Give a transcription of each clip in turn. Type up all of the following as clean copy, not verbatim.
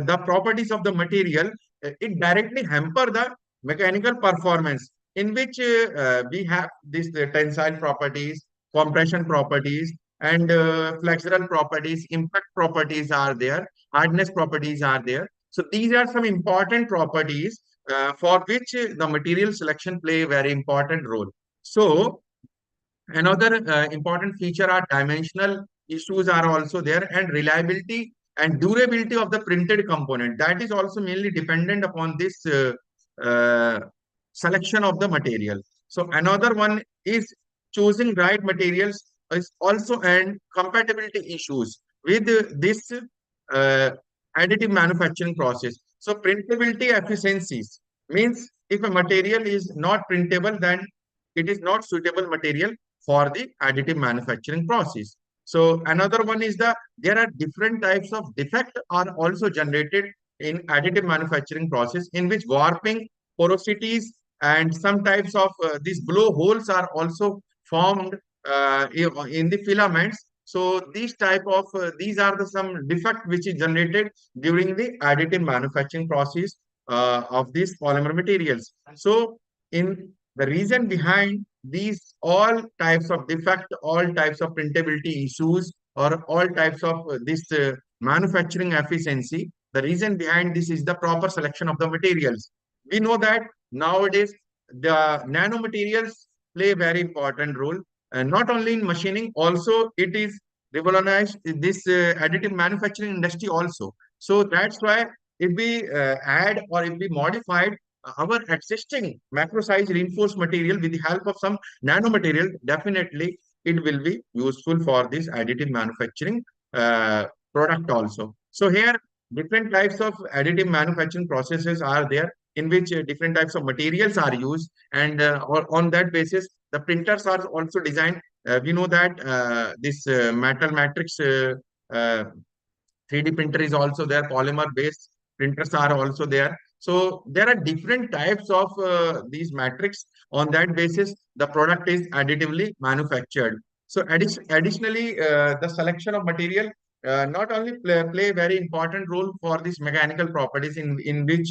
the properties of the material, it directly hamper the mechanical performance, in which we have these tensile properties, compression properties, and flexural properties, impact properties are there, hardness properties are there. So these are some important properties for which the material selection play a very important role. So another important feature are dimensional issues are also there, and reliability and durability of the printed component. That is also mainly dependent upon this uh, selection of the material. So another one is choosing right materials is also, and compatibility issues with this uh, additive manufacturing process. So printability efficiencies means if a material is not printable, then it is not suitable material for the additive manufacturing process. So another one is there are different types of defect are also generated in additive manufacturing process, in which warping, porosities, and some types of these blowholes are also formed in the filaments. So these are the some defect which is generated during the additive manufacturing process of these polymer materials. So in the reason behind these all types of defect, all types of printability issues, or all types of this manufacturing efficiency, the reason behind this is the proper selection of the materials. We know that nowadays the nanomaterials play a very important role, and not only in machining, also it is revolutionized this additive manufacturing industry also. So that's why if we add or if we modified our existing macro size reinforced material with the help of some nanomaterial, definitely it will be useful for this additive manufacturing uh, product also. So here different types of additive manufacturing processes are there, in which different types of materials are used, and on that basis the printers are also designed. We know that this metal matrix uh, 3D printer is also there, polymer based printers are also there. So there are different types of these matrix. On that basis, the product is additively manufactured. So additionally, the selection of material not only play very important role for these mechanical properties, in which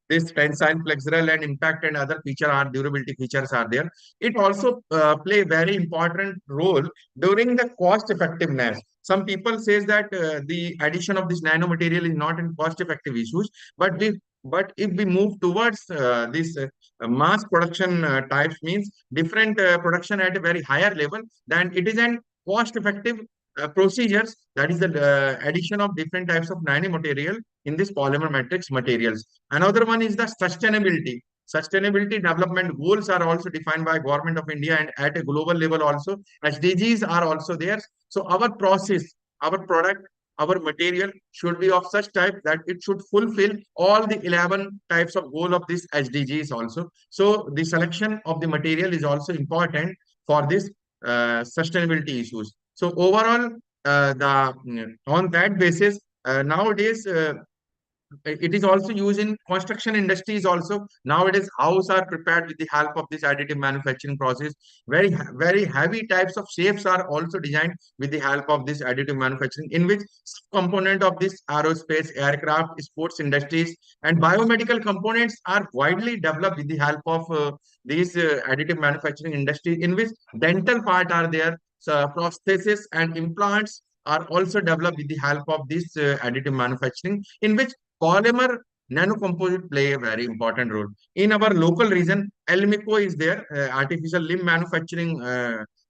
this tensile, flexural, and impact and other feature are durability features are there. It also play very important role during the cost effectiveness. Some people says that the addition of this nanomaterial is not in cost effective issues, but if we move towards this mass production types, means different production at a very higher level, then it is an cost effective procedures, that is the addition of different types of nanomaterial in this polymer matrix materials. Another one is the sustainability. Sustainability development goals are also defined by Government of India, and at a global level also SDGs are also there. So our process, our product, our material should be of such type that it should fulfill all the 11 types of goal of this SDGs also. So the selection of the material is also important for this sustainability issues. So overall, on that basis, nowadays it is also used in construction industries also. Nowadays, houses are prepared with the help of this additive manufacturing process. Very heavy types of shapes are also designed with the help of this additive manufacturing, in which component of this aerospace, aircraft, sports industries, and biomedical components are widely developed with the help of these additive manufacturing industry, in which dental part are there. So prostheses and implants are also developed with the help of this additive manufacturing, in which polymer nanocomposite play a very important role. In our local region, Elmico is there, Artificial Limb Manufacturing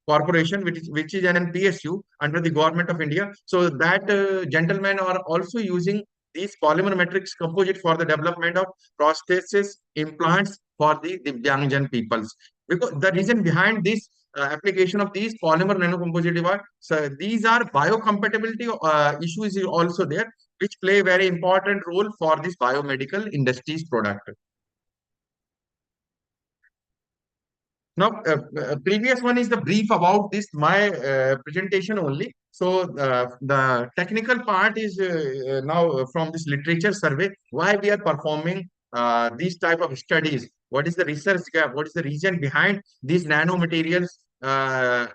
Corporation, which is an PSU under the Government of India. So that gentlemen are also using these polymer matrix composite for the development of prosthesis implants for the Divyangjan peoples. Because the reason behind this application of these polymer nanocomposite are, so these are biocompatibility issues is also there, which play a very important role for this biomedical industries product. Now, previous one is the brief about this, my presentation only. So the technical part is now from this literature survey, why we are performing these type of studies. What is the research gap? What is the reason behind these nanomaterials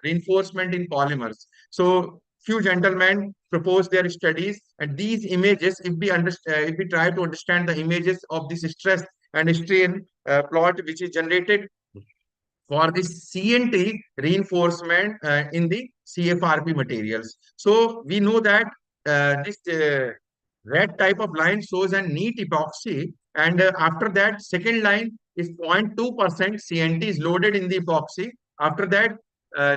reinforcement in polymers? So few gentlemen proposed their studies, and these images, if we understand, if we try to understand the images of this stress and strain plot, which is generated for this CNT reinforcement in the CFRP materials. So we know that this red type of line shows a neat epoxy, and after that, second line is 0.2% CNT is loaded in the epoxy. After that,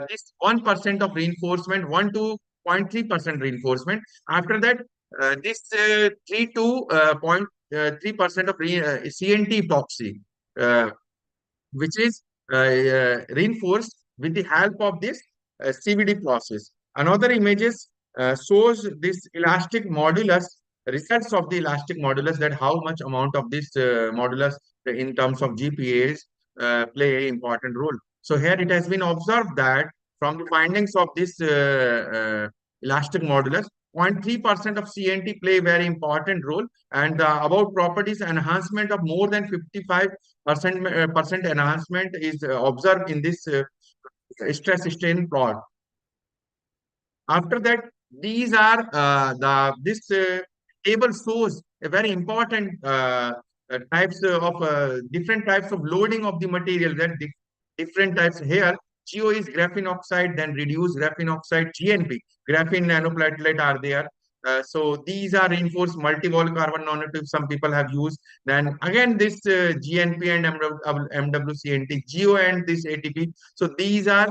this 1% of reinforcement, 1 to 0.3% reinforcement. After that, this 3 to 0.3% of CNT epoxy. Which is reinforced with the help of this CVD process. Another images shows this elastic modulus, results of the elastic modulus, that how much amount of this modulus in terms of GPAs play an important role. So here it has been observed that from the findings of this elastic modulus, 0.3% of CNT play a very important role, and about properties enhancement of more than 55% enhancement is observed in this stress strain plot. After that, these are the this table shows a very important types of different types of loading of the material, that different types here. GO is graphene oxide, then reduced graphene oxide, GNP, graphene nanoplatelet are there. So these are reinforced multi-wall carbon nanotubes some people have used. Then again this GNP and MWCNT, GO and this ATP. So these are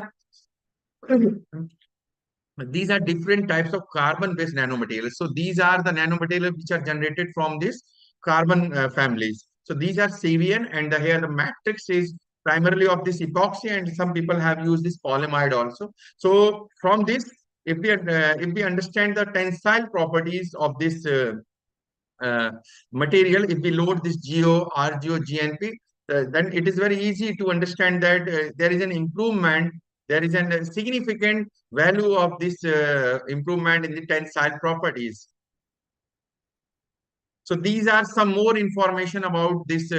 different types of carbon-based nanomaterials. So these are the nanomaterials which are generated from these carbon families. So these are CVN, and here the matrix is primarily of this epoxy, and some people have used this polyamide also. So from this, if we understand the tensile properties of this material, if we load this GO, RGO, GNP, then it is very easy to understand that there is an improvement, there is a significant value of this improvement in the tensile properties. So these are some more information about this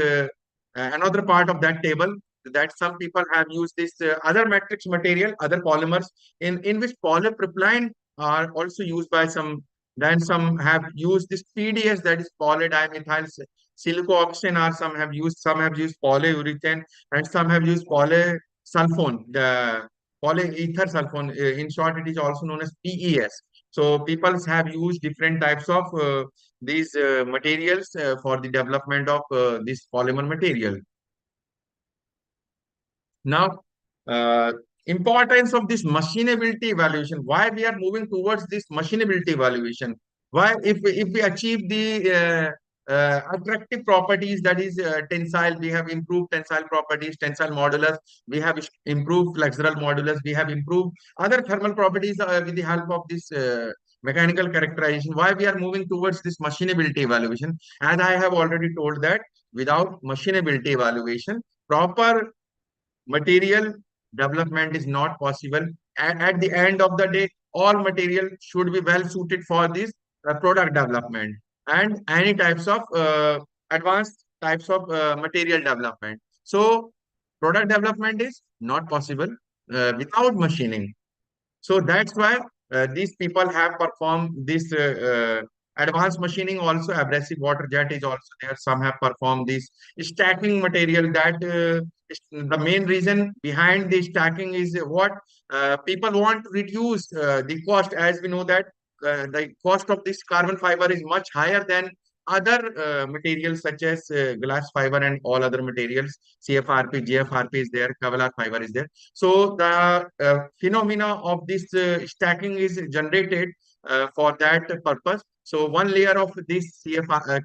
another part of that table, that some people have used this other matrix material, other polymers, in which polypropylene are also used by some. Then some have used this PDS, that is polydimethyl silicooxane, or some have used polyurethane, and some have used polysulfone, the polyether sulfone. In short, it is also known as PES. So people have used different types of these materials for the development of this polymer material. Now, importance of this machinability evaluation. Why we are moving towards this machinability evaluation? Why, if we achieve the attractive properties, that is tensile, we have improved tensile properties, tensile modulus, we have improved flexural modulus, we have improved other thermal properties with the help of this mechanical characterization. Why we are moving towards this machinability evaluation? As I have already told that without machinability evaluation, proper material development is not possible. And at the end of the day, all material should be well suited for this product development and any types of advanced types of material development. So product development is not possible without machining. So that's why these people have performed this advanced machining. Also, abrasive water jet is also there. Some have performed this stacking material. That the main reason behind the stacking is what people want to reduce the cost. As we know that the cost of this carbon fiber is much higher than other materials such as glass fiber and all other materials. CFRP, GFRP is there, Kevlar fiber is there. So the phenomena of this stacking is generated for that purpose. So one layer of this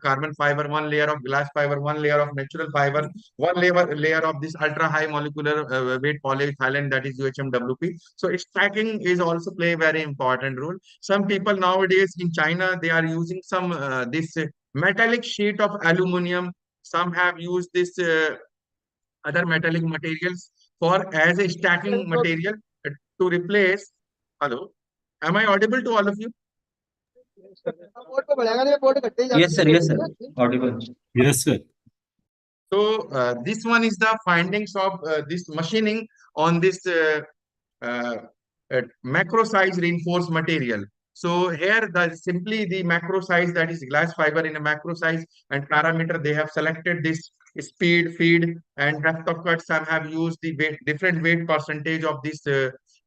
carbon fiber, one layer of glass fiber, one layer of natural fiber, one layer of this ultra high molecular weight polyethylene, that is UHMWP. So stacking is also play a very important role. Some people nowadays in China, they are using some this metallic sheet of aluminum. Some have used this other metallic materials for as a stacking material to replace. Hello, am I audible to all of you? Yes, sir. Yes, sir. Audible. Yes, sir. So this one is the findings of this machining on this macro size reinforced material. So here the simply the macro size, that is glass fiber in a macro size, and parameter they have selected this speed, feed, and depth of cut. Some have used the weight, different weight percentage of these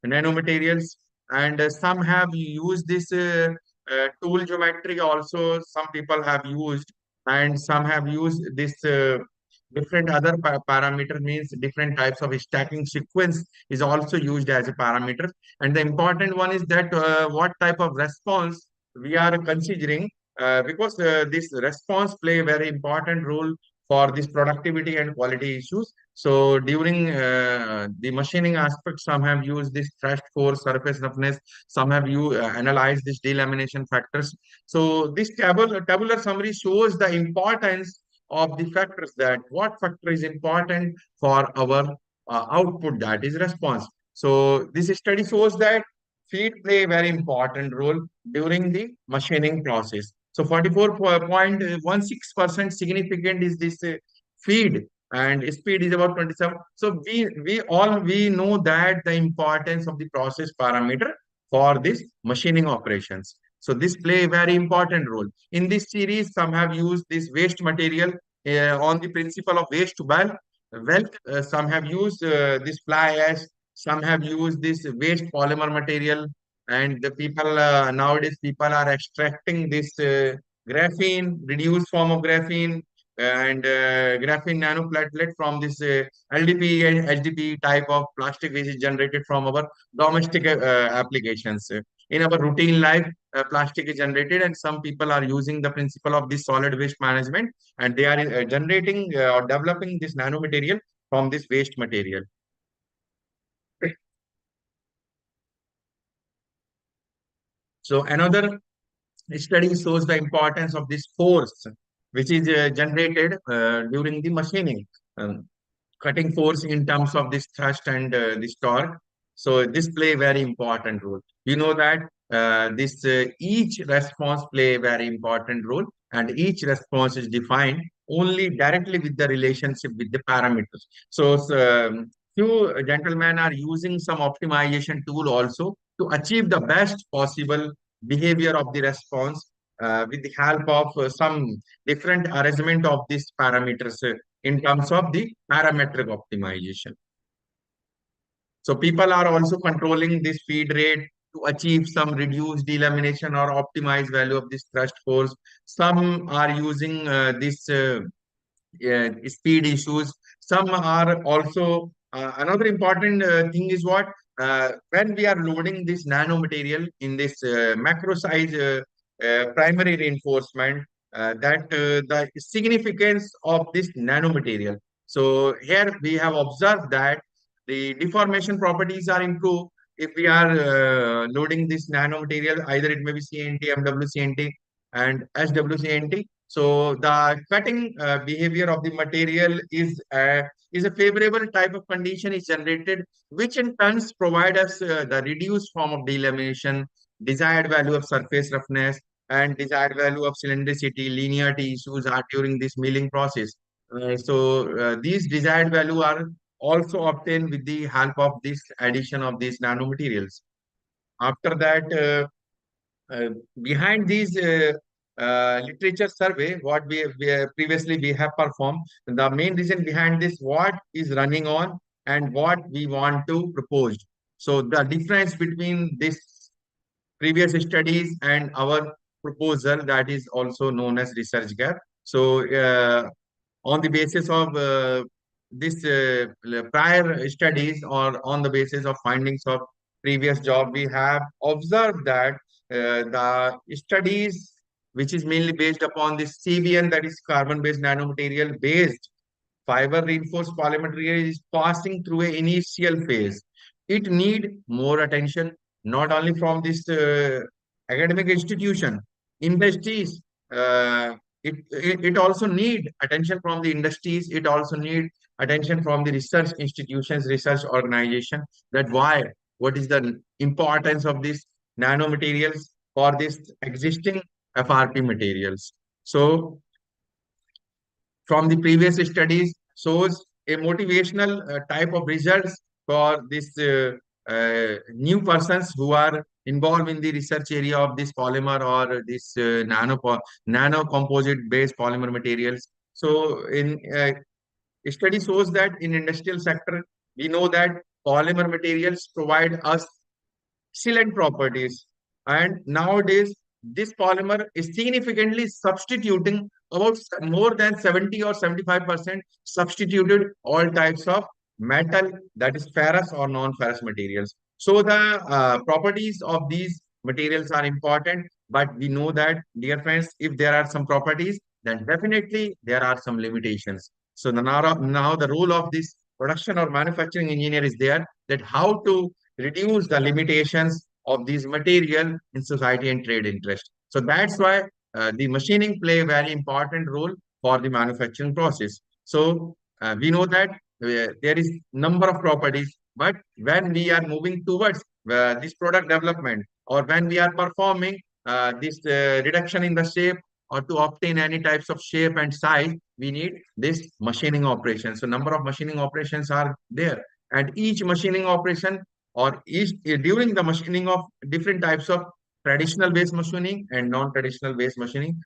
nanomaterials, and some have used this tool geometry also. Some people have used, and some have used this different other parameter, means different types of stacking sequence is also used as a parameter. And the important one is that what type of response we are considering, because this response play a very important role for this productivity and quality issues. So during the machining aspect, some have used this thrust force, surface roughness, some have you analyzed this delamination factors. So this tabular summary shows the importance of the factors, that what factor is important for our output, that is response. So this study shows that feed play a very important role during the machining process. So 44.16% significant is this feed, and speed is about 27. So we know that the importance of the process parameter for this machining operations. So this play a very important role. In this series, some have used this waste material on the principle of waste to wealth. Some have used this fly ash, some have used this waste polymer material, and the people nowadays people are extracting this graphene, reduced form of graphene, and graphene nanoplatelet from this LDP and HDP type of plastic which is generated from our domestic applications. In our routine life, plastic is generated, and some people are using the principle of this solid waste management, and they are generating or developing this nanomaterial from this waste material. So another study shows the importance of this force, which is generated during the machining. Cutting force in terms of this thrust and this torque. So this play a very important role. You know that this each response play a very important role, and each response is defined only directly with the relationship with the parameters. So few gentlemen are using some optimization tool also to achieve the best possible behavior of the response with the help of some different arrangement of these parameters in terms of the parametric optimization. So people are also controlling this feed rate to achieve some reduced delamination or optimized value of this thrust force. Some are using this speed issues. Some are also another important thing is what when we are loading this nanomaterial in this macro size primary reinforcement, that the significance of this nanomaterial. So here we have observed that the deformation properties are improved if we are loading this nanomaterial, either it may be CNT, MWCNT, and SWCNT. So the cutting behavior of the material is a favorable type of condition is generated, which in turns provide us the reduced form of delamination, desired value of surface roughness, and desired value of cylindricity, linearity issues are during this milling process. These desired value are also obtained with the help of this addition of these nanomaterials. After that, behind these literature survey, what previously we have performed, the main reason behind this, what is running on and what we want to propose. So the difference between this previous studies and our proposal, that is also known as research gap. So on the basis of this prior studies or on the basis of findings of previous job, we have observed that the studies which is mainly based upon this CBN, that is carbon based nanomaterial based fiber reinforced polymer material, is passing through an initial phase. It need more attention, not only from this academic institution, industries. It also need attention from the industries. It also need attention from the research institutions, research organization. That why, what is the importance of this nanomaterials for this existing FRP materials. So from the previous studies shows a motivational type of results for this new persons who are involved in the research area of this polymer or this nano composite based polymer materials. So in study shows that in industrial sector, we know that polymer materials provide us excellent properties. And nowadays, this polymer is significantly substituting about more than 70 or 75% substituted all types of metal, that is ferrous or non-ferrous materials. So the properties of these materials are important, but we know that, dear friends, if there are some properties, then definitely there are some limitations. So now the role of this production or manufacturing engineer is there, that how to reduce the limitations of these material in society and trade interest. So that's why the machining play a very important role for the manufacturing process. So we know that there is number of properties, but when we are moving towards this product development, or when we are performing this reduction in the shape, or to obtain any types of shape and size, we need this machining operation. So number of machining operations are there, and each machining operation, or each during the machining of different types of traditional base machining and non-traditional base machining,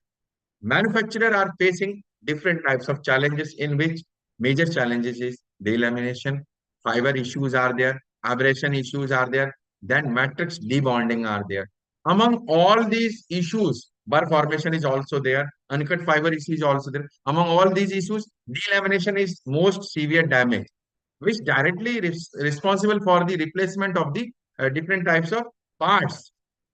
manufacturers are facing different types of challenges, in which major challenges is delamination, fiber issues are there, abrasion issues are there, then matrix debonding are there. Among all these issues, burr formation is also there, uncut fiber issue is also there. Among all these issues, delamination is most severe damage, which directly responsible for the replacement of the different types of parts,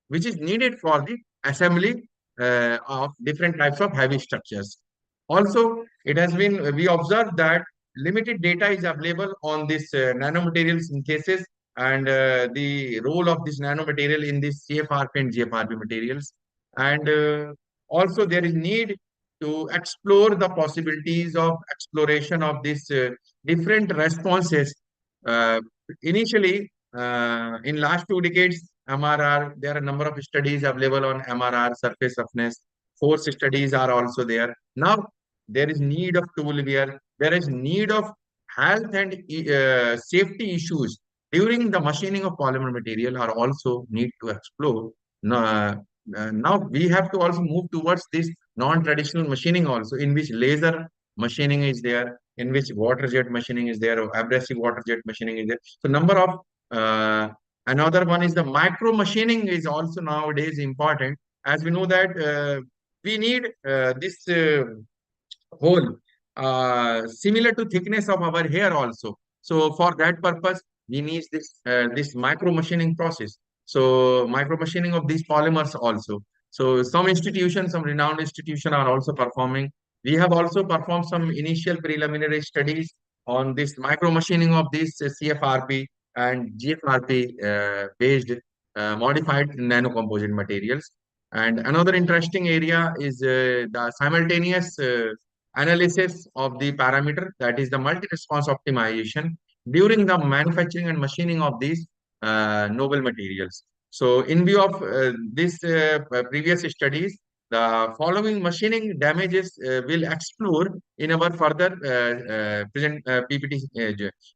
which is needed for the assembly of different types of heavy structures. Also, it has been, we observed that limited data is available on this nanomaterials in cases, and the role of this nanomaterial in this CFRP and GFRP materials. And also there is need to explore the possibilities of exploration of this different responses. Uh, Initially, in last 2 decades, MRR, there are a number of studies available on MRR, surface roughness. Force studies are also there. Now, there is need of tool wear. There is need of health and safety issues during the machining of polymer material are also need to explore. Now we have to also move towards this non-traditional machining also, in which laser machining is there, in which water jet machining is there, or abrasive water jet machining is there. So number of another one is the micro machining is also nowadays important, as we know that we need this hole similar to thickness of our hair also. So for that purpose, we need this micro machining process. So micro machining of these polymers also. So some institutions, some renowned institutions are also performing. We have also performed some initial preliminary studies on this micro machining of this CFRP and GFRP based modified nanocomposite materials. And another interesting area is the simultaneous analysis of the parameter, that is the multi-response optimization during the manufacturing and machining of these noble materials. So in view of this previous studies, the following machining damages will explore in our further present PPT,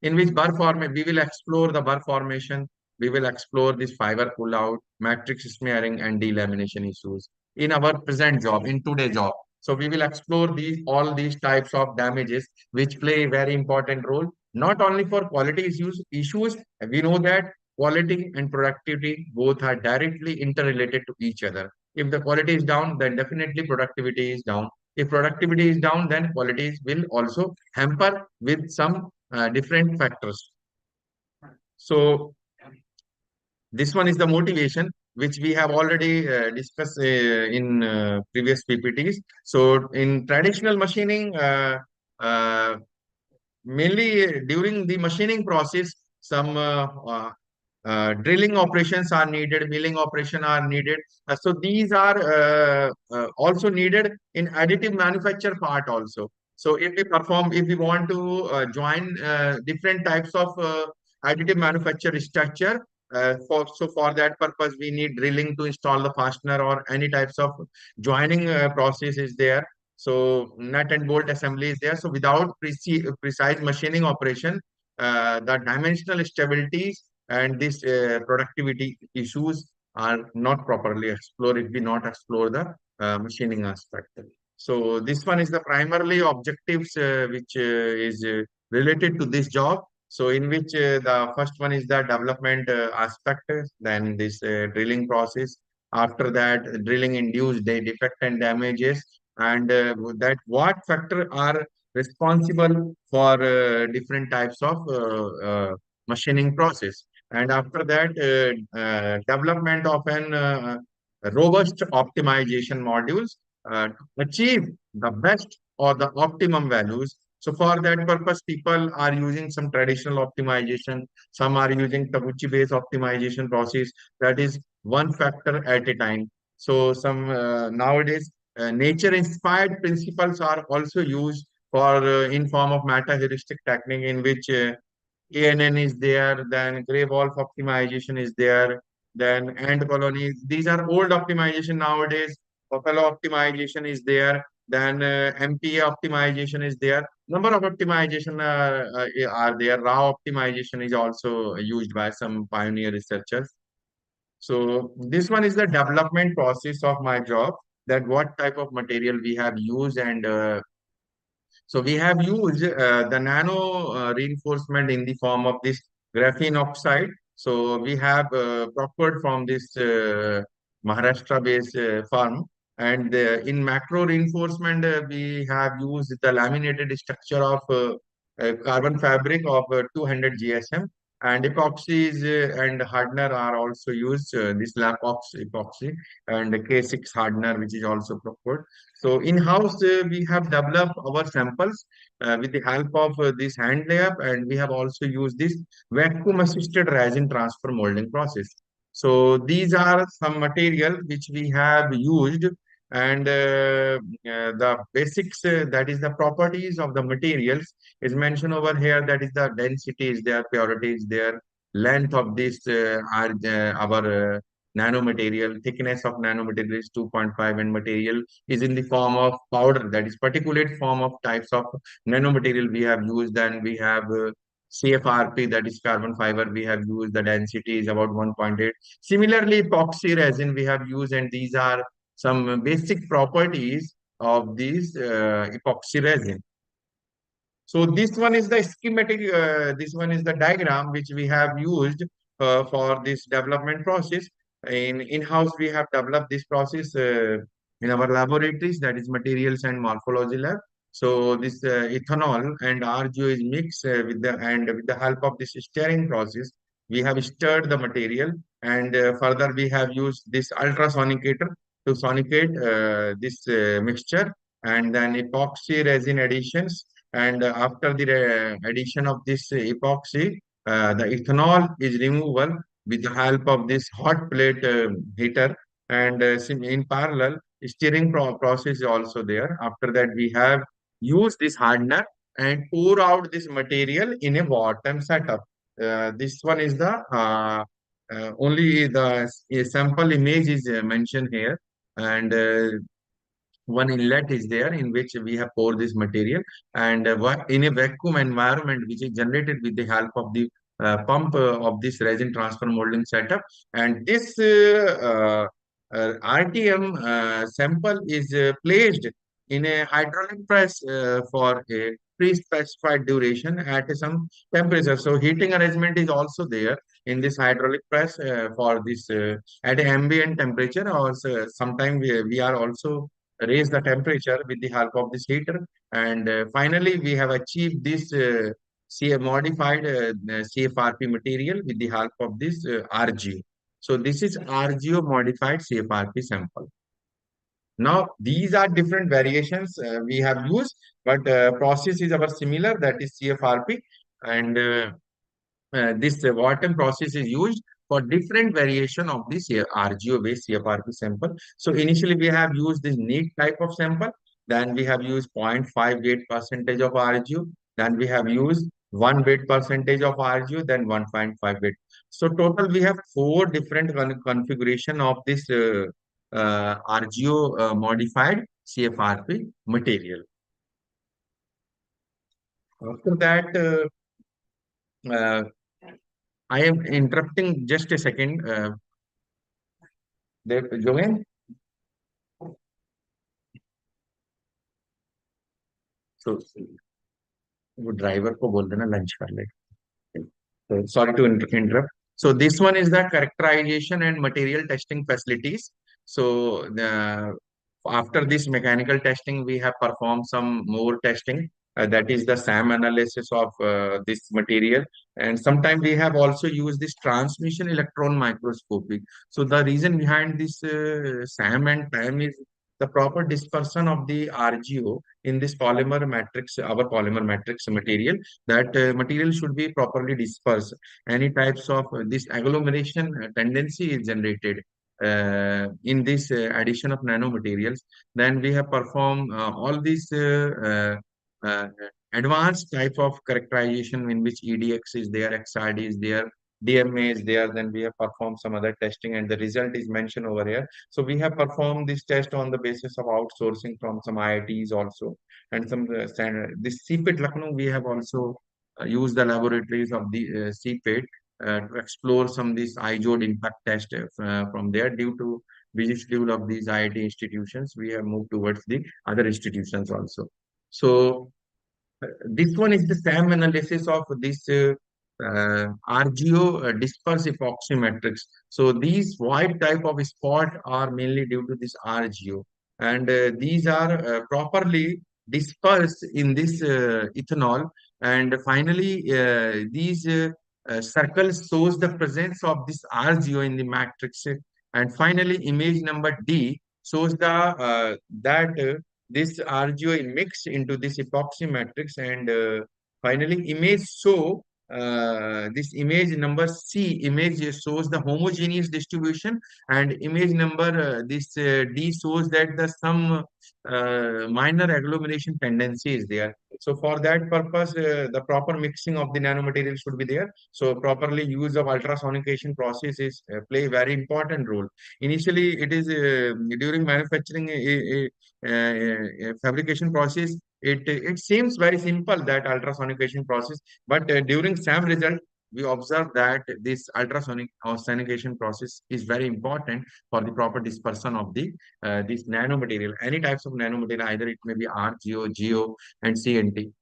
in which we will explore the burr formation, we will explore this fiber pull out, matrix smearing, and delamination issues in our present job, in today's job. So we will explore these all these types of damages, which play a very important role, not only for quality issues. We know that quality and productivity both are directly interrelated to each other. If the quality is down, then definitely productivity is down. If productivity is down, then quality will also hamper with some different factors. So this one is the motivation, which we have already discussed in previous PPTs. So in traditional machining, uh, mainly during the machining process, some drilling operations are needed, milling operation are needed. So these are also needed in additive manufacture part also. So if we want to join different types of additive manufacture structure, for that purpose, we need drilling to install the fastener, or any types of joining process is there. So nut and bolt assembly is there. So without precise machining operation, the dimensional stabilities and this productivity issues are not properly explored if we not explore the machining aspect. So this one is the primarily objectives which is related to this job. So in which the first one is the development aspect, then this drilling process. After that, drilling induced defect and damages, and that what factor are responsible for different types of machining process. And after that, development of an robust optimization modules to achieve the best or the optimum values. So for that purpose, people are using some traditional optimization. Some are using Taguchi-based optimization process. That is one factor at a time. So some nowadays nature-inspired principles are also used for in form of meta-heuristic technique in which ANN is there, then gray wolf optimization is there, then ant colony. These are old optimization nowadays. Buffalo optimization is there, then MPA optimization is there. Number of optimization are there. Raw optimization is also used by some pioneer researchers. So this one is the development process of my job. That what type of material we have used and so we have used the nano reinforcement in the form of this graphene oxide. So we have procured from this Maharashtra-based firm. And in macro reinforcement, we have used the laminated structure of carbon fabric of 200 GSM. And epoxies and hardener are also used. This Lapox epoxy and K6 hardener, which is also procured. So in-house, we have developed our samples with the help of this hand layup, and we have also used this vacuum-assisted resin transfer molding process. So these are some material which we have used, and the basics, that is the properties of the materials, is mentioned over here. That is the density is there, purity is there, length of this are our nanomaterial, thickness of nanomaterial is 2.5, and material is in the form of powder, that is particulate form of types of nanomaterial we have used. And we have CFRP, that is carbon fiber, we have used. The density is about 1.8. Similarly, epoxy resin we have used, and these are some basic properties of these epoxy resin. So this one is the schematic, this one is the diagram which we have used for this development process. In-house, we have developed this process in our laboratories, that is materials and morphology lab. So this ethanol and RGO is mixed with the help of this stirring process, we have stirred the material, and further we have used this ultrasonicator to sonicate this mixture, and then epoxy resin additions. And after the addition of this epoxy, the ethanol is removable with the help of this hot plate heater. And in parallel, stirring process is also there. After that, we have used this hardener and pour out this material in a bottom setup. This one is the only the sample image is mentioned here. And one inlet is there in which we have poured this material, and in a vacuum environment which is generated with the help of the pump of this resin transfer molding setup. And this RTM sample is placed in a hydraulic press for a pre-specified duration at some temperature. So heating arrangement is also there in this hydraulic press for this at ambient temperature, or sometime we are also raise the temperature with the help of this heater. And finally, we have achieved this modified CFRP material with the help of this RGO. So this is RGO modified CFRP sample. Now, these are different variations we have used, but process is our similar, that is CFRP. And this Wharton process is used for different variation of this RGO based CFRP sample. So initially we have used this neat type of sample, then we have used 0.5 weight percentage of RGO, then we have used 1 weight percentage of RGO, then 1.5 weight. So total we have four different configuration of this RGO modified CFRP material. After that, uh, I am interrupting just a second. Jogen, so वो driver को बोल देना lunch कर ले. So, sorry to interrupt. So this one is the characterization and material testing facilities. So after this mechanical testing, we have performed some more testing. That is the SAM analysis of this material. And sometimes we have also used this transmission electron microscopy. So the reason behind this SAM and TAM is the proper dispersion of the RGO in this polymer matrix, our polymer matrix material. That material should be properly dispersed. Any types of this agglomeration tendency is generated in this addition of nanomaterials. Then we have performed all these uh, advanced type of characterization in which EDX is there, XRD is there, DMA is there. Then we have performed some other testing, and the result is mentioned over here. So we have performed this test on the basis of outsourcing from some IITs also, and some standard. This CPET Lucknow, we have also used the laboratories of the CPET to explore some this IJOD impact test from there. Due to busy schedule of these IIT institutions, we have moved towards the other institutions also. So this one is the SAM analysis of this RGO disperse epoxy matrix. So these white type of spot are mainly due to this RGO, and these are properly dispersed in this ethanol. And finally, these circles shows the presence of this RGO in the matrix. And finally, image number D shows the that this RGO is mixed into this epoxy matrix, and finally image show this image number C image shows the homogeneous distribution, and image number this D shows that the some minor agglomeration tendency is there. So for that purpose, the proper mixing of the nanomaterial should be there. So properly use of ultrasonication process is play a very important role. Initially, it is during manufacturing fabrication process. It seems very simple, that ultrasonication process, but during SAM result, we observe that this ultrasonic or sonication process is very important for the proper dispersion of the this nanomaterial, any types of nanomaterial, either it may be RGO, GO, and CNT.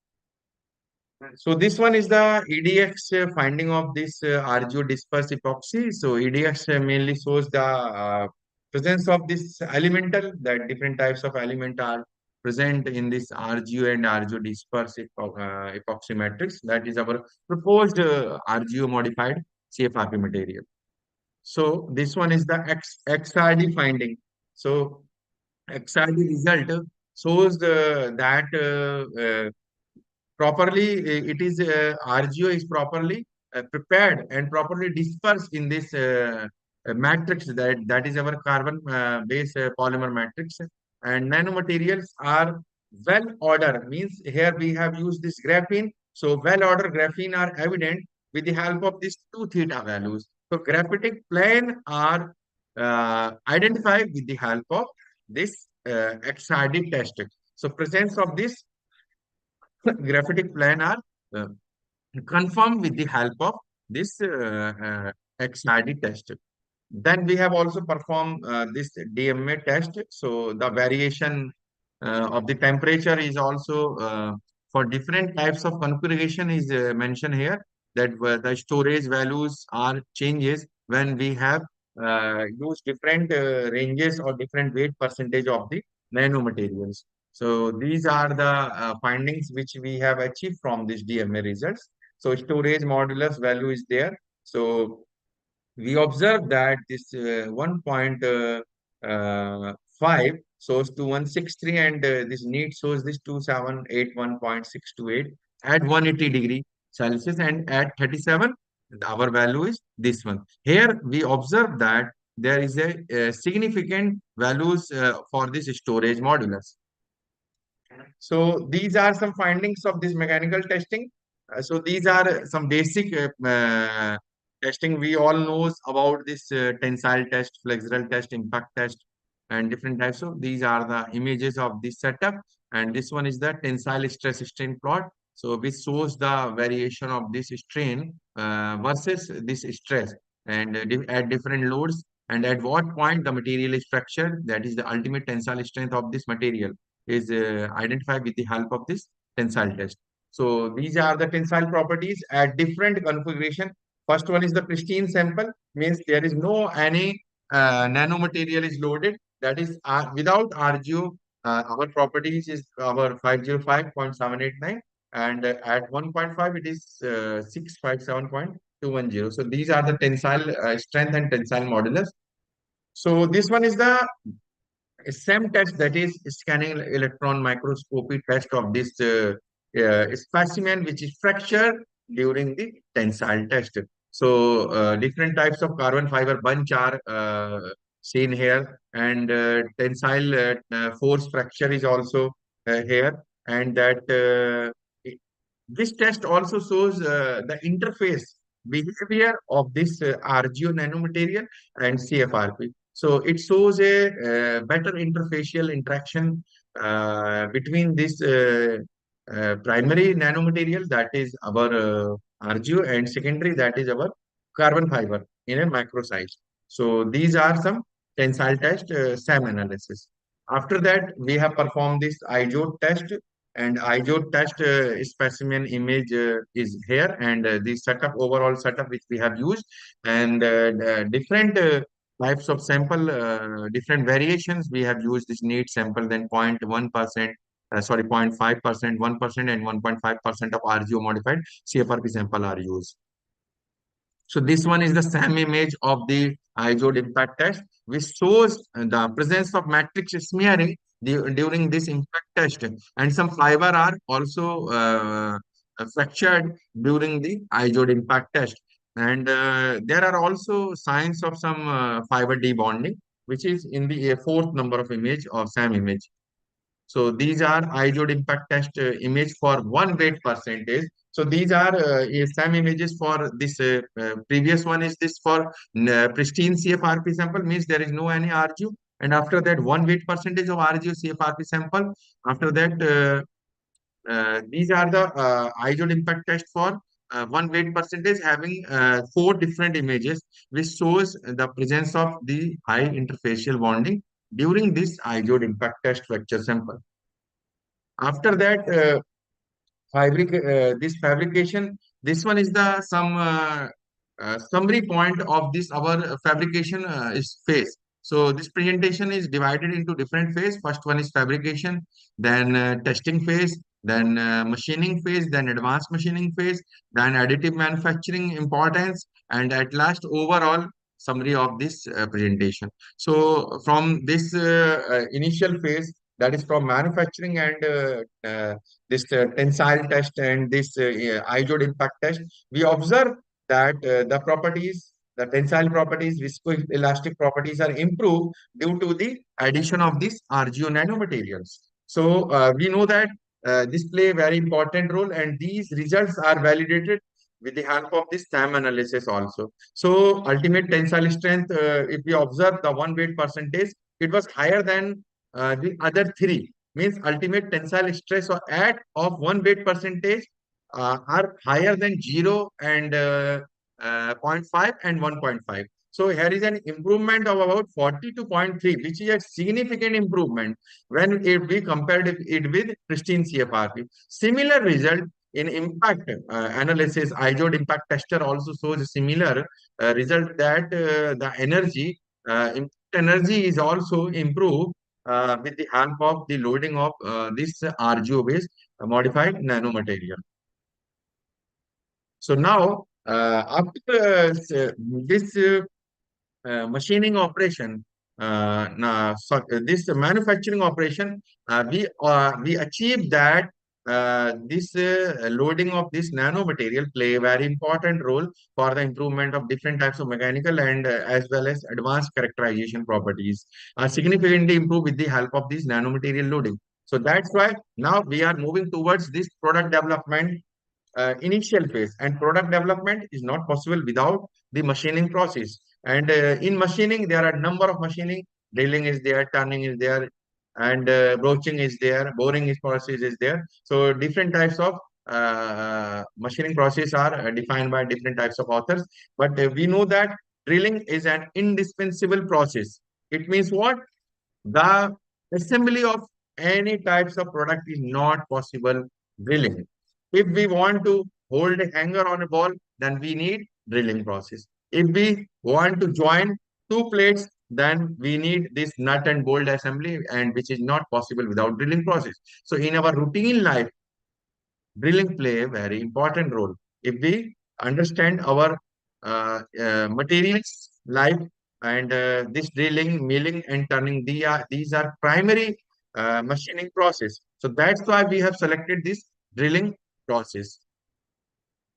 So this one is the EDX finding of this RGO disperse epoxy. So EDX mainly shows the presence of this elemental, that different types of element are present in this RGO and RGO disperse epoxy matrix. That is our proposed RGO modified CFRP material. So this one is the XRD finding. So XRD result shows that properly it is RGO is properly prepared and properly dispersed in this matrix, that is our carbon based polymer matrix, and nanomaterials are well ordered, means here we have used this graphene. So well ordered graphene are evident with the help of these two theta values. So graphitic plane are identified with the help of this XRD test. So presence of this graphitic plan are uh, confirmed with the help of this XRD test. Then we have also performed this DMA test. So the variation of the temperature is also for different types of configuration is mentioned here, that the storage values are changes when we have used different ranges or different weight percentage of the nanomaterials. So these are the findings which we have achieved from this DMA results. So storage modulus value is there. So we observe that this 1.5 shows to 163, and this need shows this 2781.628 at 180 degree Celsius, and at 37 our value is this one. Here we observe that there is a significant values for this storage modulus. So these are some findings of this mechanical testing. So these are some basic testing. We all knows about this tensile test, flexural test, impact test, and different types. So these are the images of this setup. And this one is the tensile stress strain plot. So which shows the variation of this strain versus this stress and at different loads and at what point the material is fractured. That is the ultimate tensile strength of this material is identified with the help of this tensile test. So these are the tensile properties at different configuration. First one is the pristine sample, means there is no any nanomaterial is loaded. That is without RGO, our properties is our 505.789 and at 1.5 it is 657.210. So these are the tensile strength and tensile modulus. So this one is the SEM test, that is scanning electron microscopy test of this specimen which is fractured during the tensile test. So different types of carbon fiber bunch are seen here and tensile force fracture is also here and that this test also shows the interface behavior of this RGO nanomaterial and CFRP. So it shows a better interfacial interaction between this primary nanomaterial, that is our RGO, and secondary, that is our carbon fiber in a macro size. So these are some tensile test, SAM analysis. After that, we have performed this IJOT test, and IJOT test specimen image is here, and the setup, overall setup which we have used, and different types of sample, different variations. We have used this neat sample, then 0.1%, sorry, 0.5%, 1%, and 1.5% of RGO modified CFRP sample are used. So this one is the SAM image of the iodide impact test, which shows the presence of matrix smearing during this impact test, and some fiber are also fractured during the iodide impact test. And there are also signs of some fiber debonding, which is in the fourth number of image of SAM image. So these are iodide impact test image for one weight percentage. So these are SAM images for this previous one is this for pristine CFRP sample, means there is no any RGU. And after that, one weight percentage of RGU CFRP sample. After that, these are the iodide impact test for one weight percentage having four different images, which shows the presence of the high interfacial bonding during this iodide impact test fracture sample. After that, this fabrication, this one is the some summary point of this our fabrication is phase. So this presentation is divided into different phase. First one is fabrication, then testing phase, then machining phase, then advanced machining phase, then additive manufacturing importance, and at last overall summary of this presentation. So from this initial phase, that is from manufacturing and this tensile test and this iodide impact test, we observe that the properties, the tensile properties, viscoelastic properties are improved due to the addition of these RGO nanomaterials. So we know that this play a very important role, and these results are validated with the help of this SAM analysis also. So ultimate tensile strength, if we observe the one weight percentage, it was higher than the other three, means ultimate tensile stress or at of one weight percentage are higher than 0 and zero point 0.5 and 1.5. So here is an improvement of about 40 to 0.3, which is a significant improvement when we compared it with pristine CFRP. Similar result in impact analysis, iodide impact tester also shows a similar result that the energy is also improved with the help of the loading of this RGO-based modified nanomaterial. So now, after this machining operation, this manufacturing operation, we achieved that this loading of this nanomaterial play a very important role for the improvement of different types of mechanical and as well as advanced characterization properties are significantly improved with the help of this nanomaterial loading. So that's why now we are moving towards this product development initial phase, and product development is not possible without the machining process. And in machining, there are a number of machining. Drilling is there, turning is there, and broaching is there, boring is process is there. So different types of machining process are defined by different types of authors, but we know that drilling is an indispensable process. It means what? The assembly of any types of product is not possible drilling. If we want to hold a hanger on a ball, then we need drilling process. If we want to join two plates, then we need this nut and bolt assembly, and which is not possible without drilling process. So in our routine life, drilling play a very important role. If we understand our materials life, and this drilling, milling, and turning, these are primary machining process. So that's why we have selected this drilling process.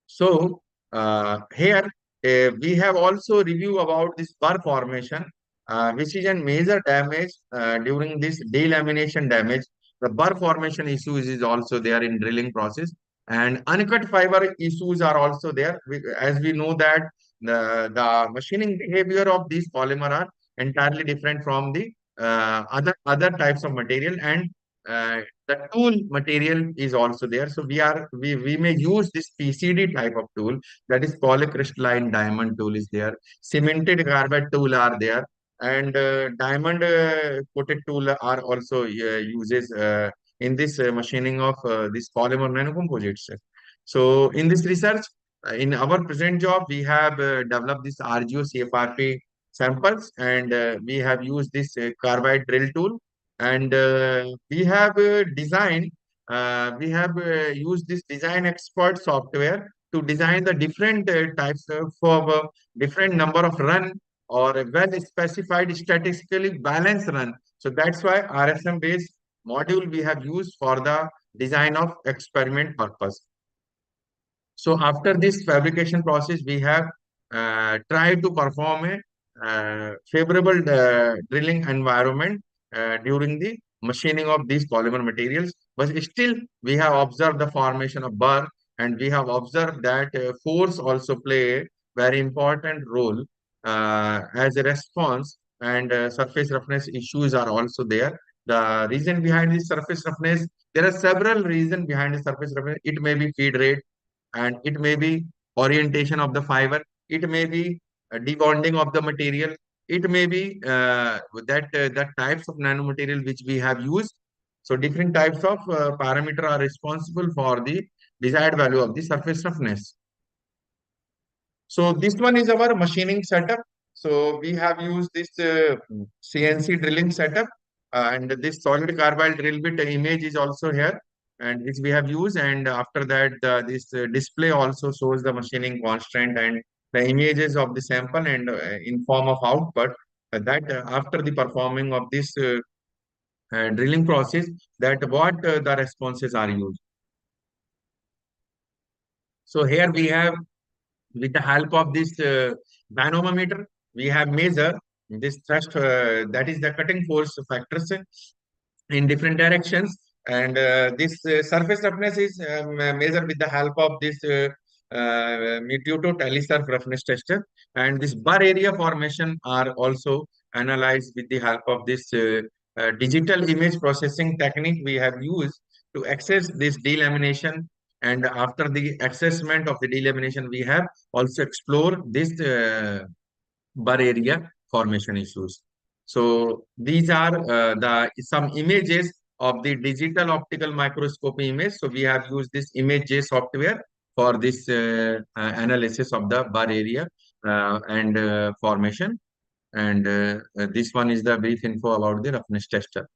So here we have also review about this burr formation, which is a major damage during this delamination damage. The burr formation issues is also there in drilling process, and uncut fiber issues are also there. As we know that the machining behavior of these polymer are entirely different from the other types of material, and the tool material is also there. So we may use this PCD type of tool, that is polycrystalline diamond tool is there, cemented carbide tool are there, and diamond coated tool are also uses in this machining of this polymer nanocomposites. So in this research, in our present job, we have developed this RGO CFRP samples, and we have used this carbide drill tool, and we have we have used this design expert software to design the different types of for different number of run, or a well specified statistically balanced run. So that's why RSM based module we have used for the design of experiment purpose. So after this fabrication process, we have tried to perform a favorable drilling environment during the machining of these polymer materials. But still, we have observed the formation of burr, and we have observed that force also play a very important role as a response, and surface roughness issues are also there. The reason behind this surface roughness, there are several reasons behind the surface roughness. It may be feed rate, and it may be orientation of the fiber, it may be debonding of the material, it may be that types of nanomaterial which we have used. So different types of parameter are responsible for the desired value of the surface roughness. So this one is our machining setup. So we have used this CNC drilling setup, and this solid carbide drill bit image is also here, and which we have used. And after that, this display also shows the machining constant and the images of the sample, and in form of output. That after the performing of this drilling process, that what the responses are used. So here we have, with the help of this dynamometer, we have measured this thrust, that is the cutting force factors in different directions. And this surface roughness is measured with the help of this Metuto Telesurf roughness tester. And this bar area formation are also analyzed with the help of this digital image processing technique we have used to access this delamination. And after the assessment of the delamination, we have also explored this bar area formation issues. So these are the some images of the digital optical microscopy image. So we have used this ImageJ software for this analysis of the bar area and formation. And this one is the brief info about the roughness tester.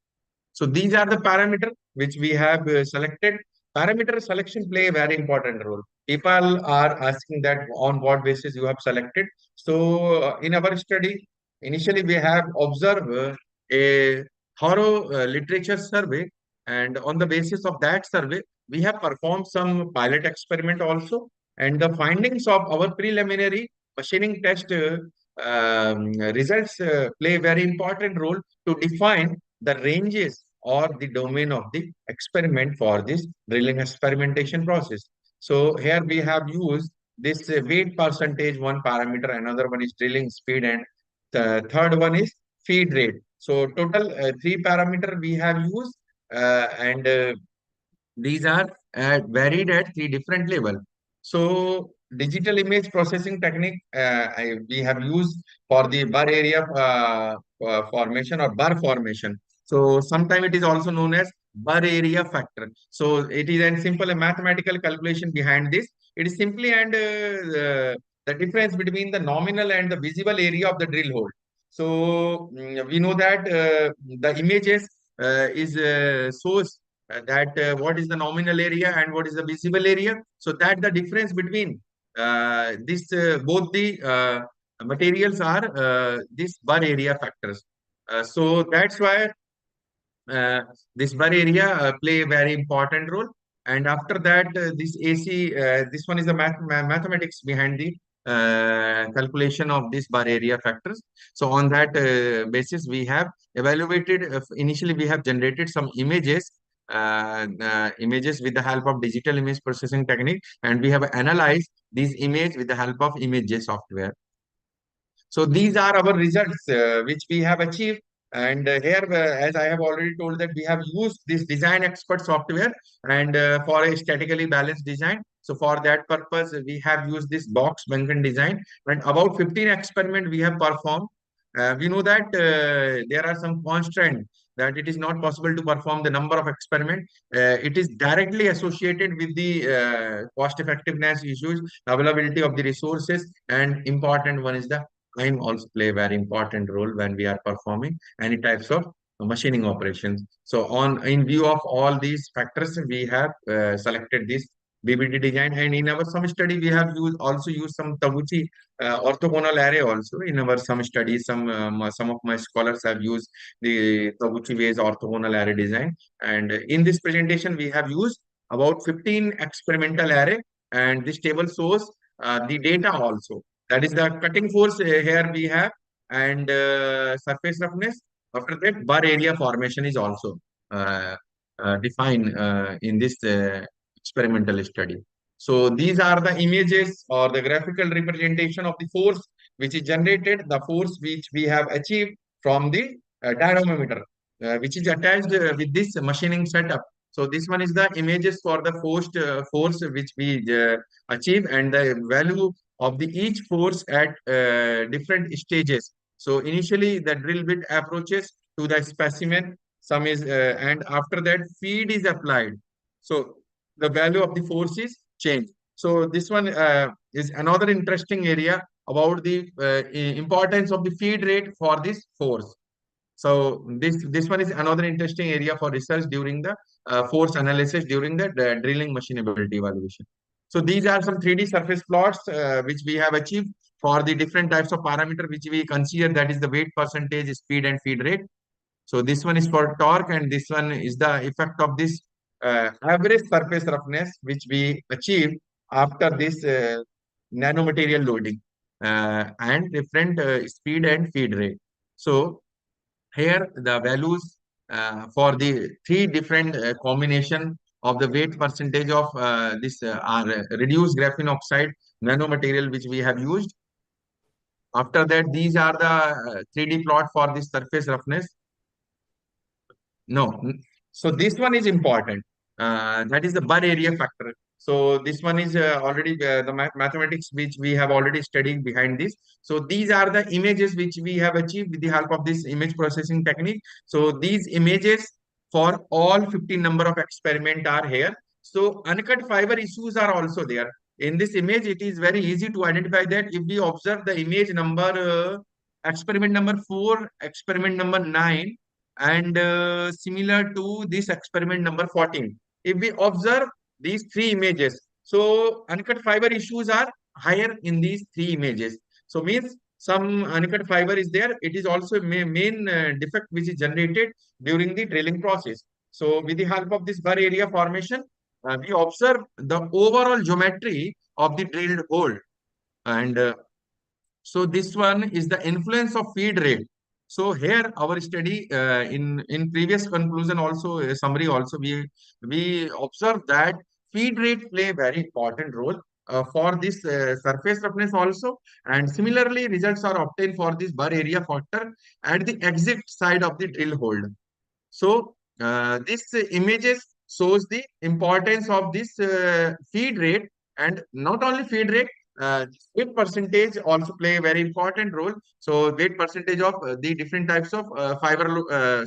So these are the parameters which we have selected. Parameter selection play a very important role. People are asking that on what basis you have selected. So in our study, initially we have observed a thorough literature survey, and on the basis of that survey, we have performed some pilot experiment also. And the findings of our preliminary machining test results play a very important role to define the ranges or the domain of the experiment for this drilling experimentation process. So here we have used this weight percentage, one parameter, another one is drilling speed, and the third one is feed rate. So total three parameter we have used, and These are varied at three different level. So digital image processing technique we have used for the burr area formation or burr formation. So sometimes it is also known as burr area factor. So it is a simple mathematical calculation behind this. It is simply the difference between the nominal and the visible area of the drill hole. So we know that the images is source that what is the nominal area and what is the visible area. So that the difference between this both the materials are this burr area factors. So that's why uh, this burr area play a very important role. And after that, this AC, this one is the mathematics behind the calculation of this burr area factors. So on that basis, we have evaluated, initially we have generated some images with the help of digital image processing technique, and we have analyzed these image with the help of ImageJ software. So these are our results which we have achieved. And here, as I have already told that we have used this design expert software and for a statically balanced design. So for that purpose, we have used this box Bunken design, and about 15 experiment we have performed. We know that there are some constraints that it is not possible to perform the number of experiment. It is directly associated with the cost effectiveness issues, availability of the resources, and important one is the time also play a very important role when we are performing any types of machining operations. So on in view of all these factors, we have selected this BBD design, and in our some study we have also used some Taguchi orthogonal array also in our some studies. Some of my scholars have used the Taguchi ways orthogonal array design, and in this presentation we have used about 15 experimental array, and this table shows the data also. That is the cutting force here we have, and surface roughness. After that, burr area formation is also uh, defined in this experimental study. So these are the images or the graphical representation of the force which is generated, the force which we have achieved from the dynamometer, which is attached with this machining setup. So this one is the images for the force which we achieve, and the value of the each force at different stages. So initially the drill bit approaches to the specimen, some is and after that feed is applied. So the value of the force is changed. So this one is another interesting area about the importance of the feed rate for this force. So this one is another interesting area for research during the force analysis during the drilling machinability evaluation. So these are some 3D surface plots which we have achieved for the different types of parameter which we consider, that is the weight percentage, speed and feed rate. So this one is for torque, and this one is the effect of this average surface roughness which we achieve after this nanomaterial loading and different speed and feed rate. So here the values for the three different combination of the weight percentage of this are reduced graphene oxide nanomaterial which we have used. After that, these are the 3D plot for this surface roughness. No. So this one is important. That is the burr area factor. So this one is already the mathematics which we have already studied behind this. So these are the images which we have achieved with the help of this image processing technique. So these images for all 15 number of experiment are here. So uncut fiber issues are also there. In this image, it is very easy to identify that if we observe the image number experiment number 4, experiment number 9, and similar to this experiment number 14. If we observe these three images, so uncut fiber issues are higher in these three images. So means some uncut fiber is there. It is also a main defect which is generated during the drilling process. So with the help of this burr area formation, we observe the overall geometry of the drilled hole. And so this one is the influence of feed rate. So here our study in previous conclusion also summary also we observed that feed rate play a very important role for this surface roughness also, and similarly results are obtained for this burr area factor at the exit side of the drill hole. So this images shows the importance of this feed rate, and not only feed rate, weight percentage also play a very important role. So weight percentage of the different types of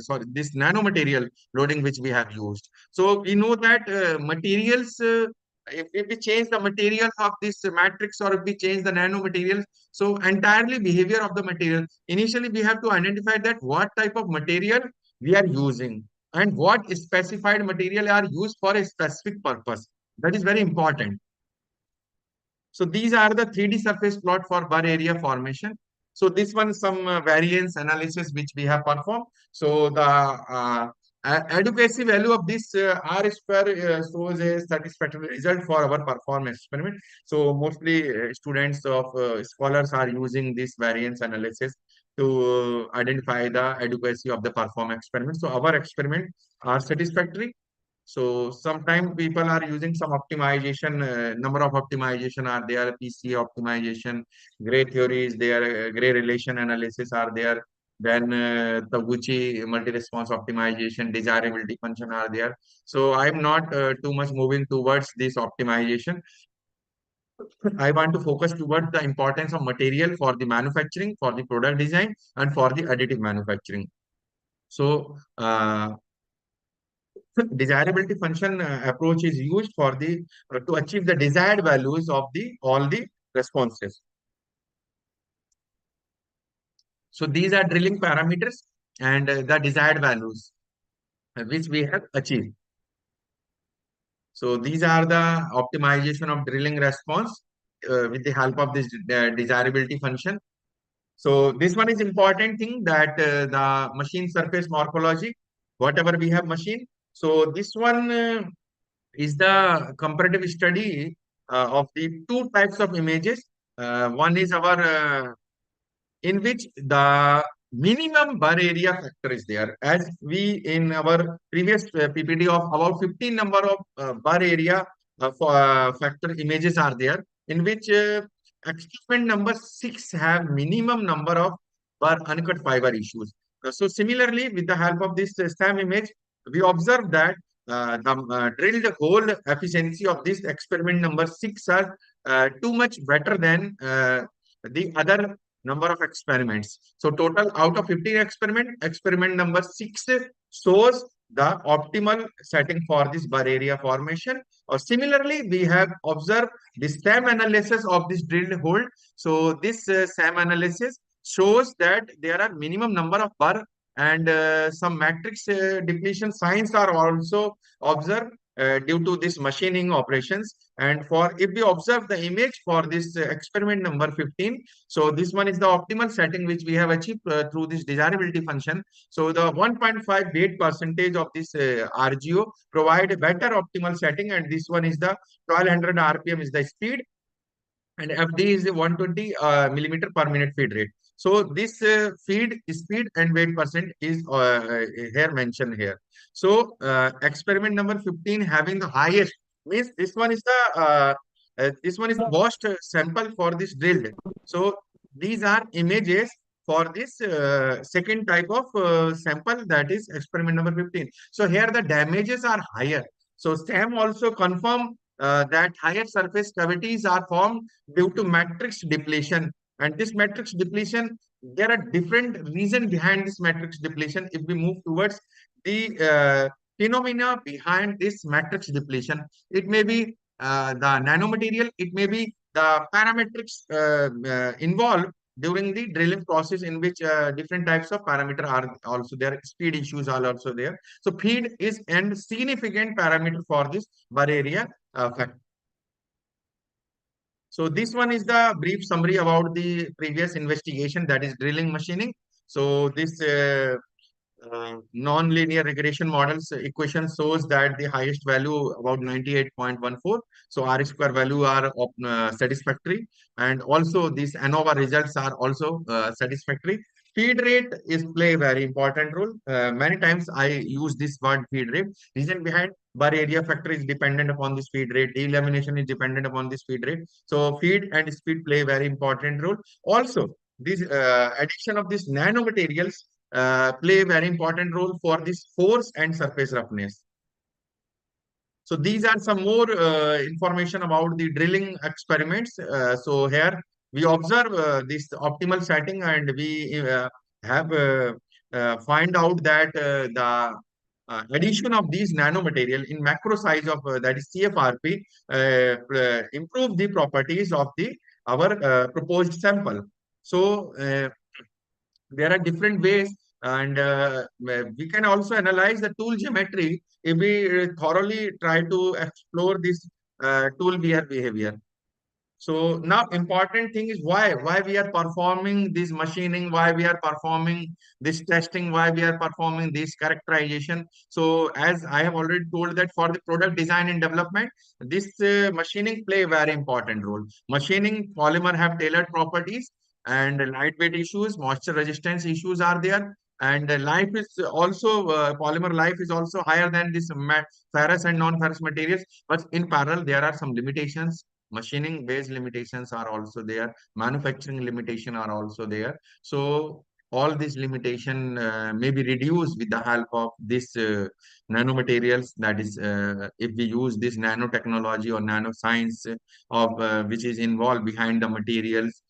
sorry, this nanomaterial loading which we have used. So we know that materials, if we change the material of this matrix, or if we change the nanomaterials, so entirely behavior of the material. Initially, we have to identify that what type of material we are using and what specified material are used for a specific purpose. That is very important. So these are the 3D surface plot for burr area formation. So this one, some variance analysis which we have performed. So the adequacy value of this R square shows a satisfactory result for our performance experiment. So mostly students of scholars are using this variance analysis to identify the adequacy of the performance experiment. So our experiment are satisfactory. So sometimes people are using some optimization, number of optimization are there, PC optimization, gray theory is there, gray relation analysis are there. Then the Gucci multi-response optimization, desirability function are there. So I'm not too much moving towards this optimization. I want to focus towards the importance of material for the manufacturing, for the product design, and for the additive manufacturing. So desirability function approach is used for the to achieve the desired values of the all the responses. So these are drilling parameters and the desired values which we have achieved. So these are the optimization of drilling response with the help of this desirability function. So this one is important thing that the machine surface morphology, whatever we have machine. So this one is the comparative study of the two types of images. One is our in which the minimum burr area factor is there. As we in our previous PPT of about 15 number of burr area factor images are there, in which experiment number 6 have minimum number of burr uncut fiber issues. So similarly, with the help of this STAM image, we observe that the drilled hole efficiency of this experiment number 6 are too much better than the other number of experiments. So total out of 15 experiment number 6 shows the optimal setting for this burr area formation. Or similarly, we have observed the SAM analysis of this drilled hole. So this SAM analysis shows that there are minimum number of burr, and some matrix depletion signs are also observed due to this machining operations. And for if we observe the image for this experiment number 15, so this one is the optimal setting which we have achieved through this desirability function. So the 1.5 weight percentage of this RGO provide a better optimal setting, and this one is the 1200 RPM is the speed, and FD is the 120 millimeter per minute feed rate. So this feed speed and weight percent is here mentioned here. So experiment number 15 having the highest means this one is the most sample for this drilled. So these are images for this second type of sample, that is experiment number 15. So here the damages are higher. So SAM also confirm that higher surface cavities are formed due to matrix depletion. And this matrix depletion, there are different reasons behind this matrix depletion. If we move towards the phenomena behind this matrix depletion, it may be the nanomaterial, it may be the parametrics involved during the drilling process, in which different types of parameter are also there, speed issues are also there. So feed is a significant parameter for this burr area factor. So this one is the brief summary about the previous investigation, that is drilling machining. So this non-linear regression models equation shows that the highest value about 98.14. So R square value are satisfactory, and also these ANOVA results are also satisfactory. Feed rate is play a very important role. Many times I use this word feed rate. Reason behind burr area factor is dependent upon this feed rate. Delamination is dependent upon this feed rate. So feed and speed play a very important role. Also, this addition of these nanomaterials play a very important role for this force and surface roughness. So these are some more information about the drilling experiments. So here we observe this optimal setting, and we have find out that the addition of these nanomaterial in macro size of that is CFRP improve the properties of the our proposed sample. So there are different ways, and we can also analyze the tool geometry if we thoroughly try to explore this tool behavior. So now important thing is why we are performing this machining, why we are performing this testing, why we are performing this characterization. So as I have already told that for the product design and development, this machining play a very important role. Machining polymer have tailored properties, and lightweight issues, moisture resistance issues are there. And life is also polymer life is also higher than this ferrous and non-ferrous materials. But in parallel, there are some limitations. Machining based limitations are also there, manufacturing limitation are also there. So all these limitation may be reduced with the help of this nanomaterials, that is if we use this nanotechnology or nanoscience of which is involved behind the materials,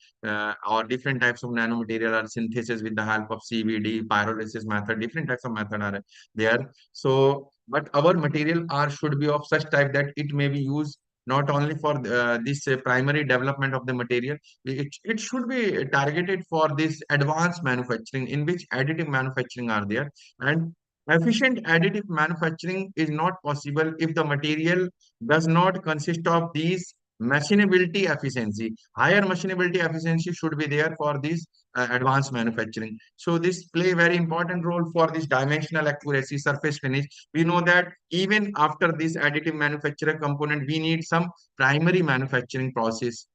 or different types of nanomaterial are synthesis with the help of CVD pyrolysis method, different types of method are there. So but our material are should be of such type that it may be used not only for this primary development of the material. It should be targeted for this advanced manufacturing in which additive manufacturing are there. And efficient additive manufacturing is not possible if the material does not consist of these machinability efficiency. Higher machinability efficiency should be there for this advanced manufacturing. So this play a very important role for this dimensional accuracy, surface finish. We know that even after this additive manufacturer component, we need some primary manufacturing process,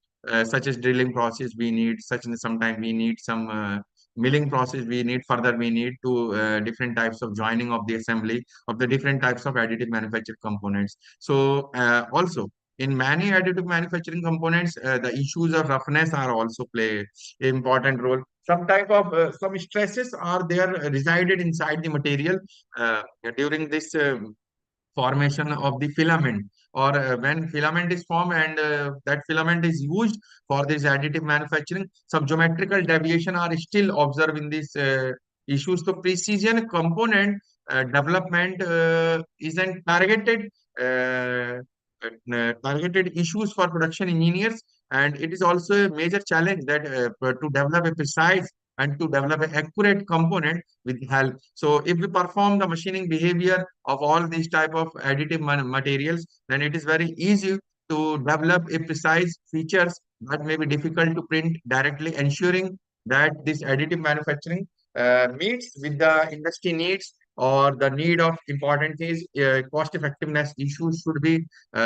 such as drilling process. We need such, sometimes we need some milling process. We need further. We need to different types of joining of the assembly of the different types of additive manufactured components. So also in many additive manufacturing components, the issues of roughness are also play an important role. Some type of some stresses are there resided inside the material during this formation of the filament, or when filament is formed and that filament is used for this additive manufacturing, some geometrical deviation are still observed in these issues. So precision component development isn't targeted issues for production engineers, and it is also a major challenge that to develop a precise and to develop an accurate component with help. So if we perform the machining behavior of all these type of additive materials, then it is very easy to develop a precise features that may be difficult to print directly, ensuring that this additive manufacturing meets with the industry needs, or the need of important is cost effectiveness issues should be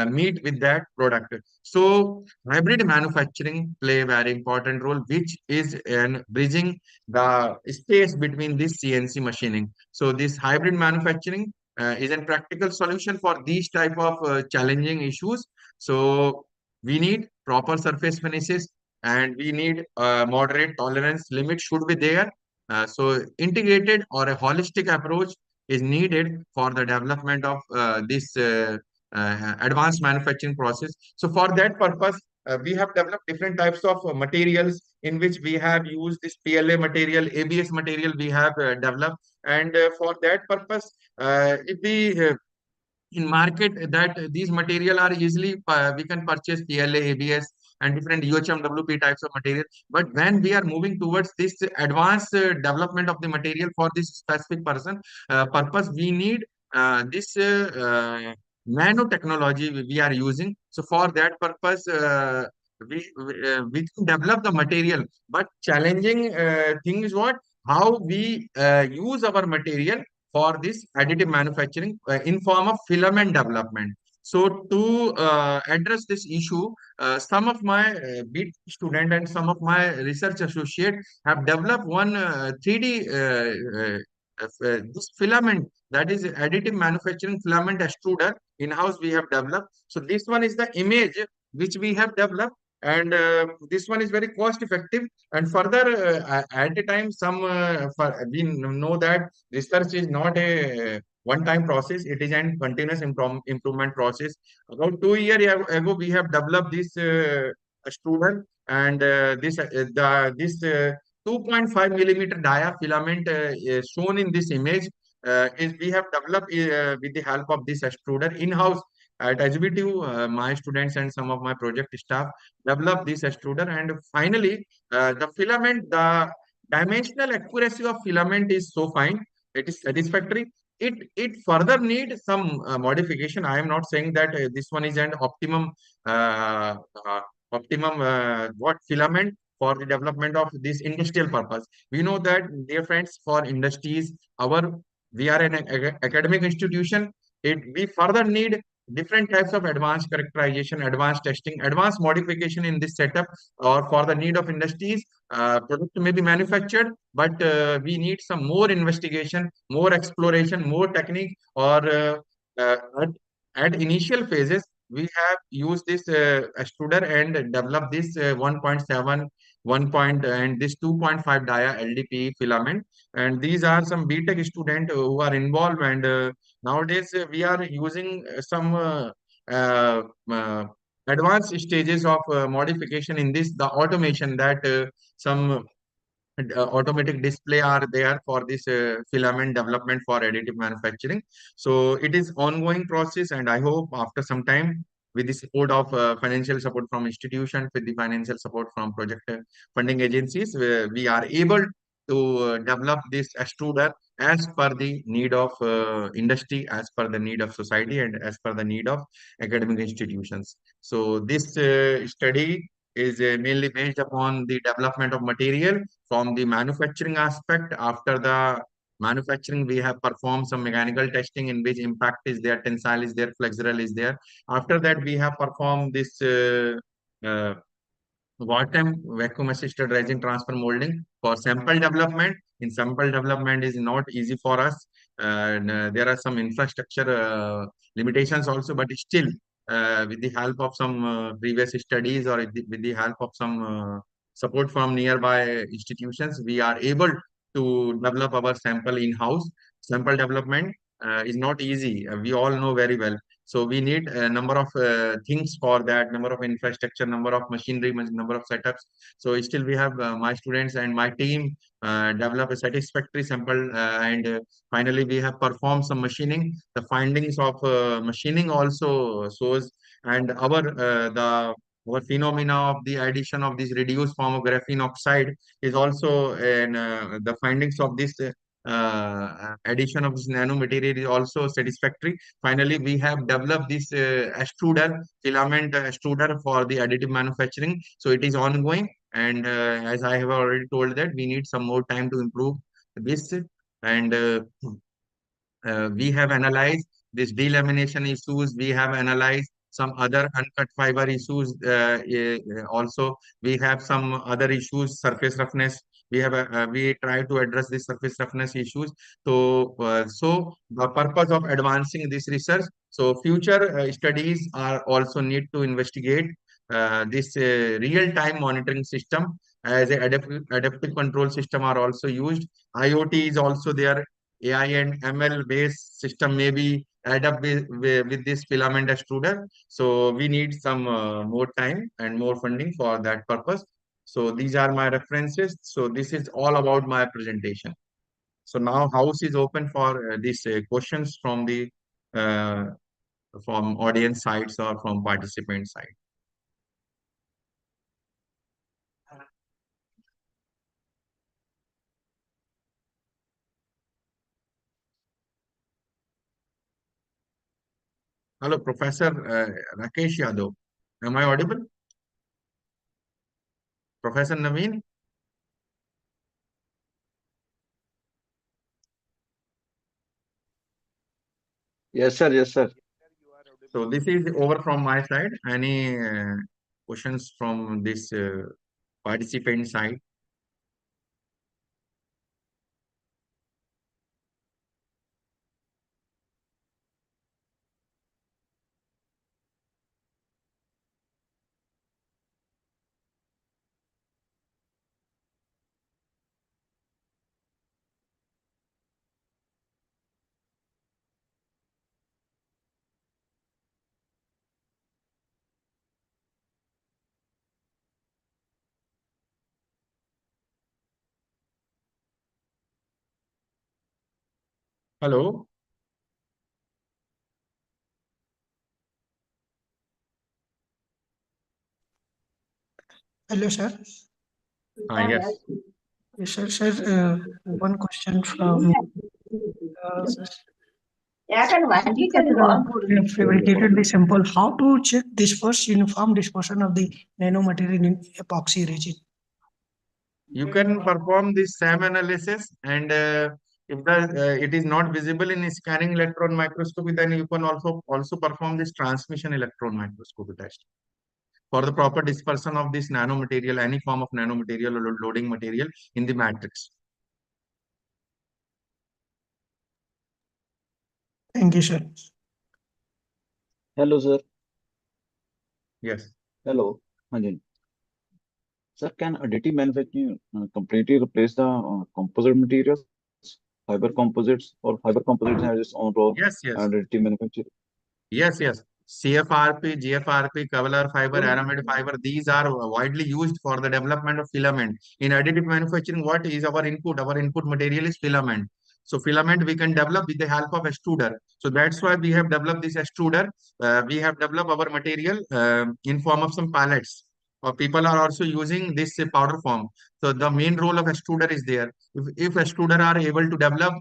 meet with that product. So hybrid manufacturing play a very important role, which is in bridging the space between this CNC machining. So this hybrid manufacturing is a practical solution for these type of challenging issues. So we need proper surface finishes, and we need moderate tolerance limit should be there. So integrated or a holistic approach is needed for the development of this advanced manufacturing process. So for that purpose, we have developed different types of materials in which we have used this PLA material, ABS material we have developed. And for that purpose, if we in market that these material are easily we can purchase PLA, ABS and different UHMWP types of material. But when we are moving towards this advanced development of the material for this specific purpose, we need this nanotechnology we are using. So for that purpose, we can develop the material, but challenging thing is what? How we use our material for this additive manufacturing in form of filament development. So to address this issue, some of my BT student and some of my research associate have developed one 3D this filament, that is additive manufacturing filament extruder in-house we have developed. So this one is the image which we have developed, and this one is very cost effective. And further, at a time, we know that research is not a one time process, it is an continuous improvement process. About 2 years ago, we have developed this student, and this 2.5 millimeter dia filament is shown in this image, is we have developed with the help of this extruder in-house at HBTU. My students and some of my project staff developed this extruder, and finally, the dimensional accuracy of filament is so fine, it is satisfactory. It further needs some modification. I am not saying that this one is an uh, uh, optimum what filament for the development of this industrial purpose. We know that, dear friends, for industries, our we are an academic institution. We further need different types of advanced characterization, advanced testing, advanced modification in this setup, or for the need of industries. Product may be manufactured, but we need some more investigation, more exploration, more technique, or uh, at, at initial phases, we have used this extruder and developed this 1.7, 1 point, and this 2.5 dia LDPE filament. And these are some BTech students who are involved, and nowadays we are using some uh, uh, advanced stages of modification in this, the automation that some automatic display are there for this filament development for additive manufacturing. So it is ongoing process, and I hope after some time, with the support of financial support from institutions, with the financial support from project funding agencies, we are able to develop this extruder as per the need of industry, as per the need of society, and as per the need of academic institutions. So this study is mainly based upon the development of material from the manufacturing aspect. After the manufacturing, we have performed some mechanical testing in which impact is there, tensile is there, flexural is there. After that, we have performed this uh, wartime vacuum assisted resin transfer molding for sample development. In sample development is not easy for us, and there are some infrastructure limitations also, but still, with the help of some previous studies, or with the help of some support from nearby institutions, we are able to develop our sample in-house. Sample development is not easy, we all know very well. So we need a number of things for that, number of infrastructure, number of machinery, number of setups. So still we have my students and my team develop a satisfactory sample, and finally we have performed some machining. The findings of machining also shows, and our phenomena of the addition of this reduced form of graphene oxide is also, and the findings of this addition of this nanomaterial is also satisfactory. Finally, we have developed this extruder, filament extruder for the additive manufacturing. So it is ongoing. And as I have already told that we need some more time to improve this. And we have analyzed this delamination issues. We have analyzed some other uncut fiber issues. Also, we have some other issues, surface roughness. We try to address the surface roughness issues. So the purpose of advancing this research. So future studies are also need to investigate this real-time monitoring system, as a adaptive control system are also used. IoT is also there. AI and ML based system may be add up with this filament extruder. So we need some more time and more funding for that purpose. So these are my references. So this is all about my presentation. So now house is open for these questions uh, from audience sides or from participant side. Hello, Professor Rakesh Yadav. Am I audible? Professor Naveen? Yes, sir. Yes, sir. So this is over from my side. Any questions from this participant side? Hello. Hello, sir. Yes. Yes, sir. Sir, one question from me. Sir, relatively simple. How to check this first uniform dispersion of the nanomaterial in epoxy resin? You can perform this SAM analysis, and if it is not visible in scanning electron microscopy, then you can also perform this transmission electron microscopy test for the proper dispersion of this nanomaterial, any form of nanomaterial or loading material in the matrix. Thank you, sir. Hello, sir. Yes. Hello. ਹਾਂਜੀ. Sir, can additive manufacturing completely replace the composite materials, fiber composites, or fiber composites have its own role Yes, yes. and additive manufacturing? Yes. CFRP, GFRP, Kevlar fiber, aramid fiber, these are widely used for the development of filament. In additive manufacturing, what is our input? Our input material is filament. So filament we can develop with the help of extruder. So that's why we have developed this extruder. We have developed our material in form of some pallets. Or people are also using this powder form. So the main role of extruder is there. If extruder are able to develop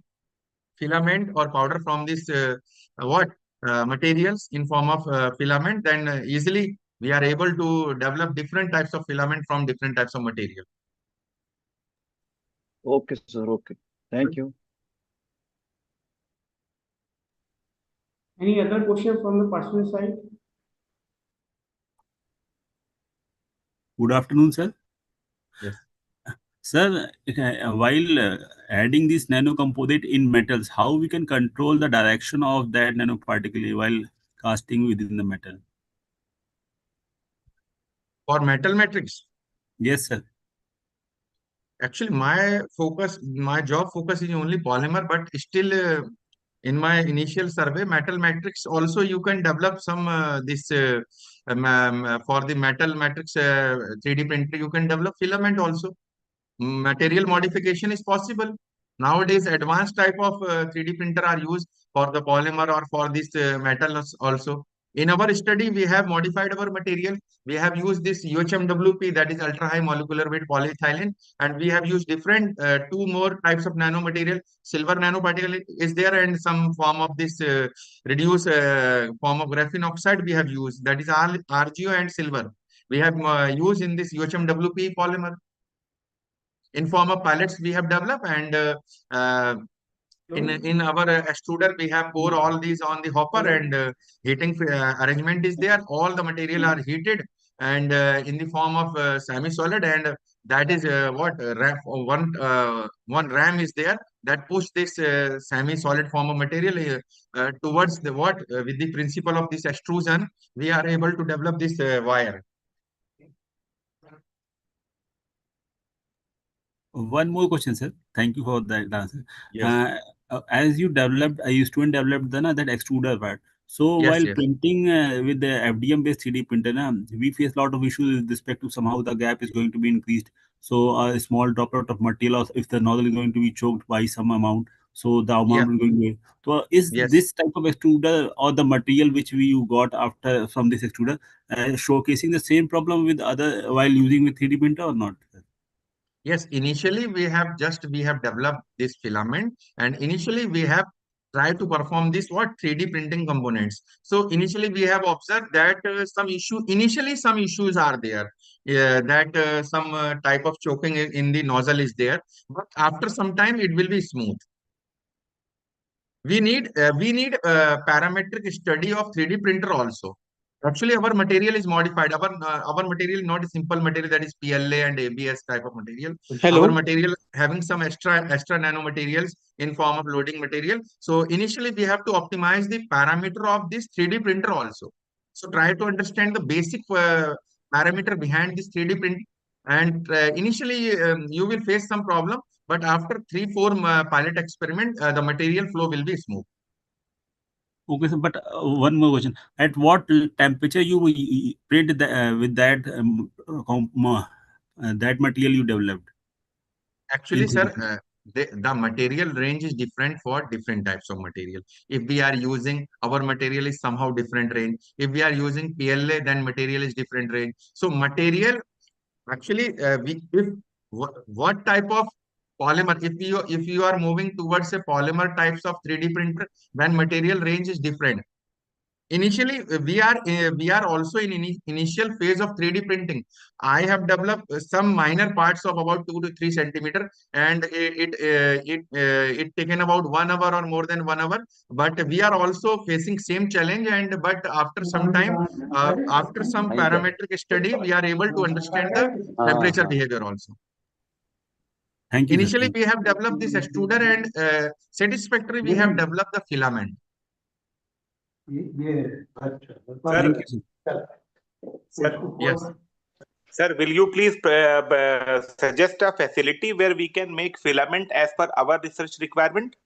filament or powder from this what materials in form of filament, then easily we are able to develop different types of filament from different types of material. Okay, sir. Okay. Thank you. Any other question from the personal side? Good afternoon, sir. Yes. Sir, while adding this nanocomposite in metals, how we can control the direction of that nanoparticle while casting within the metal? For metal matrix, Yes, sir. actually my job focus is only polymer, but still in my initial survey, metal matrix also you can develop some for the metal matrix 3D printer, you can develop filament also. Material modification is possible. Nowadays, advanced type of 3D printer are used for the polymer or for this metals also. In our study, we have modified our material. We have used this UHMWP, that is ultra high molecular weight polyethylene, and we have used different two more types of nanomaterial. Silver nanoparticle is there, and some form of this reduced form of graphene oxide we have used. That is RGO and silver. We have used in this UHMWP polymer in form of pellets we have developed, and uh, in our extruder we have pour all these on the hopper, and heating arrangement is there. All the material are heated and in the form of semi-solid, and that is what one ram is there that push this semi-solid form of material towards the what with the principle of this extrusion we are able to develop this wire. One more question, sir. Thank you for that answer. Yes. As you developed, a student developed that extruder part. So Yes, while yes. printing with the FDM based 3D printer, we face a lot of issues with respect to somehow the gap is going to be increased. So a small droplet of material, or if the nozzle is going to be choked by some amount, so the Yeah. amount is going to be. So is Yes. this type of extruder or the material which you got after from this extruder showcasing the same problem with other while using with 3D printer or not? Yes, initially we have developed this filament, and initially we have tried to perform this what 3D printing components. So initially we have observed that some issues are there. That some type of choking in the nozzle is there, but after some time it will be smooth. We need parametric study of 3D printer also. Actually, our material is modified. Our material is not a simple material, that is PLA and ABS type of material. Hello. Our material having some extra nanomaterials in form of loading material. So initially we have to optimize the parameter of this 3D printer also. So try to understand the basic parameter behind this 3D print. And initially you will face some problem, but after 3-4 pilot experiment, the material flow will be smooth. Okay, sir, but one more question. At what temperature you print with that that material you developed? Actually, In sir, 3D? the material range is different for different types of material. If we are using our material is somehow different range. If we are using PLA, then material is different range. So material actually, if what type of polymer, if you are moving towards a polymer types of 3D printer, then material range is different. Initially, we are also in initial phase of 3D printing. I have developed some minor parts of about 2 to 3 centimeter, and it taken about 1 hour or more than 1 hour. But we are also facing same challenge, and but after some time, after some parametric study, we are able to understand the temperature behavior also. Thank you, sir. Initially, we have developed this extruder, and satisfactory we have developed the filament. Thank you, sir. Yes. Sir, will you please suggest a facility where we can make filament as per our research requirement?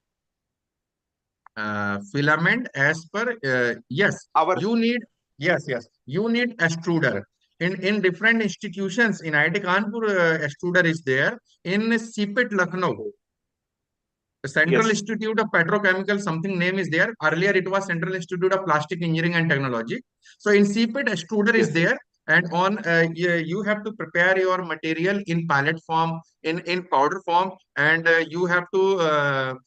Filament as per yes, Our you need, yes, you need extruder in different institutions. In IIT Kanpur, extruder is there. In CPET Lucknow, the Central Yes. Institute of Petrochemical, something name is there. Earlier, it was Central Institute of Plastic Engineering and Technology. So in CPET, extruder is Yes. there, and on you have to prepare your material in pellet form, in powder form, and you have to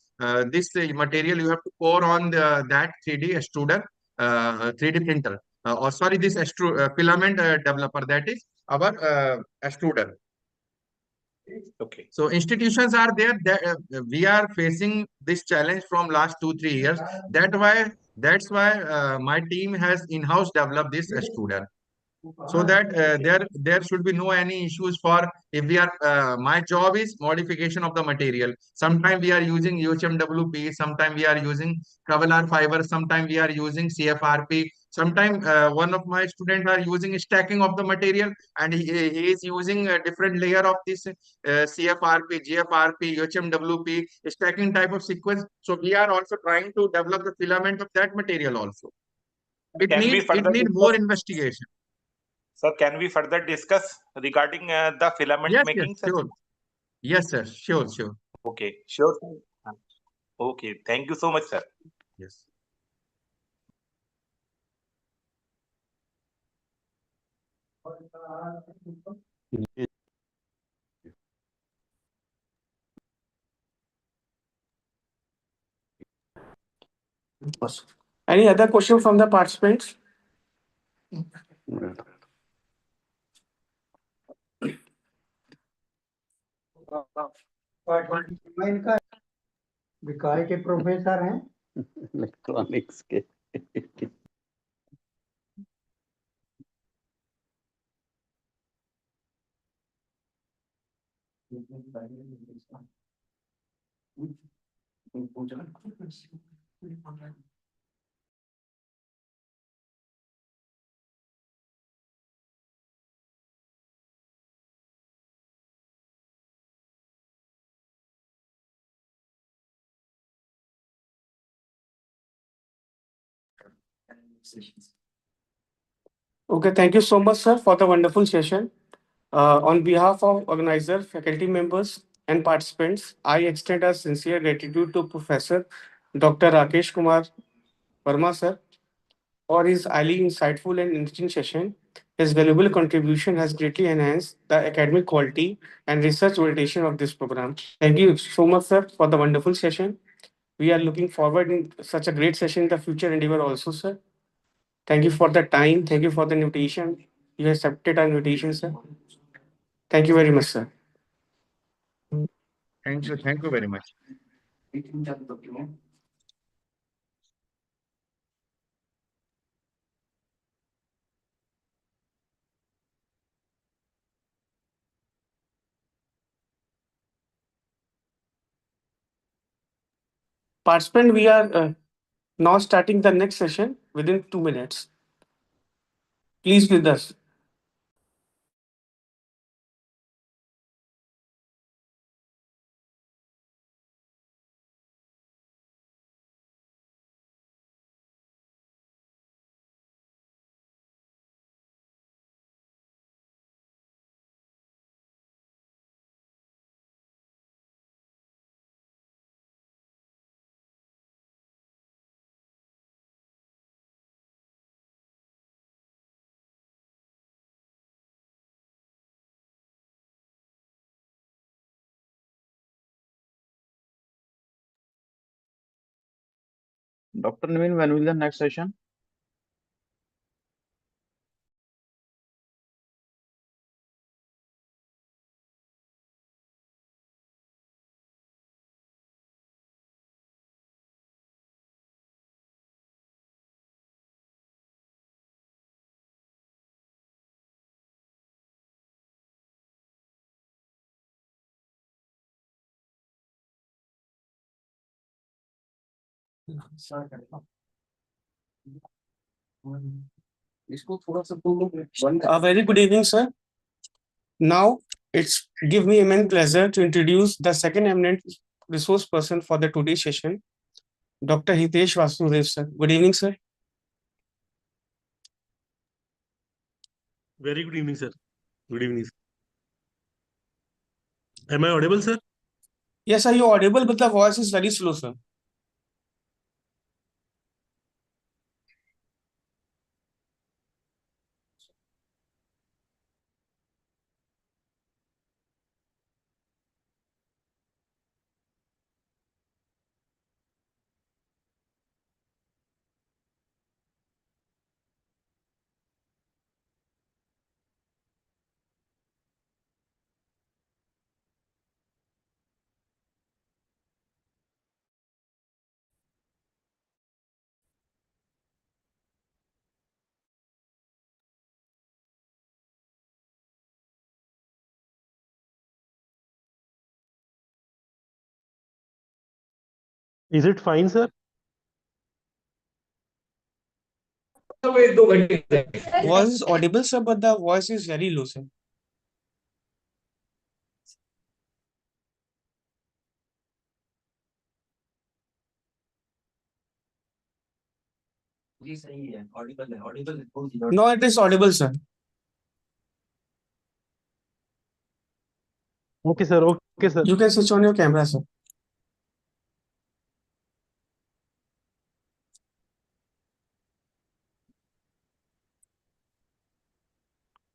this material you have to pour on that 3D extruder, 3D printer, or sorry, this filament developer, that is our extruder. Okay. So institutions are there that we are facing this challenge from last 2 3 years. That's why my team has in-house developed this extruder, so that there should be no any issues for if we are my job is modification of the material. Sometimes we are using UHMWP, sometimes we are using Kevlar fiber, sometimes we are using CFRP, sometimes one of my students are using stacking of the material, and he is using a different layer of this CFRP, GFRP, UHMWP stacking type of sequence. So we are also trying to develop the filament of that material also. It Can we need further more discuss? investigation. Sir, can we further discuss regarding the filament Yes, making sure. session? Yes, sir. Sure. Okay, sure. Okay, thank you so much, sir. Yes. Any other question from the participants? इनका विकास के professor हैं electronics के Okay, thank you so much, sir, for the wonderful session. On behalf of organizer, faculty members, and participants, I extend a sincere gratitude to Professor Dr. Rakesh Kumar Verma, sir, for his highly insightful and enriching session. His valuable contribution has greatly enhanced the academic quality and research orientation of this program. Thank you so much, sir, for the wonderful session. We are looking forward in such a great session in the future endeavor also, sir. Thank you for the time. Thank you for the invitation. You accepted our invitation, sir. Thank you very much, sir. Thank you. Thank you very much. Participant, we are now starting the next session within 2 minutes. Please with us. Dr. Naveen, when will the next session? A very good evening, sir. Now, it's give me immense pleasure to introduce the second eminent resource person for the today's session, Dr. Hitesh Vasudev, sir. Good evening, sir. Very good evening, sir. Good evening. Am I audible, sir? Yes, sir, you're audible, but the voice is very slow, sir. Is it fine, sir? Voice is audible, sir, but the voice is very low, sir. No, it is audible, sir. Okay, sir. Okay, sir. You can switch on your camera, sir.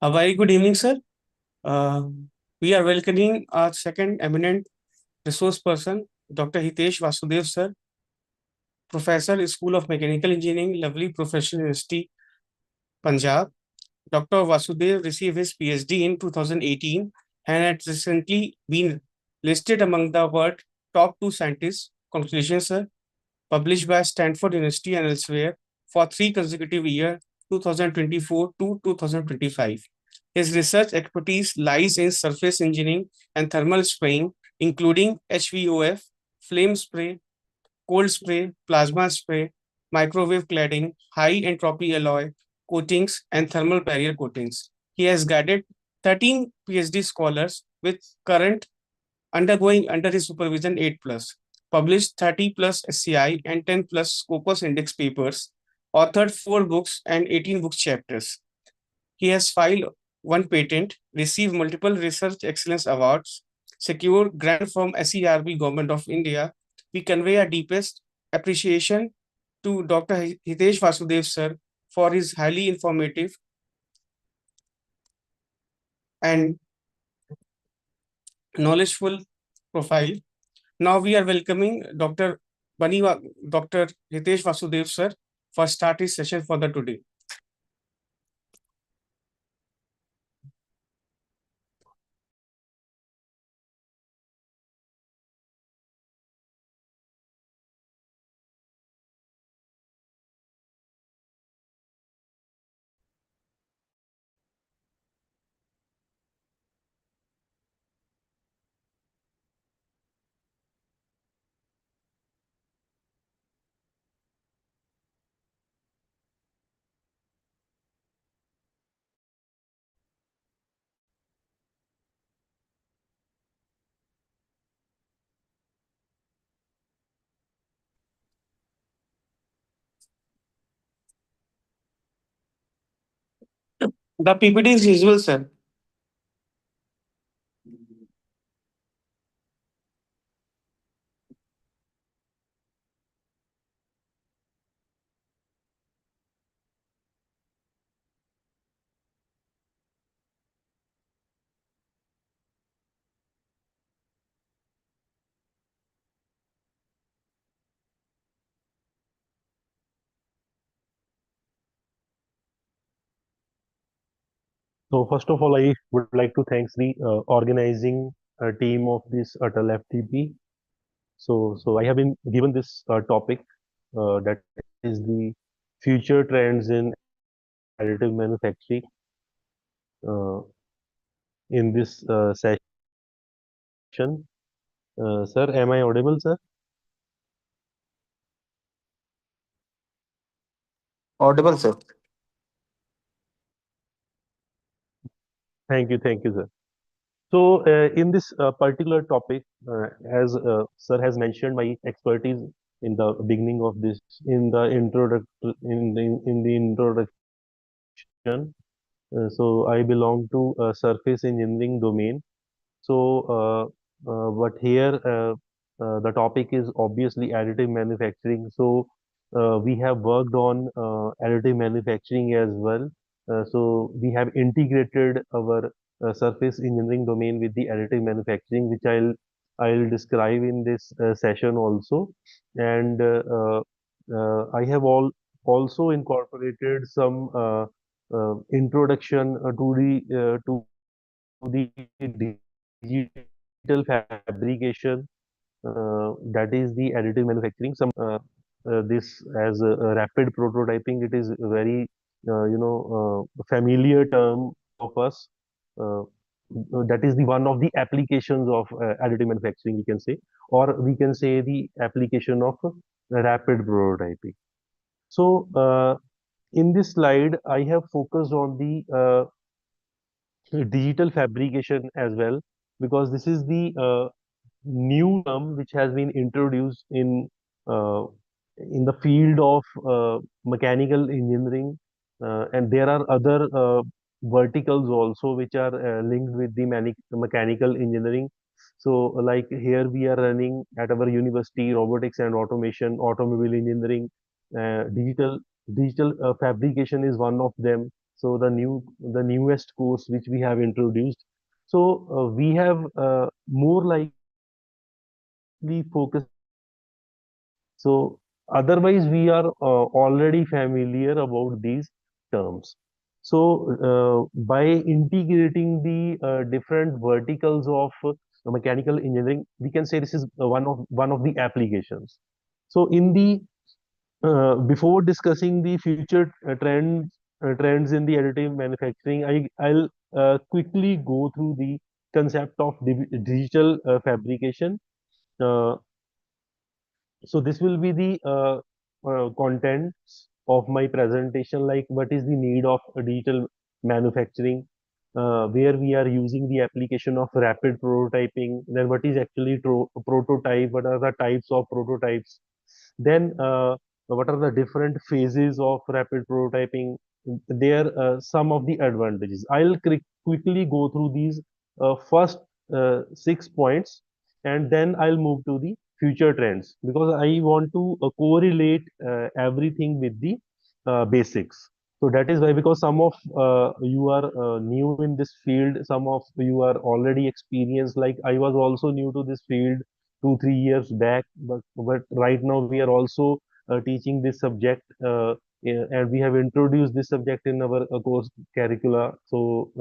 A very good evening, sir. Uh, we are welcoming our second eminent resource person, Dr. Hitesh Vasudev, sir, Professor, School of Mechanical Engineering, Lovely Professional University, Punjab. Dr. Vasudev received his PhD in 2018 and had recently been listed among the world top 2 scientists. Congratulations, sir. Published by Stanford University and elsewhere for 3 consecutive years, 2024 to 2025. His research expertise lies in surface engineering and thermal spraying, including HVOF, flame spray, cold spray, plasma spray, microwave cladding, high entropy alloy coatings, and thermal barrier coatings. He has guided 13 PhD scholars with current undergoing under his supervision 8 plus, published 30 plus SCI and 10 plus Scopus Index papers, authored 4 books and 18 book chapters. He has filed 1 patent, received multiple research excellence awards, secured grant from SERB Government of India. We convey our deepest appreciation to Dr. Hitesh Vasudev sir for his highly informative and knowledgeful profile. Now we are welcoming Dr. Hitesh Vasudev sir for start his session for the today. The PPT is usual, sir. So first of all, I would like to thank the organizing team of this Atal FDP. So I have been given this topic that is the future trends in additive manufacturing uh, in this session. Sir, am I audible, sir? Audible, sir. Thank you, sir. So in this particular topic, as sir has mentioned, my expertise in the beginning of this, in the introduction. So I belong to surface engineering domain. So, but here the topic is obviously additive manufacturing. So, we have worked on additive manufacturing as well. So, we have integrated our surface engineering domain with the additive manufacturing, which I'll describe in this session also. And I have also incorporated some introduction to the digital fabrication, that is the additive manufacturing. This as a rapid prototyping, it is a very familiar term of us. Uh, that is the one of the applications of additive manufacturing, we can say, or we can say the application of rapid prototyping. So in this slide, I have focused on the digital fabrication as well, because this is the new term which has been introduced uh, in the field of mechanical engineering, and there are other verticals also which are linked with the mechanical engineering. So like here we are running at our university robotics and automation, automobile engineering, digital fabrication is one of them. So the newest course which we have introduced. So we have more likely focused. So otherwise we are already familiar about these terms. So by integrating the different verticals of mechanical engineering, we can say this is one of the applications. So in the before discussing the future trends in the additive manufacturing, I'll quickly go through the concept of digital fabrication. Uh, so this will be the contents of my presentation, like what is the need of a digital manufacturing, where we are using the application of rapid prototyping, then what is actually prototype, what are the types of prototypes, then what are the different phases of rapid prototyping, there some of the advantages. I'll quickly go through these first 6 points, and then I'll move to the future trends, because I want to correlate everything with the basics. So that is why, because some of you are new in this field, some of you are already experienced. Like I was also new to this field 2 3 years back, but right now we are also teaching this subject, and we have introduced this subject in our course curricula. So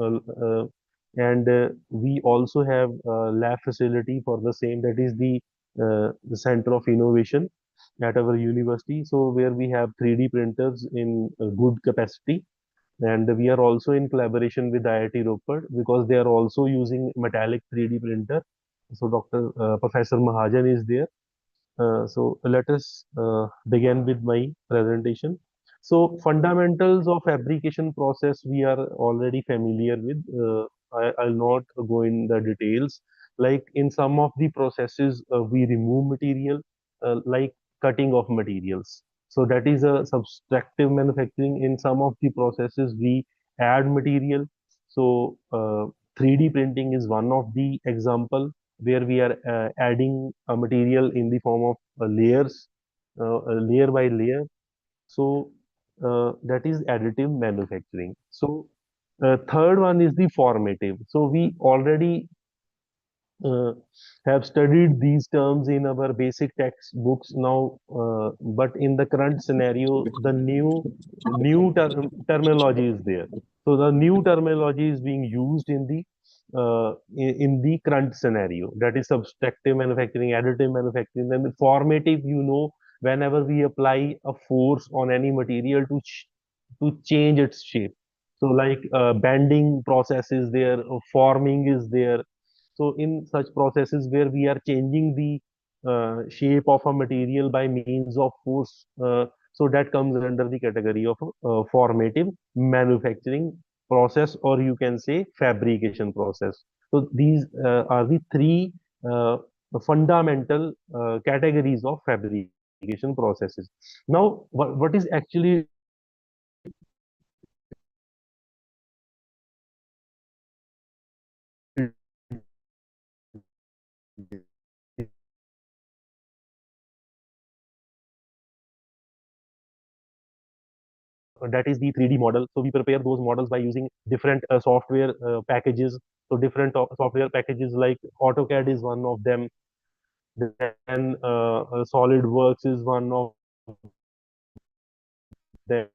and we also have lab facility for the same, that is the center of innovation at our university, so where we have 3D printers in good capacity, and we are also in collaboration with IIT Ropar, because they are also using metallic 3D printer. So Dr. Professor Mahajan is there. So let us begin with my presentation. So fundamentals of fabrication process we are already familiar with. I'll not go in the details. Like in some of the processes, we remove material, like cutting of materials. So that is a subtractive manufacturing. In some of the processes, we add material. So 3D printing is one of the example where we are adding a material in the form of layers, layer by layer. So that is additive manufacturing. So third one is the formative. So we already uh, have studied these terms in our basic textbooks now, but in the current scenario, the new terminology is there. So the new terminology is being used in the in the current scenario. That is subtractive manufacturing, additive manufacturing, and the formative. Whenever we apply a force on any material to change its shape. So like bending process is there, forming is there. So in such processes where we are changing the shape of a material by means of force, so that comes under the category of formative manufacturing process, or you can say fabrication process. So these are the three fundamental categories of fabrication processes. Now, what is actually that is the 3D model. So we prepare those models by using different software packages. So different software packages like AutoCAD is one of them. Then SolidWorks is one of them.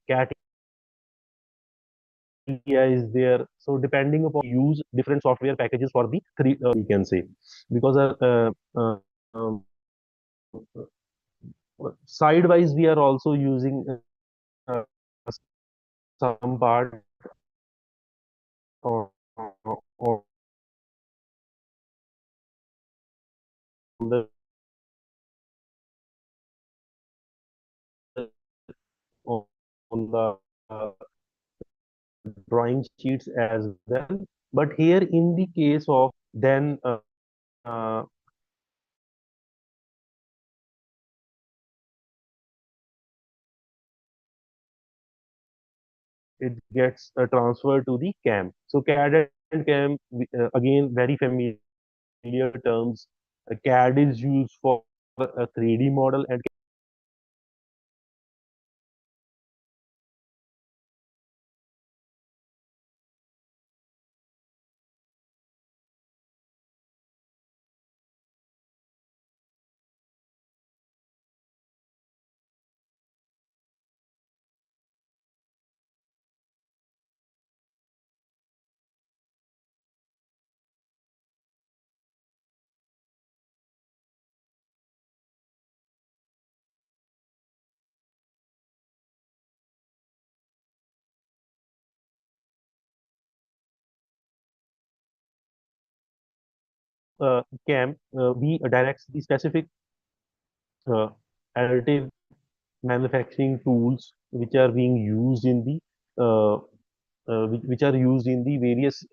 CATIA is there. So depending upon use different software packages for the three, we can say, because um, sidewise we are also using uh, some part on, on the on the drawing sheets as well. But here in the case of then uh, it gets transferred to the CAM. So CAD and CAM, again, very familiar terms. CAD is used for a 3D model, and CAM, we directs the specific uh, additive manufacturing tools which are being used in the which are used in the various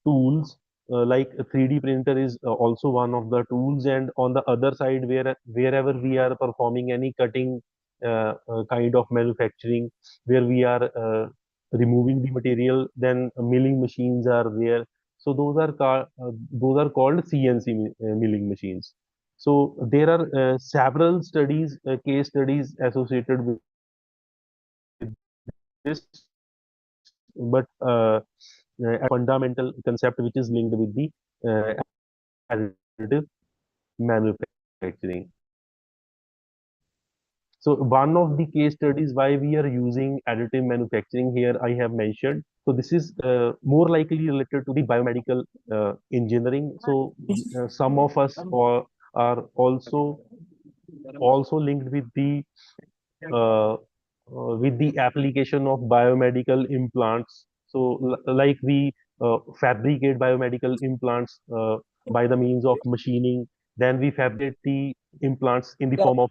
tools, like a 3D printer is also one of the tools. And on the other side, wherever we are performing any cutting kind of manufacturing, where we are removing the material, then milling machines are there. So those are called CNC milling machines. So there are several studies, case studies associated with this, but a fundamental concept which is linked with the additive manufacturing. So one of the case studies why we are using additive manufacturing here, I have mentioned. So this is more likely related to the biomedical engineering. So some of us are also linked with the application of biomedical implants. So, like we fabricate biomedical implants by the means of machining, then we fabricate the implants in the form of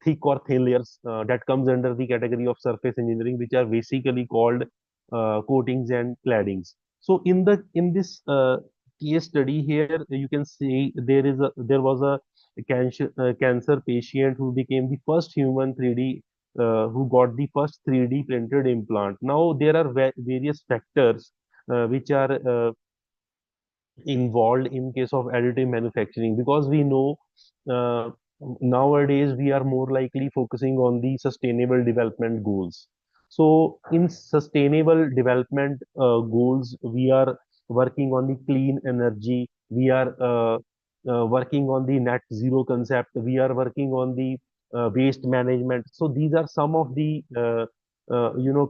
thick or thin layers that comes under the category of surface engineering, which are basically called coatings and claddings. So, in this case study here, you can see there was a cancer patient who became the first human 3D who got the first 3D printed implant. Now there are various factors which are involved in case of additive manufacturing, because we know nowadays we are more likely focusing on the sustainable development goals. So in sustainable development goals, we are working on the clean energy. We are working on the net zero concept. We are working on the waste management. So these are some of the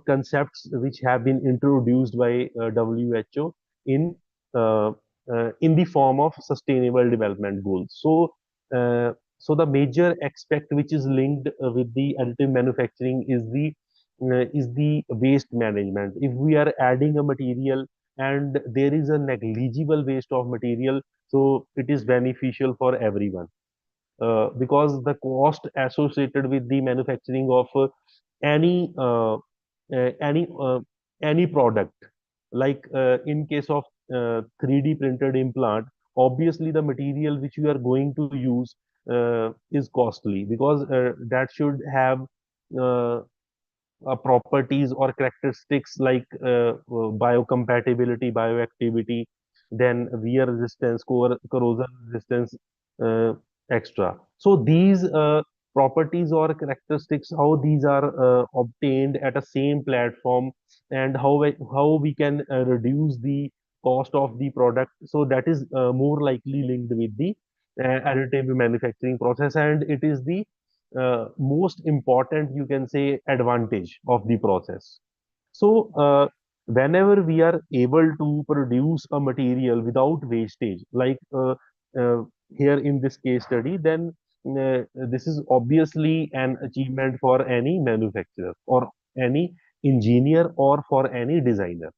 concepts which have been introduced by WHO in uh, in the form of sustainable development goals. So the major aspect which is linked with the additive manufacturing is the waste management. If we are adding a material and there is a negligible waste of material, so it is beneficial for everyone, because the cost associated with the manufacturing of any uh, uh, any uh, any product, like in case of 3D printed implant, obviously the material which you are going to use is costly, because that should have uh, properties or characteristics like biocompatibility, bioactivity, then wear resistance, corrosion resistance, uh, extra. So these properties or characteristics, how these are obtained at a same platform, and how we can reduce the cost of the product. So that is more likely linked with the additive manufacturing process, and it is the most important, you can say, advantage of the process. So whenever we are able to produce a material without wastage, like uh, here in this case study, then this is obviously an achievement for any manufacturer or any engineer or for any designer.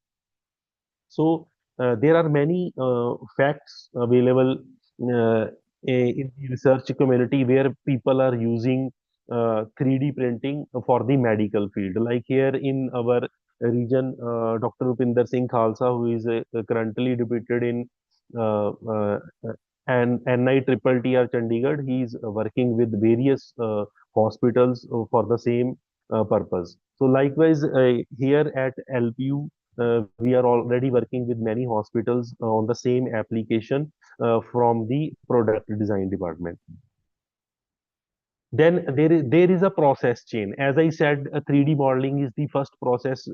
So there are many facts available in the research community where people are using 3D printing for the medical field. Like here in our region, Dr. Rupinder Singh Khalsa, who is currently deputed in uh, uh, and NITTTR Chandigarh, he is working with various hospitals for the same purpose. So likewise, here at LPU, we are already working with many hospitals on the same application from the product design department. Then there is a process chain. As I said, 3D modeling is the first process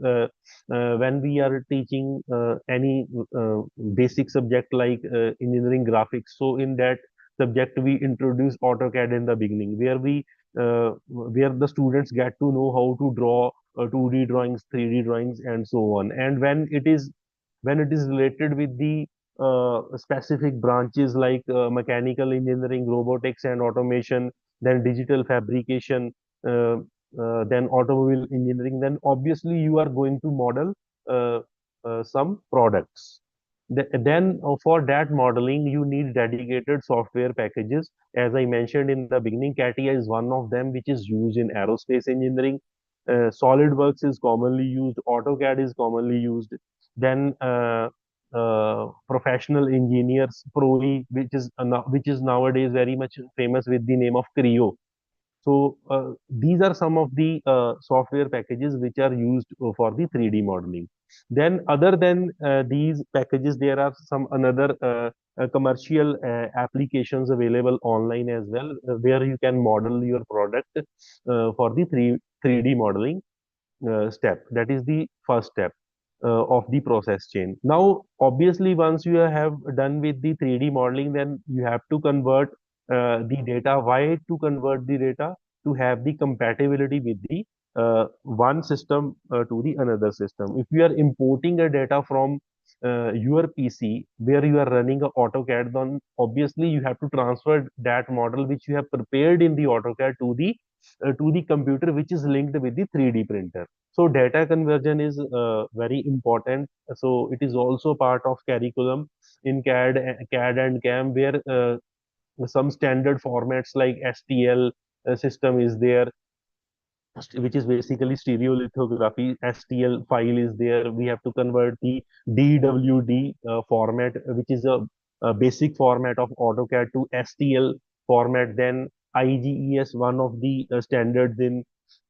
when we are teaching any basic subject like engineering graphics. So in that subject, we introduce AutoCAD in the beginning, where the students get to know how to draw 2D drawings, 3D drawings, and so on. And when it is related with the specific branches like mechanical engineering, robotics, and automation, then digital fabrication, uh, then automobile engineering, then obviously you are going to model uh, some products. Then for that modeling, you need dedicated software packages. As I mentioned in the beginning, CATIA is one of them, which is used in aerospace engineering. SolidWorks is commonly used. AutoCAD is commonly used. Then professional engineers, ProE, which is nowadays very much famous with the name of Creo. So these are some of the software packages which are used for the 3D modeling. Then other than these packages, there are some another commercial applications available online as well, where you can model your product for the 3D modeling step. That is the first step of the process chain. Now, obviously, once you have done with the 3D modeling, then you have to convert the data. Why to convert the data? To have the compatibility with the one system to the another system. If you are importing a data from your PC where you are running a AutoCAD, then obviously you have to transfer that model which you have prepared in the AutoCAD to the computer which is linked with the 3D printer. So data conversion is very important. So it is also part of curriculum in CAD and CAM, where some standard formats like STL system is there, which is basically stereolithography. STL file is there. We have to convert the DWD format, which is a basic format of AutoCAD, to STL format. Then IGES, one of the standards in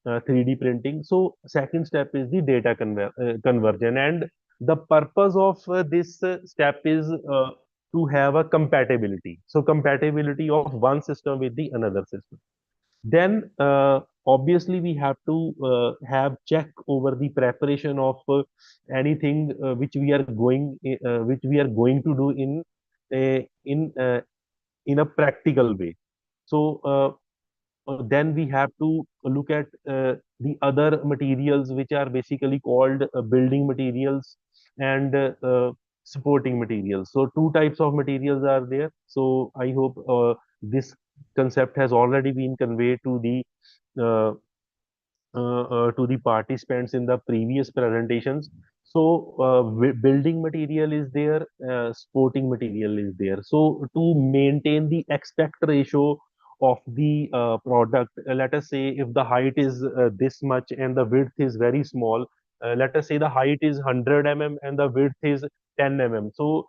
3D printing. So second step is the data conversion, and the purpose of this step is to have a compatibility. So compatibility of one system with the another system. Then obviously we have to have check over the preparation of anything which we are going to do uh, in uh, in a practical way. So then we have to look at the other materials which are basically called building materials and supporting materials. So two types of materials are there. So I hope this concept has already been conveyed uh, to the participants in the previous presentations. So, building material is there, sporting material is there. So, to maintain the aspect ratio of the product, let us say if the height is this much and the width is very small, let us say the height is 100 and the width is 10 So,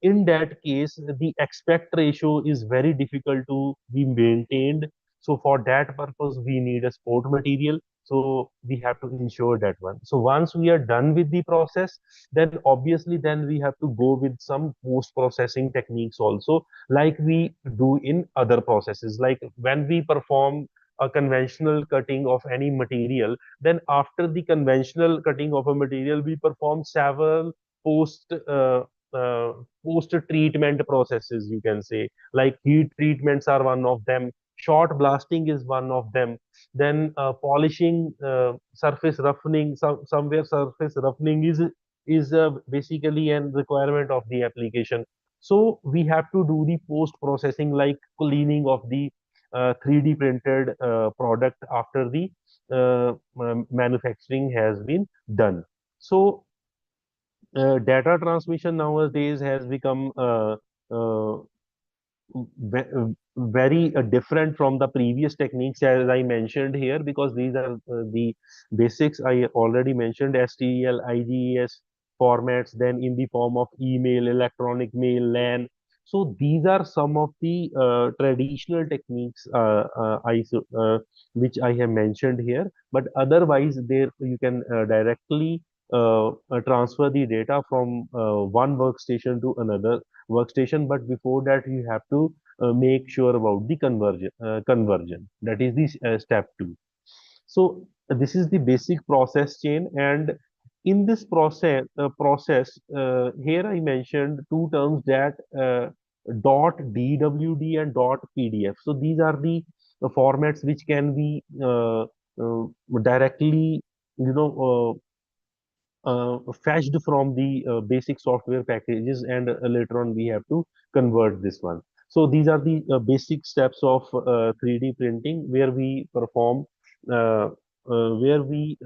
in that case, the aspect ratio is very difficult to be maintained. So for that purpose, we need a sport material. So we have to ensure that one. So once we are done with the process, then obviously then we have to go with some post processing techniques also, like we do in other processes. Like when we perform a conventional cutting of any material, then after the conventional cutting of a material, we perform several post uh, post treatment processes, you can say, like heat treatments are one of them, short blasting is one of them, then polishing, surface roughening, somewhere surface roughening is basically a requirement of the application. So we have to do the post processing, like cleaning of the 3D printed product after the manufacturing has been done. So data transmission nowadays has become uh, very different from the previous techniques, as I mentioned here, because these are the basics I already mentioned: STL, IGES formats, then in the form of email, electronic mail, LAN. So these are some of the traditional techniques which I have mentioned here. But otherwise, there you can directly transfer the data from one workstation to another workstation, but before that you have to make sure about the conversion, that is the step 2. So this is the basic process chain, and in this process here I mentioned two terms, that dot dwd and dot pdf. So these are the formats which can be directly, you know fetched from the basic software packages, and later on we have to convert this one. So these are the basic steps of 3D printing, where we perform where we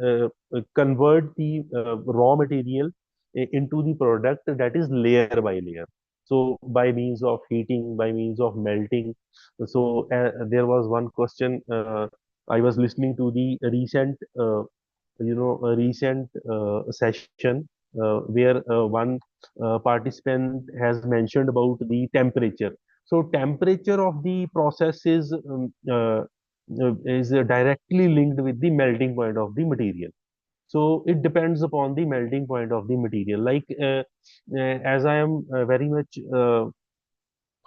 convert the raw material into the product, that is layer by layer. So by means of heating, by means of melting. So there was one question, I was listening to the recent session where one participant has mentioned about the temperature. So temperature of the process is directly linked with the melting point of the material. So it depends upon the melting point of the material. Like as I am very much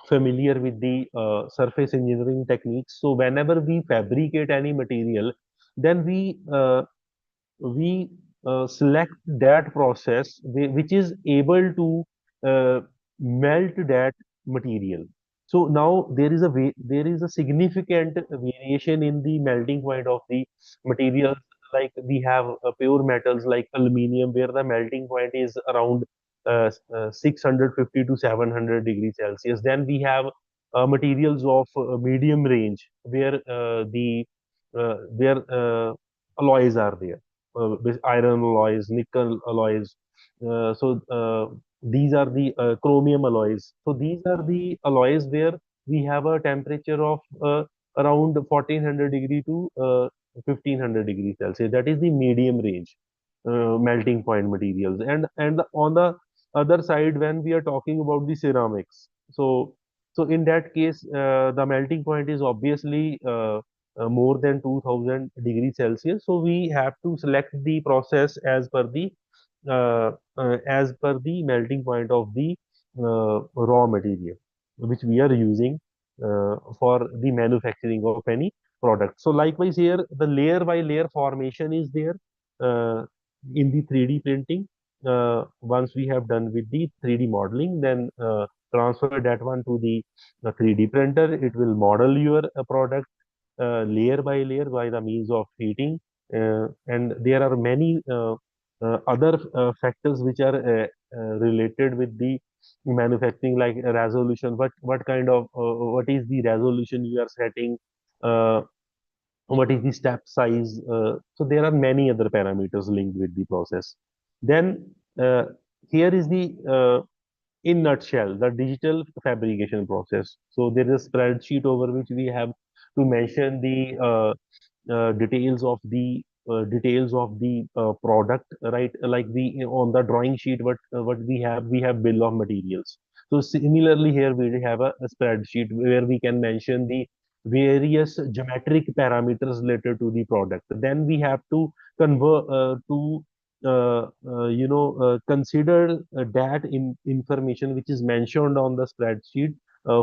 familiar with the surface engineering techniques, so whenever we fabricate any material, then we select that process which is able to melt that material. So now there is a significant variation in the melting point of the materials. Like we have pure metals like aluminium, where the melting point is around 650 to 700 degrees Celsius. Then we have materials of medium range, where alloys are there, with iron alloys, nickel alloys. These are the chromium alloys. So these are the alloys where we have a temperature of around 1400 degree to 1500 degrees Celsius. That is the medium range melting point materials. And on the other side, when we are talking about the ceramics, so in that case, the melting point is obviously more than 2000 degrees Celsius. So we have to select the process as per the melting point of the raw material which we are using for the manufacturing of any product. So likewise here, the layer by layer formation is there in the 3D printing. Once we have done with the 3D modeling, then transfer that one to the 3D printer. It will model your product layer by layer by the means of heating. And there are many other factors which are related with the manufacturing, like resolution. What kind of what is the resolution you are setting? What is the step size? So there are many other parameters linked with the process. Then here is the in nutshell the digital fabrication process. So there is a spreadsheet over which we have to mention the details of the product, right? Like the on the drawing sheet, what we have bill of materials. So similarly here we have a spreadsheet where we can mention the various geometric parameters related to the product. Then we have to convert to consider that in information which is mentioned on the spreadsheet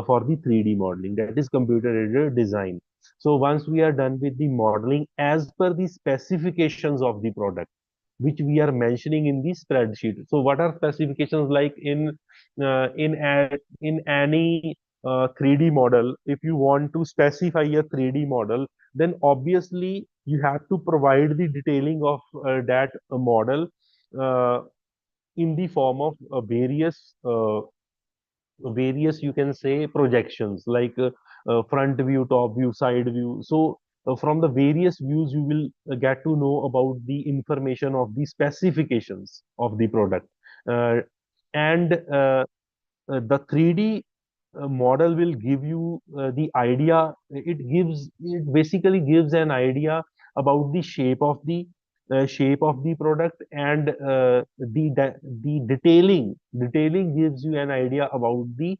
for the 3D modeling, that is computer aided design. So once we are done with the modeling as per the specifications of the product, which we are mentioning in the spreadsheet. So what are specifications like in any 3D model? If you want to specify a 3D model, then obviously you have to provide the detailing of that model uh, in the form of various you can say projections, like front view, top view, side view. So from the various views you will get to know about the information of the specifications of the product. And the 3D model will give you the idea. It basically gives an idea about the shape of the product, and the detailing gives you an idea about the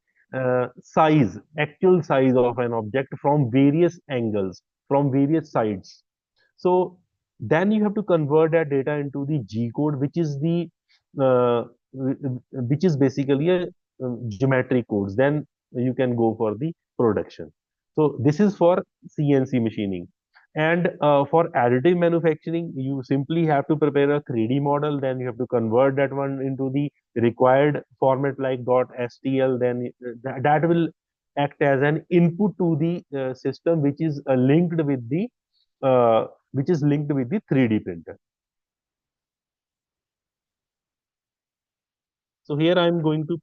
actual size of an object from various angles, from various sides. So then you have to convert that data into the G code, uh, which is basically a geometric codes. Then you can go for the production. So this is for CNC machining. And for additive manufacturing, you simply have to prepare a 3D model. Then you have to convert that one into the required format like .stl. Then that will act as an input to the system, uh, which is linked with the 3D printer. So here I am going to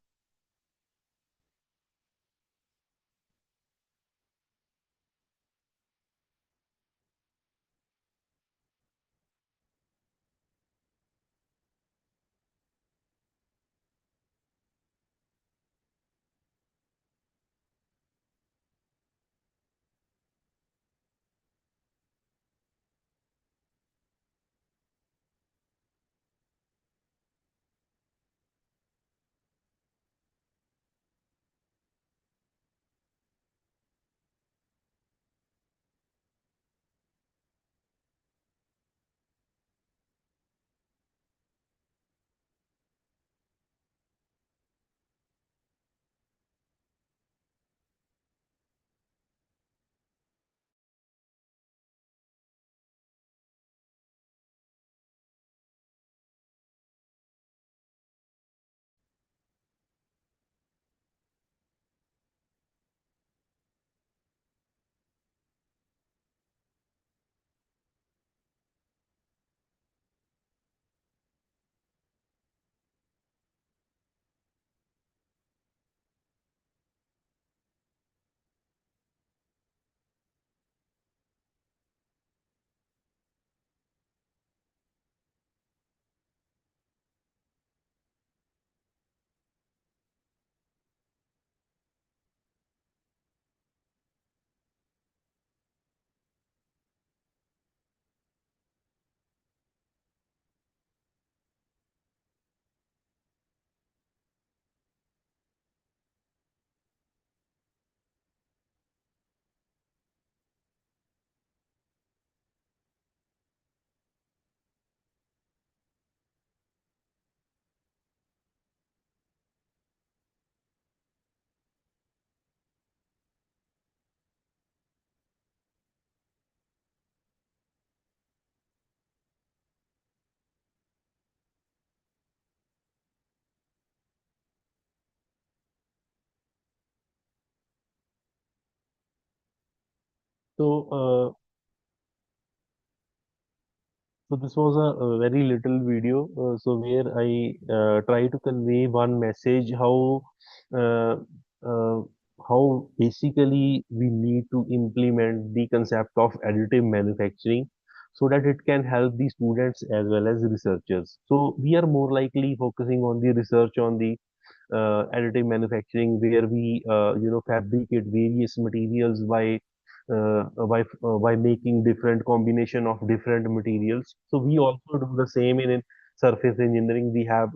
So, so this was a very little video, so where I try to convey one message uh, uh, how basically we need to implement the concept of additive manufacturing so that it can help the students as well as researchers. So we are more likely focusing on the research on the additive manufacturing where we fabricate various materials by making different combination of different materials. So we also do the same in surface engineering. We have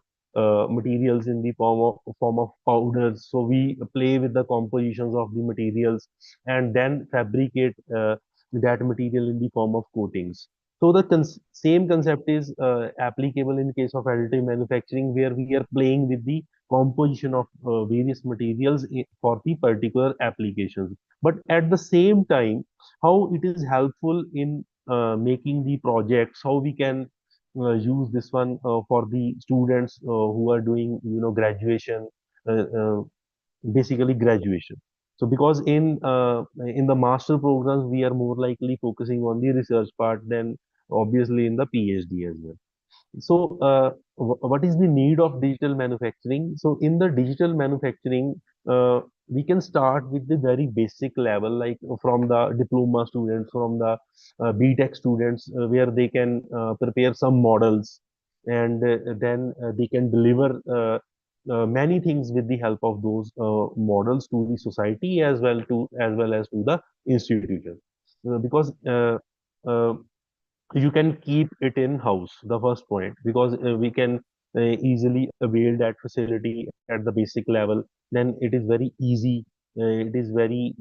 materials in the form of powders. So we play with the compositions of the materials and then fabricate that material in the form of coatings. So the same concept is applicable in case of additive manufacturing, where we are playing with the composition of various materials for the particular applications. But at the same time, how it is helpful in making the projects, how we can use this one for the students who are doing, graduation, uh, uh, basically graduation. So because in the master programs, we are more likely focusing on the research part than obviously in the PhD as well. So, what is the need of digital manufacturing? So, in the digital manufacturing, we can start with the very basic level, like from the diploma students, from the BTech students, where they can prepare some models, and then they can deliver many things with the help of those models to the society as well as to the institution. Because you can keep it in house, the first point, because we can easily avail that facility at the basic level. Then it is very easy, it is very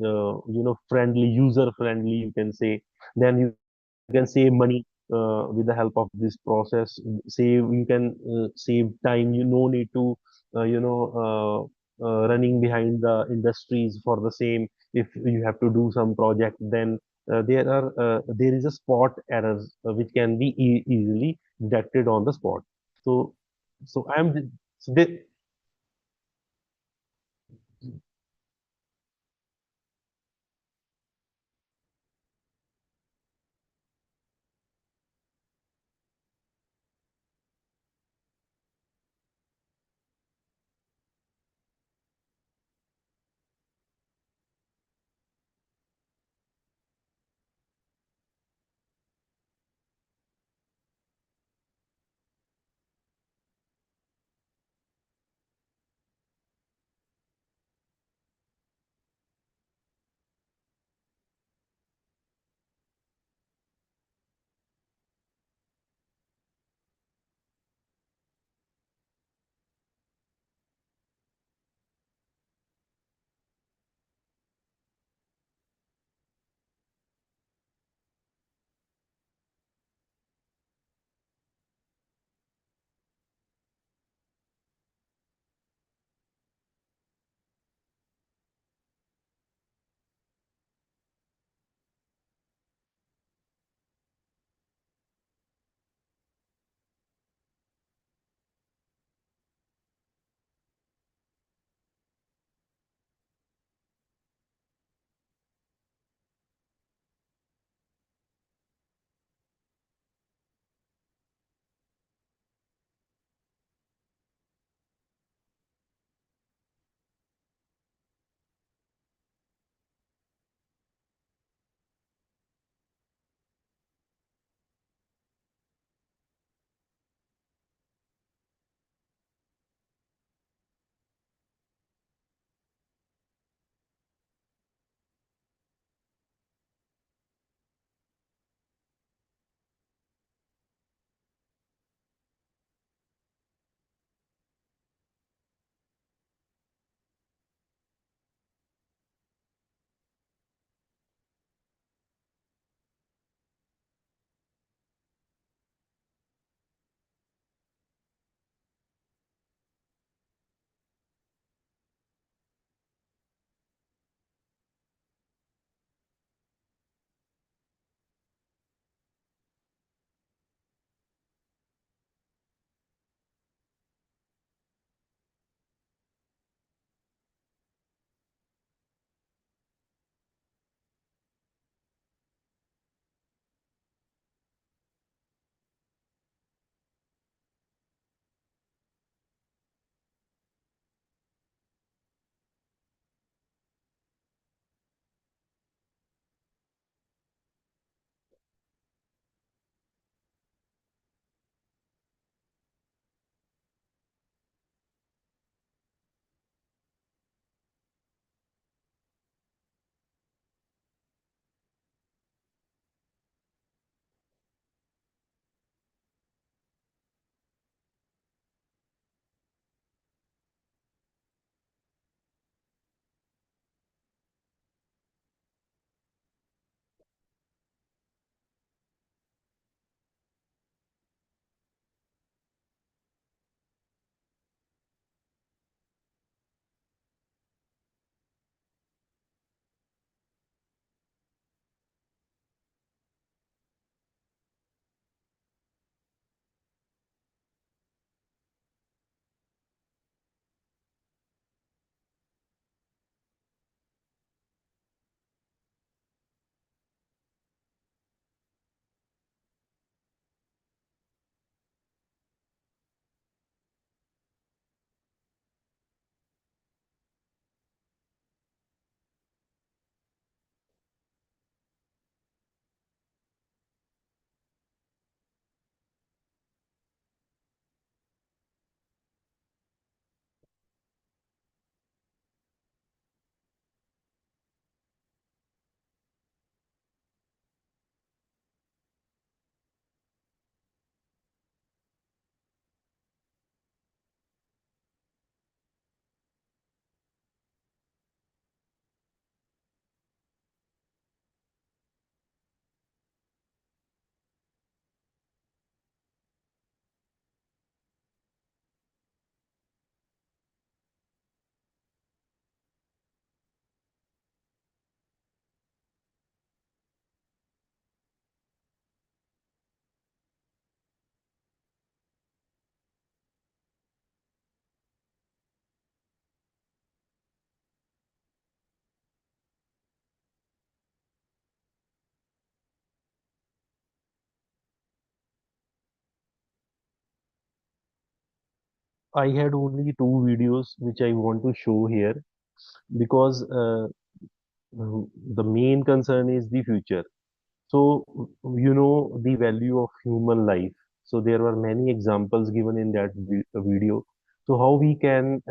friendly, user friendly, you can say. Then you can save money with the help of this process. You can save time. You no need to running behind the industries for the same. If you have to do some project, then there is a spot errors which can be easily detected on the spot. So so I'm so they, I had only two videos which I want to show here because the main concern is the future. So, the value of human life. So, there were many examples given in that video. So, how we can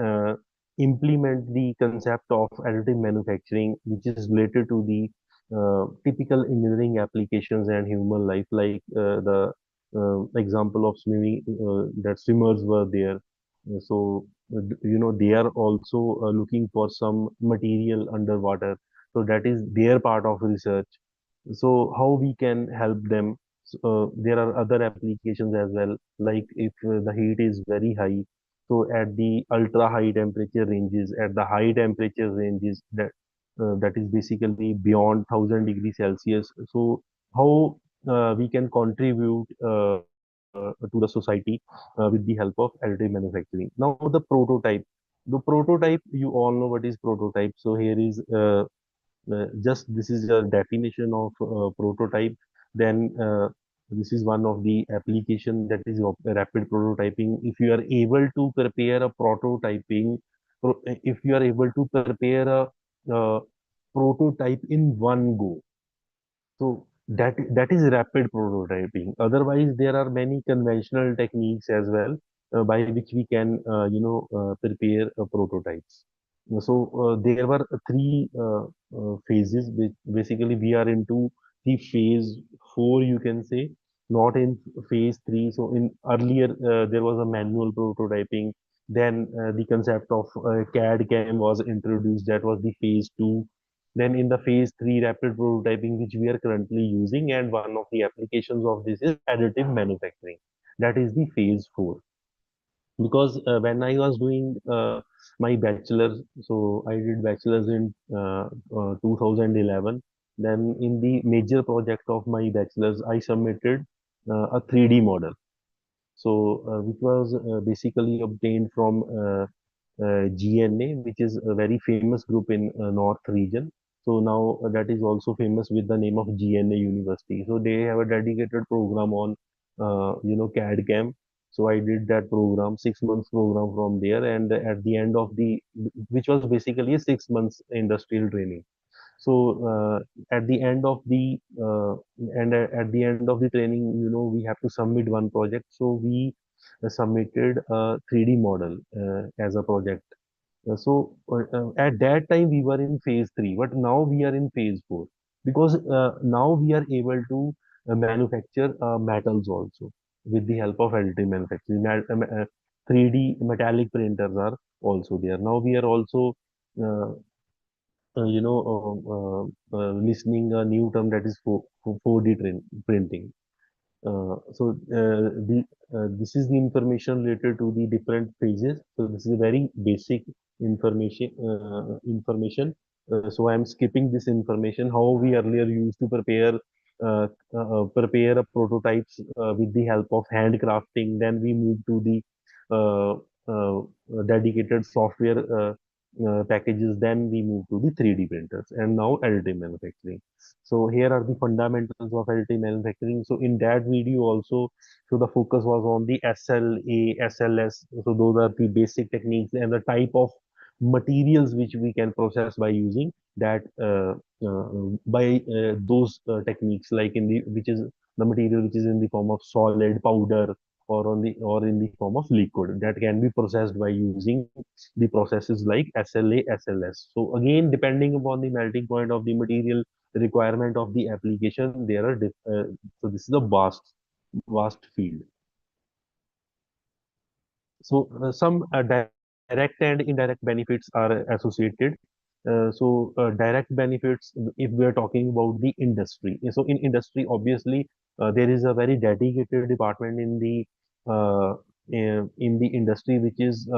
implement the concept of additive manufacturing, which is related to the typical engineering applications and human life, like the example of swimming, that swimmers were there. They are also looking for some material underwater. So, that is their part of research. So how we can help them? There are other applications as well, like if the heat is very high, so at the ultra high temperature ranges, at the high temperature ranges, that is basically beyond 1000 degrees Celsius. So how we can contribute to the society with the help of additive manufacturing. Now the prototype, you all know what is prototype. So here is just this is a definition of prototype. Then this is one of the application, that is of rapid prototyping. If you are able to prepare a if you are able to prepare a uh, prototype in one go, so that is rapid prototyping. Otherwise, there are many conventional techniques as well by which we can prepare prototypes. So there were three phases. Which basically we are into the phase four, you can say, not in phase three. So in earlier there was a manual prototyping. Then the concept of CAD CAM was introduced. That was the phase two. Then in the phase three rapid prototyping, which we are currently using, and one of the applications of this is additive manufacturing. That is the phase four. Because when I was doing my bachelor's, so I did bachelor's in 2011. Then in the major project of my bachelor's, I submitted a 3D model. So which was basically obtained from GNA, which is a very famous group in North region. So now that is also famous with the name of GNA University. So they have a dedicated program on, CAD CAM. So I did that program, 6 months program from there, and at the end of which was basically a 6 months industrial training. So at the end of the at the end of the training, we have to submit one project. So we submitted a 3D model as a project. At that time we were in phase three, but now we are in phase four, because now we are able to manufacture metals also with the help of additive manufacturing. 3D metallic printers are also there. Now we are also uh, listening a new term, that is 4D printing. This is the information related to the different phases. So this is a very basic information. So I am skipping this information. How we earlier used to prepare a prototypes with the help of handcrafting. Then we moved to the uh, uh, dedicated software packages. Then we moved to the 3D printers, and now additive manufacturing. So here are the fundamentals of additive manufacturing. So in that video also, so the focus was on the SLA, SLS. So those are the basic techniques and the type of materials which we can process by using that by those techniques, like in the which is the material which is in the form of solid, powder, or in the form of liquid, that can be processed by using the processes like SLA, SLS. So again, depending upon the melting point of the material, the requirement of the application, so this is a vast field. So some direct and indirect benefits are associated. Direct benefits, if we are talking about the industry. So in industry, obviously, there is a very dedicated department in the industry, which is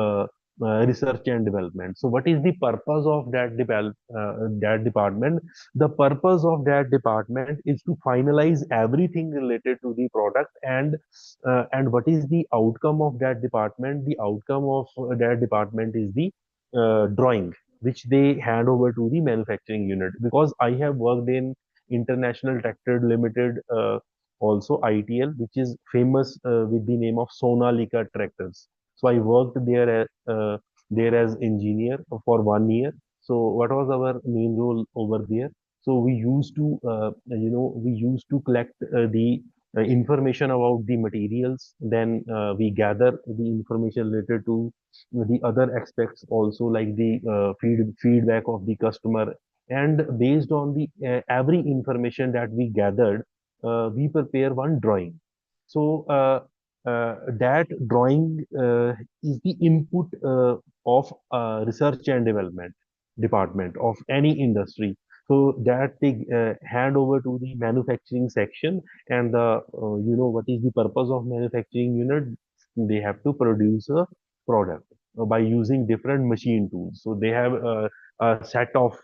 research and development. So what is the purpose of that department? The purpose of that department is to finalize everything related to the product. And what is the outcome of that department? The outcome of that department is the drawing, which they hand over to the manufacturing unit. Because I have worked in International Tractor Limited, also ITL, which is famous with the name of Sonalika tractors. So I worked there as engineer for 1 year. So what was our main role over there? So we used to we used to collect the information about the materials. Then we gather the information related to the other aspects also, like the feedback of the customer. And based on the every information that we gathered, we prepare one drawing. So that drawing is the input of research and development department of any industry. So that they hand over to the manufacturing section, and the what is the purpose of manufacturing unit? They have to produce a product by using different machine tools. So they have a set of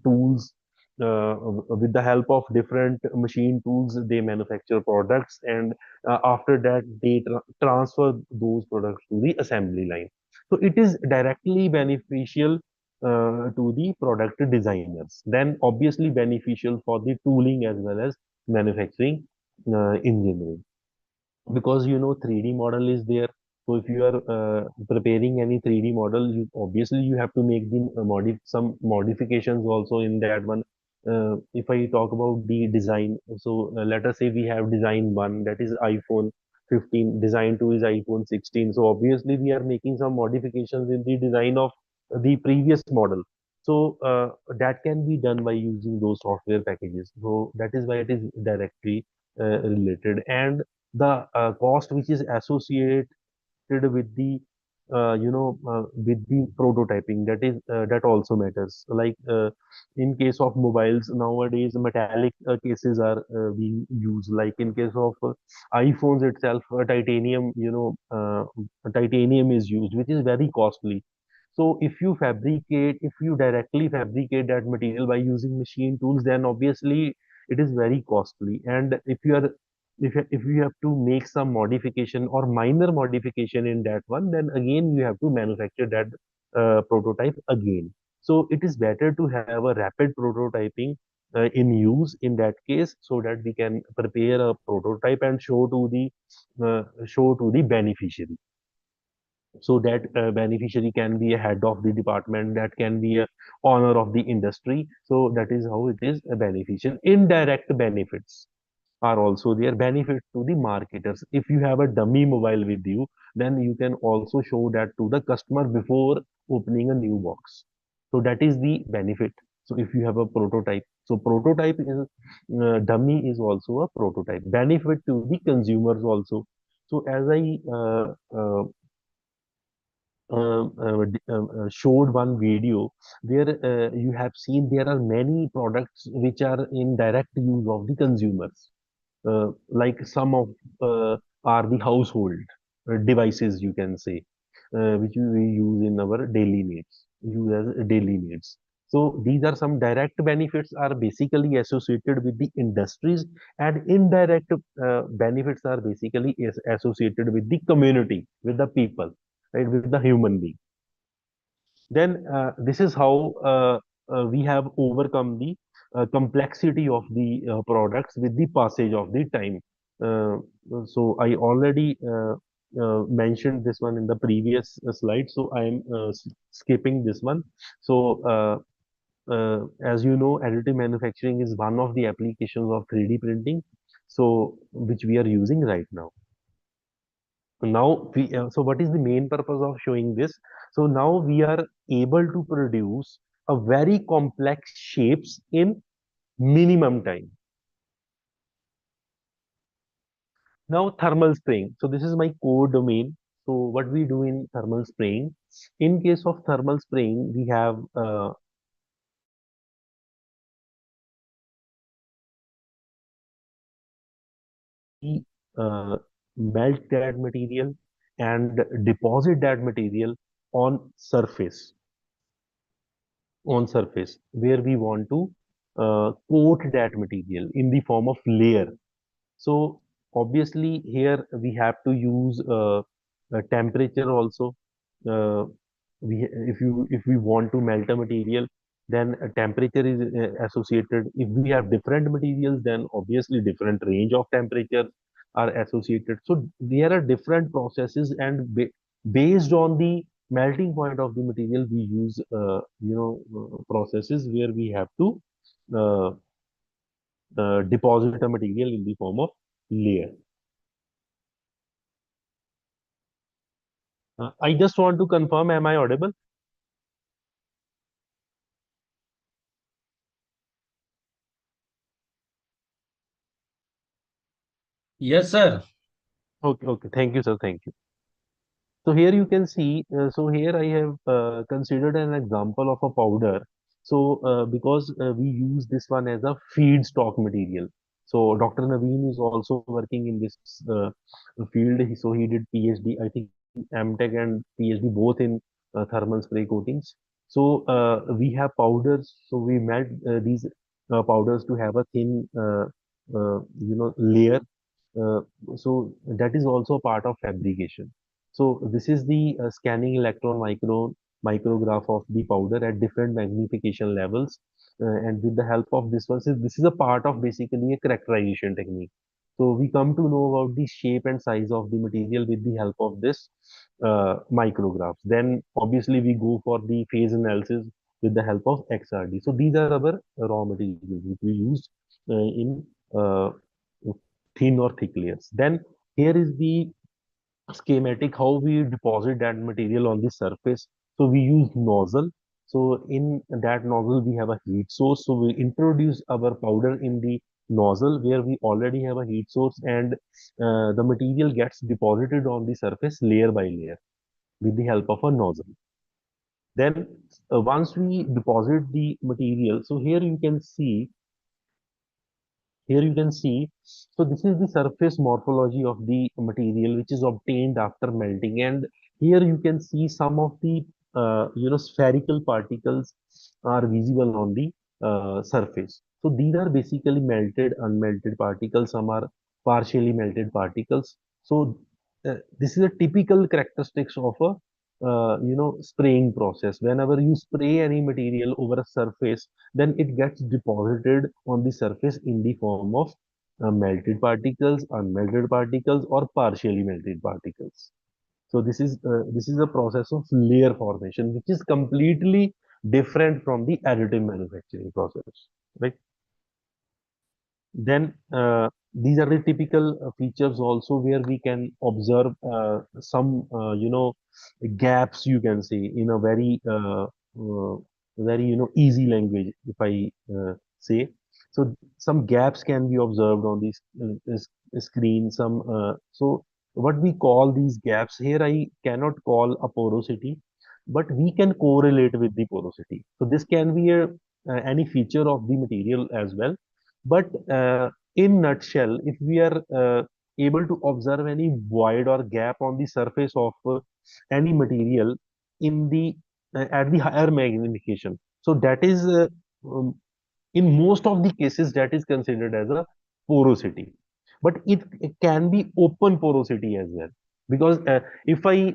tools. With the help of different machine tools, they manufacture products, and after that they transfer those products to the assembly line. So it is directly beneficial to the product designers, then obviously beneficial for the tooling as well as manufacturing engineering, because 3D model is there. So if you are preparing any 3D model, you obviously you have to make the some modifications also in that one. If I talk about the design, so let us say we have design 1, that is iPhone 15, design 2 is iPhone 16. So obviously we are making some modifications in the design of the previous model. So that can be done by using those software packages. So that is why it is directly related. And the cost which is associated with the with the prototyping, that is that also matters. Like in case of mobiles nowadays, metallic cases are being used. Like in case of iPhones itself, titanium is used, which is very costly. So if you directly fabricate that material by using machine tools, then obviously it is very costly. And if you have to make some modification or minor modification in that one, then again you have to manufacture that prototype again. So it is better to have a rapid prototyping in use in that case, so that we can prepare a prototype and show to the beneficiary. So that beneficiary can be a head of the department, that can be a owner of the industry. So that is how it is a beneficial. Indirect benefits are also there. Benefit to the marketers: if you have a dummy mobile with you, then you can also show that to the customer before opening a new box. So that is the benefit. So if you have a prototype, so prototype is dummy is also a prototype. Benefit to the consumers also. So as I showed one video where you have seen there are many products which are in direct use of the consumers. Like some of are the household devices, you can say, which we use in our daily needs, use as daily needs. So these are some direct benefits are basically associated with the industries, and indirect benefits are basically associated with the community, with the people, right, with the human being. Then this is how we have overcome the complexity of the products with the passage of the time. So I already mentioned this one in the previous slide, so I am skipping this one. So as you know, additive manufacturing is one of the applications of 3D printing, so which we are using right now. Now so what is the main purpose of showing this? So now we are able to produce a very complex shapes in minimum time. Now thermal spraying, so this is my core domain. So what we do in thermal spraying, in case of thermal spraying, we have we melt that material and deposit that material on surface where we want to coat that material in the form of layer. So obviously here we have to use a temperature also. Uh, if we want to melt a material, then a temperature is associated. If we have different materials, then obviously different range of temperatures are associated. So there are different processes, and Based on the melting point of the material, we use processes where we have to uh, deposit a material in the form of layer. I just want to confirm, am I audible? Yes, sir. Okay, okay. Thank you, sir. Thank you. So here you can see, so here I have considered an example of a powder. So because we use this one as a feedstock material. So Dr. Naveen is also working in this field. So he did PhD, I think MTech and PhD both in thermal spray coatings. So we have powders. So we melt these powders to have a thin, layer. uh, so that is also part of fabrication. So this is the scanning electron micrograph of the powder at different magnification levels, and with the help of this is a part of basically a characterization technique. So we come to know about the shape and size of the material with the help of this micrographs. Then obviously we go for the phase analysis with the help of XRD. So these are our raw materials which we use in uh, thin or thick layers. Then here is the schematic how we deposit that material on the surface. So we use nozzle. So in that nozzle we have a heat source. So we introduce our powder in the nozzle where we already have a heat source, and the material gets deposited on the surface layer by layer with the help of a nozzle. Then once we deposit the material, so here you can see, so this is the surface morphology of the material which is obtained after melting, and here you can see some of the spherical particles are visible on the surface. So these are basically melted, unmelted particles. Some are partially melted particles. So this is a typical characteristics of a spraying process. Whenever you spray any material over a surface, then it gets deposited on the surface in the form of melted particles, unmelted particles, or partially melted particles. So this is a process of layer formation, which is completely different from the additive manufacturing process, right? Then these are the typical features also where we can observe some gaps, you can say, in a very easy language, if I say. So some gaps can be observed on this screen. So what we call these gaps here, I cannot call a porosity, but we can correlate with the porosity. So this can be any feature of the material as well. But in nutshell, if we are able to observe any void or gap on the surface of any material in the at the higher magnification, so that is um, in most of the cases that is considered as a porosity. But it can be open porosity as well, because if I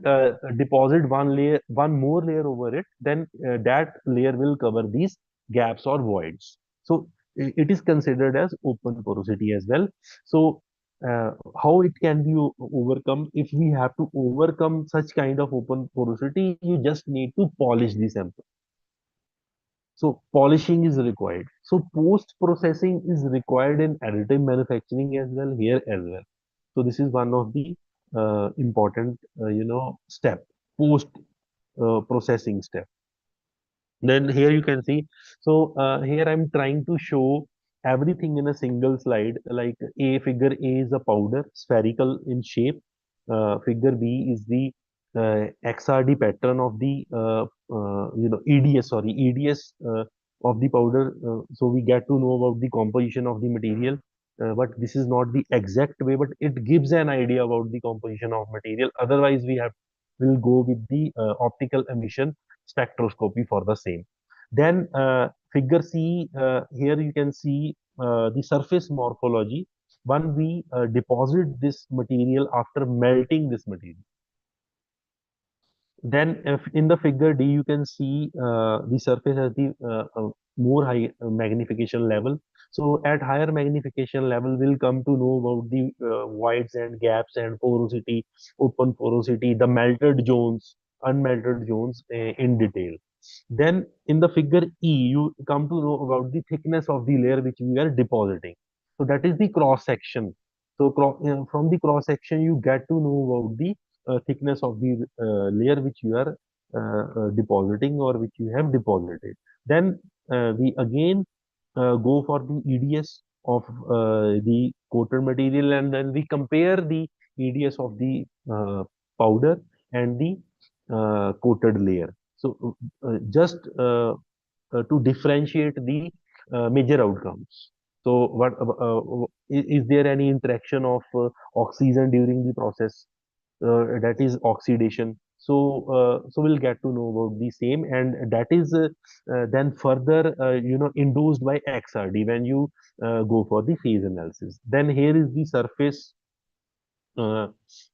deposit one more layer over it, then that layer will cover these gaps or voids. So it is considered as open porosity as well. So uh, how it can be overcome? If we have to overcome such kind of open porosity, you just need to polish the sample. So polishing is required. So post processing is required in additive manufacturing as well, here as well. So this is one of the important step, post processing step. Then here you can see, so here I'm trying to show everything in a single slide. Like figure A is a powder, spherical in shape. Figure B is the XRD pattern of the EDS of the powder. So we get to know about the composition of the material. But this is not the exact way, but it gives an idea about the composition of material. Otherwise, will go with the optical emission spectroscopy for the same. Then figure C, here you can see the surface morphology. When we deposit this material after melting this material. Then if in the figure D, you can see the surface has the more high magnification level. So at higher magnification level, we'll come to know about the voids and gaps and porosity, open porosity, the melted zones, unmelted zones in detail. Then in the figure E, you come to know about the thickness of the layer which we are depositing. So that is the cross section. So from the cross section, you get to know about the thickness of the layer which you are depositing or which you have deposited. Then we again go for the EDS of the coated material, and then we compare the EDS of the powder and the coated layer. So just to differentiate the major outcomes. So is there any interaction of oxygen during the process? That is oxidation. So we'll get to know about the same, and that is then further endorsed by XRD when you go for the phase analysis. Then here is the surface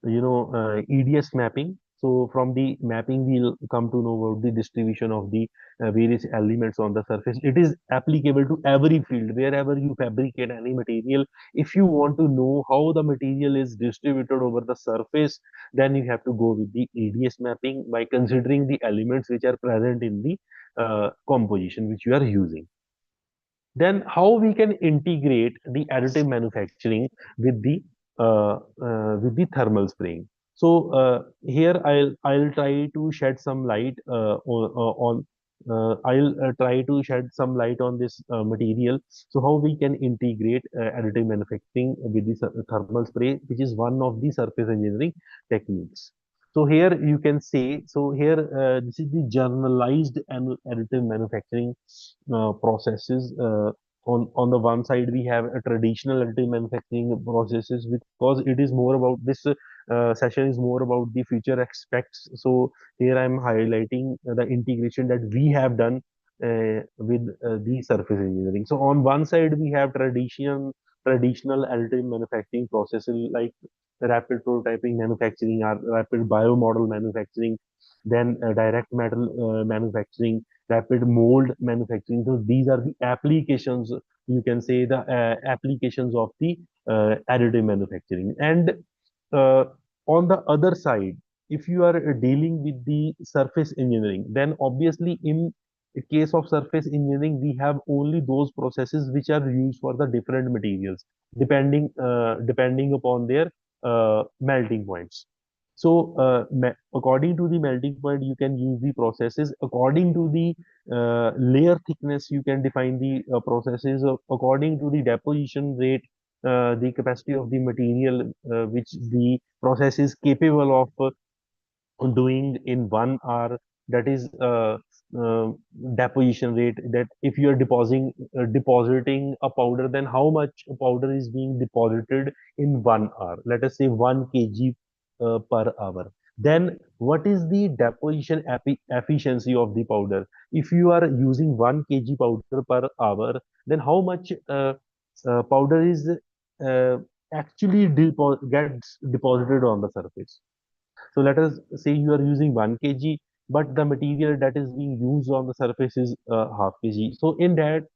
EDS mapping. So from the mapping, we'll come to know about the distribution of the various elements on the surface. It is applicable to every field, wherever you fabricate any material. If you want to know how the material is distributed over the surface, then you have to go with the EDS mapping by considering the elements which are present in the composition which you are using. Then how we can integrate the additive manufacturing with the thermal spraying. So here I'll try to shed some light on I'll try to shed some light on this material. So how we can integrate additive manufacturing with the thermal spray, which is one of the surface engineering techniques. So here you can say, so here this is the generalized and additive manufacturing processes. On the one side, we have a traditional additive manufacturing processes, because it is more about this session is more about the future aspects. So here I'm highlighting the integration that we have done with the surface engineering. So on one side, we have traditional additive manufacturing processes like rapid prototyping manufacturing or rapid biomodel manufacturing, then direct metal manufacturing, rapid mold manufacturing. So these are the applications, you can say the applications of the additive manufacturing. And uh, on the other side, if you are dealing with the surface engineering, then obviously in the case of surface engineering, we have only those processes which are used for the different materials, depending upon their melting points. So, according to the melting point, you can use the processes. According to the layer thickness, you can define the processes. According to the deposition rate, the capacity of the material which the process is capable of doing in 1 hour, that is deposition rate. That if you are depositing a powder, then how much powder is being deposited in 1 hour, let us say 1 kg per hour. Then what is the deposition efficiency of the powder? If you are using 1 kg powder per hour, then how much powder is uh, actually gets deposited on the surface? So let us say you are using 1 kg, but the material that is being used on the surface is half kg. So in that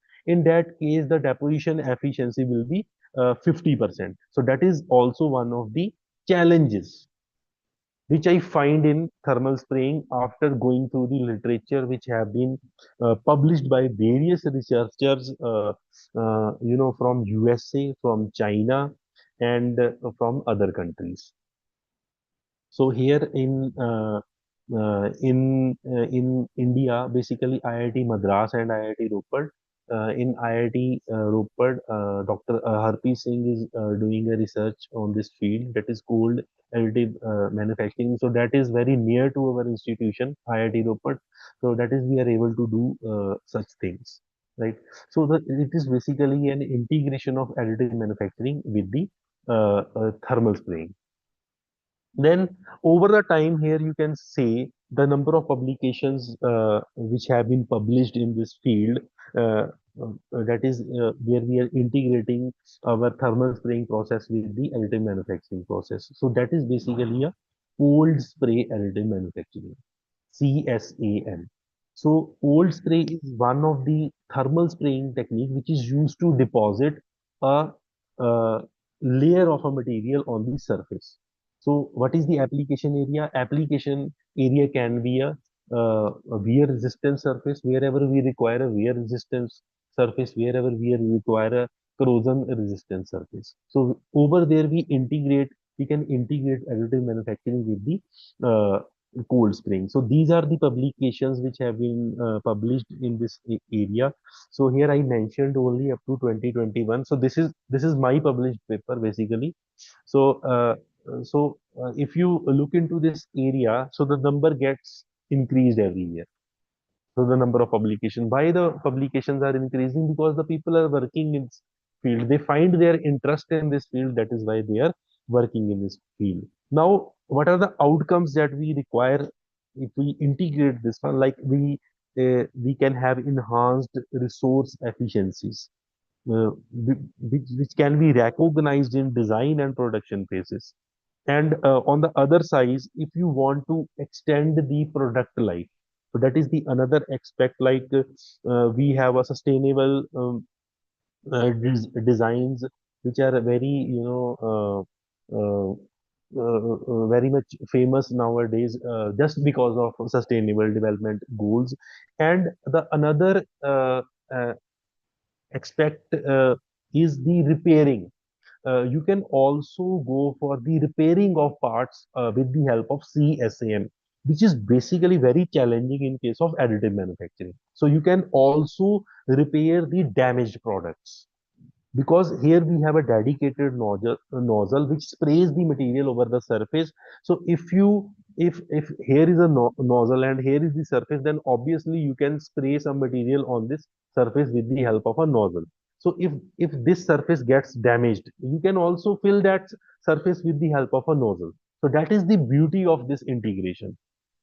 case, the deposition efficiency will be 50%. So that is also one of the challenges which I find in thermal spraying after going through the literature which have been published by various researchers, from USA, from China, and from other countries. So here in India, basically IIT Madras and IIT Roped. In IIT Roped, Dr. Harpreet Singh is doing a research on this field that is called additive manufacturing. So that is very near to our institution, IIT Roped. So that is we are able to do such things, right? So it is basically an integration of additive manufacturing with the thermal spraying. Then over the time, here you can say the number of publications which have been published in this field, that is where we are integrating our thermal spraying process with the additive manufacturing process. So that is basically a cold spray additive manufacturing, CSAM. So cold spray is one of the thermal spraying technique which is used to deposit a, uh layer of a material on the surface. So what is the application area? Application area can be a wear resistant surface wherever we require a wear resistance surface, wherever we require a corrosion resistant surface. So over there we can integrate additive manufacturing with the cold spring. So these are the publications which have been published in this area. So here I mentioned only up to 2021. So this is my published paper basically. So if you look into this area, so the number gets increased every year. So the number of publications, why the publications are increasing? Because the people are working in this field. They find their interest in this field. That is why they are working in this field. Now, what are the outcomes that we require if we integrate this one? Like we can have enhanced resource efficiencies, which can be recognized in design and production phases. And on the other side, if you want to extend the product life, so that is the another aspect. Like we have a sustainable designs which are very very much famous nowadays just because of sustainable development goals. And the another aspect is the repairing. You can also go for the repairing of parts with the help of CSAM, which is basically very challenging in case of additive manufacturing. So you can also repair the damaged products, because here we have a dedicated nozzle which sprays the material over the surface. So if here is a nozzle and here is the surface, then obviously you can spray some material on this surface with the help of a nozzle. So if this surface gets damaged, you can also fill that surface with the help of a nozzle. So that is the beauty of this integration,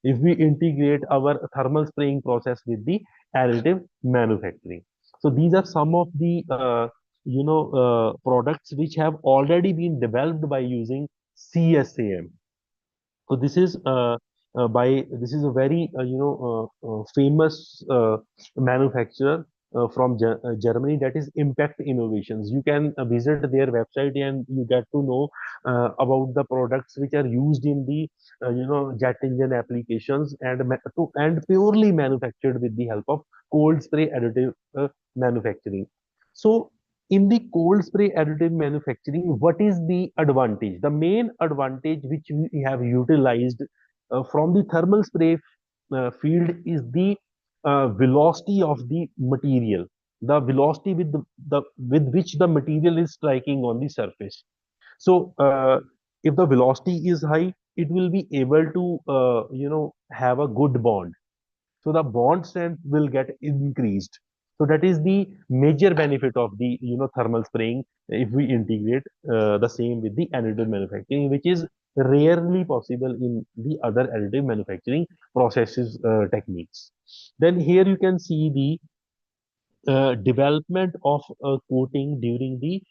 if we integrate our thermal spraying process with the additive manufacturing. So these are some of the products which have already been developed by using CSAM. So this is a very famous manufacturer from Germany, that is Impact Innovations. You can visit their website and you get to know about the products which are used in the jet engine applications, and and purely manufactured with the help of cold spray additive manufacturing. So in the cold spray additive manufacturing, what is the advantage? The main advantage which we have utilized from the thermal spray field is the velocity of the material, the velocity with which the material is striking on the surface. So if the velocity is high, it will be able to have a good bond, so the bond strength will get increased. So that is the major benefit of the thermal spraying if we integrate the same with the additive manufacturing, which is rarely possible in the other additive manufacturing processes techniques. Then here you can see the development of a coating during the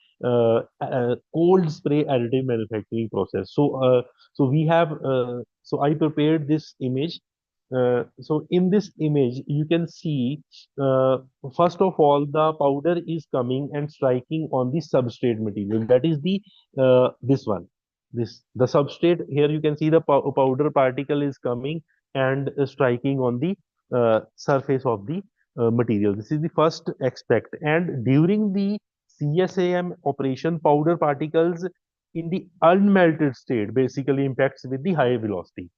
cold spray additive manufacturing process. So we have so I prepared this image. So in this image you can see, uh, first of all, the powder is coming and striking on the substrate material, that is the this one, this the substrate. Here you can see the powder particle is coming and striking on the surface of the material. This is the first aspect. And during the CSAM operation, powder particles in the unmelted state basically impacts with the high velocity.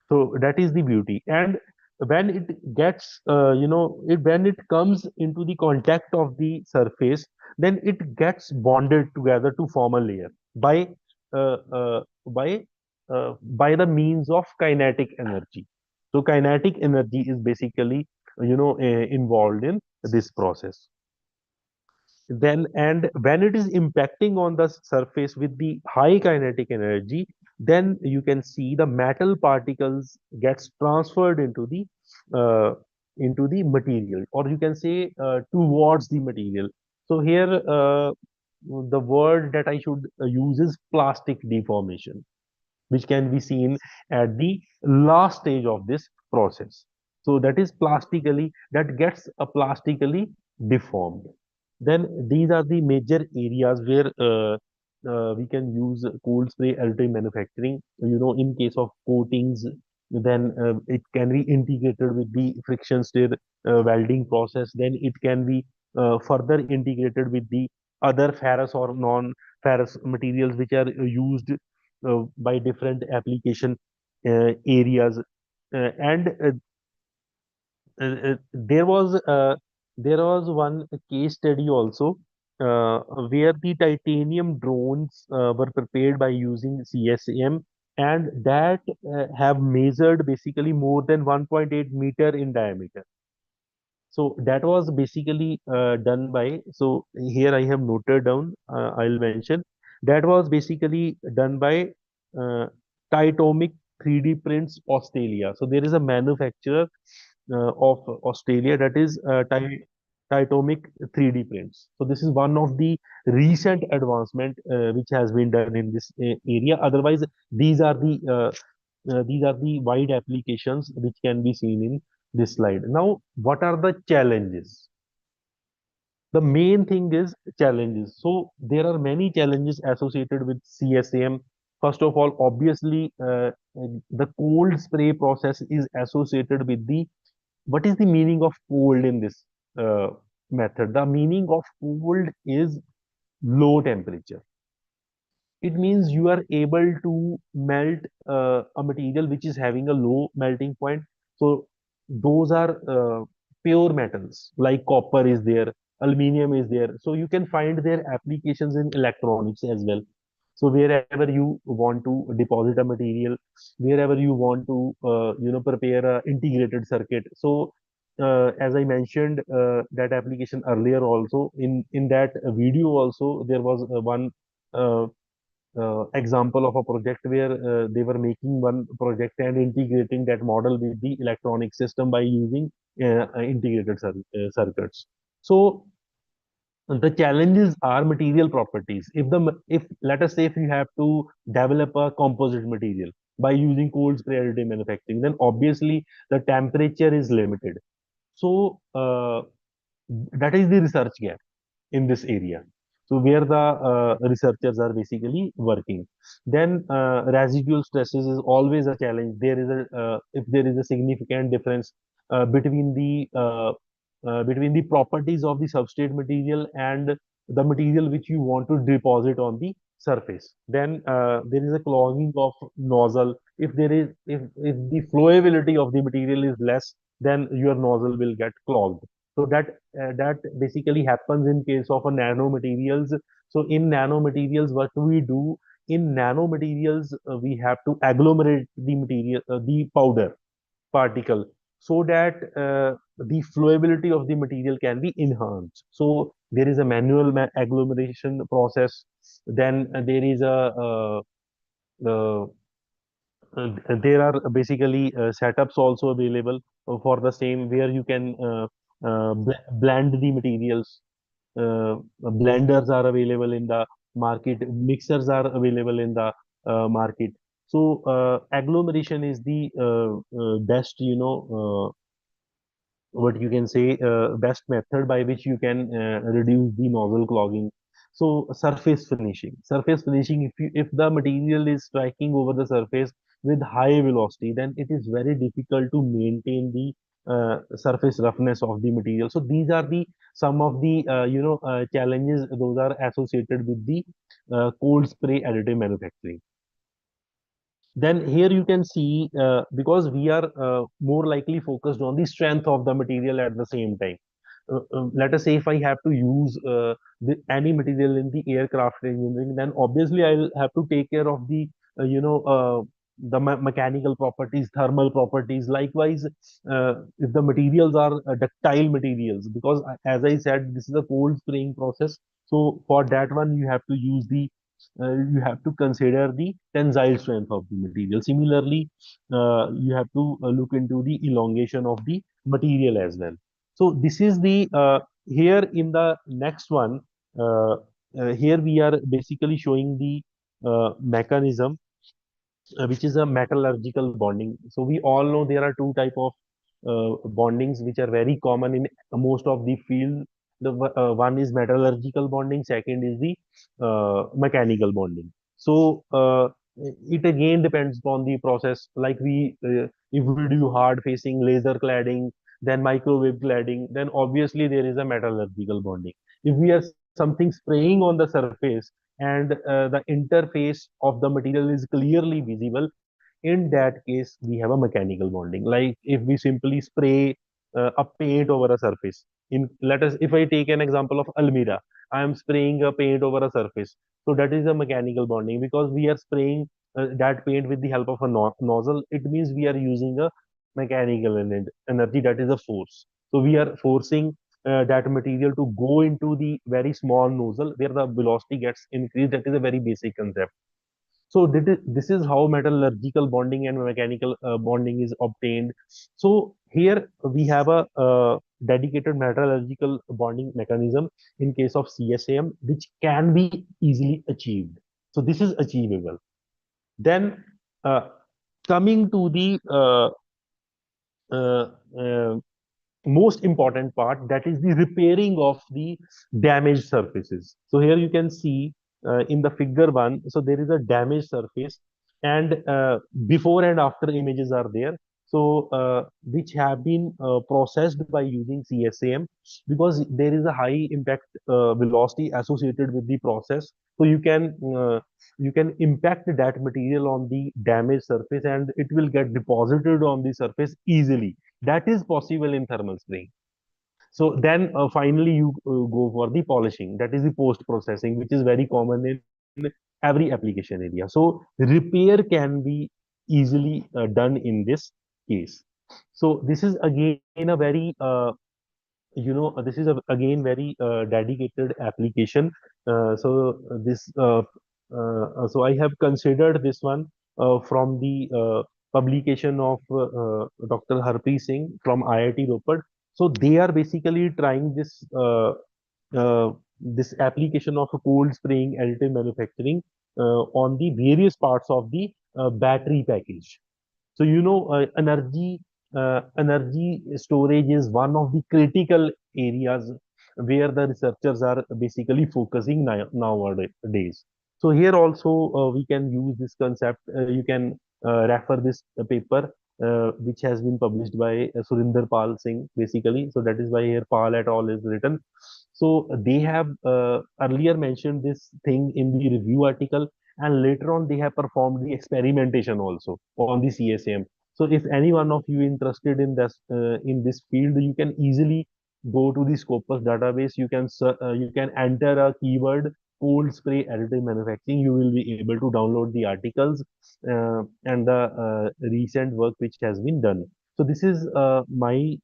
So that is the beauty. And when it gets, when it comes into the contact of the surface, then it gets bonded together to form a layer uh, uh, by by the means of kinetic energy. So kinetic energy is basically involved in this process. Then, and when it is impacting on the surface with the high kinetic energy, then you can see the metal particles gets transferred into the material, or you can say towards the material. So here the word that I should use is plastic deformation, which can be seen at the last stage of this process. So that is plastically, that gets plastically deformed. Then these are the major areas where we can use cold spray additive manufacturing. In case of coatings, then it can be integrated with the friction stir welding process. Then it can be further integrated with the other ferrous or non-ferrous materials which are used by different application areas. And there was one case study also where the titanium drones were prepared by using CSAM, and that have measured basically more than 1.8 meter in diameter. So that was basically done by, so here I have noted down, I'll mention, that was basically done by uh, Titomic 3D Prints Australia. So there is a manufacturer of Australia, that is Titomic 3D Prints. So this is one of the recent advancement which has been done in this area. Otherwise, these are the wide applications which can be seen in this slide. Now, what are the challenges? The main thing is challenges. So there are many challenges associated with CSAM. First of all, obviously, the cold spray process is associated with the, what is the meaning of cold in this method? The meaning of cold is low temperature. It means you are able to melt a material which is having a low melting point. So those are pure metals, like copper is there, aluminum is there. So you can find their applications in electronics as well. So wherever you want to deposit a material, wherever you want to prepare a integrated circuit. So as I mentioned that application earlier also, in that video also, there was one uh, example of a project where they were making one project and integrating that model with the electronic system by using integrated circuits. So the challenges are material properties. If let us say if you have to develop a composite material by using cold spray additive manufacturing, then obviously the temperature is limited. So that is the research gap in this area. So where the researchers are basically working. Then residual stresses is always a challenge. There is a if there is a significant difference between the properties of the substrate material and the material which you want to deposit on the surface. Then there is a clogging of nozzle. If the flowability of the material is less, then your nozzle will get clogged. So that basically happens in case of a nanomaterials. So in nanomaterials, what we do in nanomaterials, we have to agglomerate the material, the powder particle, so that the flowability of the material can be enhanced. So there is a manual agglomeration process. Then there is uh, there are basically setups also available for the same, where you can blend the materials. Blenders are available in the market, mixers are available in the market. So agglomeration is the best, what you can say, best method by which you can reduce the nozzle clogging. So surface finishing, if the material is striking over the surface with high velocity, then it is very difficult to maintain the surface roughness of the material. So these are the some of the challenges those are associated with the cold spray additive manufacturing. Then here you can see, because we are more likely focused on the strength of the material at the same time. Let us say if I have to use any material in the aircraft engineering, then obviously I'll have to take care of the mechanical properties, thermal properties. Likewise, if the materials are ductile materials, because as I said, this is a cold spraying process. So for that one, you have to consider the tensile strength of the material. Similarly, you have to look into the elongation of the material as well. So this is the here in the next one. Here we are basically showing the mechanism which is a metallurgical bonding. So we all know there are two type of bondings which are very common in most of the field. One is metallurgical bonding, second is the mechanical bonding. So it again depends upon the process. Like if we do hard facing laser cladding, then microwave cladding, then obviously there is a metallurgical bonding. If we are something spraying on the surface and the interface of the material is clearly visible, in that case we have a mechanical bonding. Like if we simply spray a paint over a surface, in let us if I take an example of almirah, I am spraying a paint over a surface, so that is a mechanical bonding because we are spraying that paint with the help of a nozzle. It means we are using a mechanical energy, that is a force. So we are forcing that material to go into the very small nozzle where the velocity gets increased. That is a very basic concept. So this is how metallurgical bonding and mechanical bonding is obtained. So here we have a dedicated metallurgical bonding mechanism in case of CSAM, which can be easily achieved. So this is achievable. Then uh, coming to the uh, uh, most important part, that is the repairing of the damaged surfaces. So here you can see in the figure one, so there is a damaged surface, and before and after images are there, so which have been processed by using CSAM, because there is a high impact velocity associated with the process. So you can impact that material on the damaged surface and it will get deposited on the surface easily. That is possible in thermal spraying. So then finally you go for the polishing. That is the post processing, which is very common in every application area. So repair can be easily done in this case. So this is again a very this is again very dedicated application. So I have considered this one from the publication of Dr. Harpreet Singh from IIT Ropar. So they are basically trying this application of a cold spraying additive manufacturing on the various parts of the battery package. So energy storage is one of the critical areas where the researchers are basically focusing nowadays. So here also we can use this concept. You can refer this paper which has been published by Surinder Pal Singh basically. So that is why here Pal et al is written. So they have earlier mentioned this thing in the review article, and later on they have performed the experimentation also on the CSAM. So if any one of you interested in this field, you can easily go to the Scopus database. You can enter a keyword cold spray additive manufacturing. You will be able to download the articles and the recent work which has been done. So this is my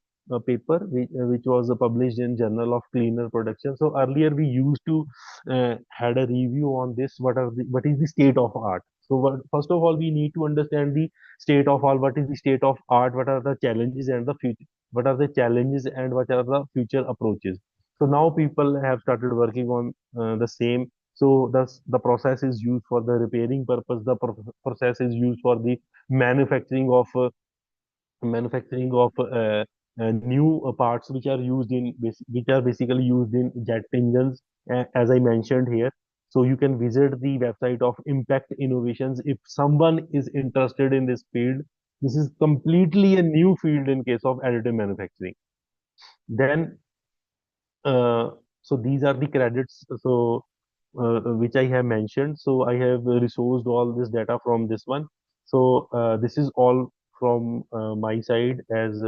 paper which was published in Journal of Cleaner Production. So earlier we used to had a review on this. What is the state of art? So first of all, we need to understand the state of all. What is the state of art? What are the challenges and the future? What are the challenges and what are the future approaches? So now people have started working on the same. So the process is used for the repairing purpose. The process is used for the manufacturing of new parts which are which are basically used in jet engines, as I mentioned here. So you can visit the website of Impact Innovations if someone is interested in this field. This is completely a new field in case of additive manufacturing. Then so these are the credits which I have mentioned. So I have resourced all this data from this one. So this is all from my side, as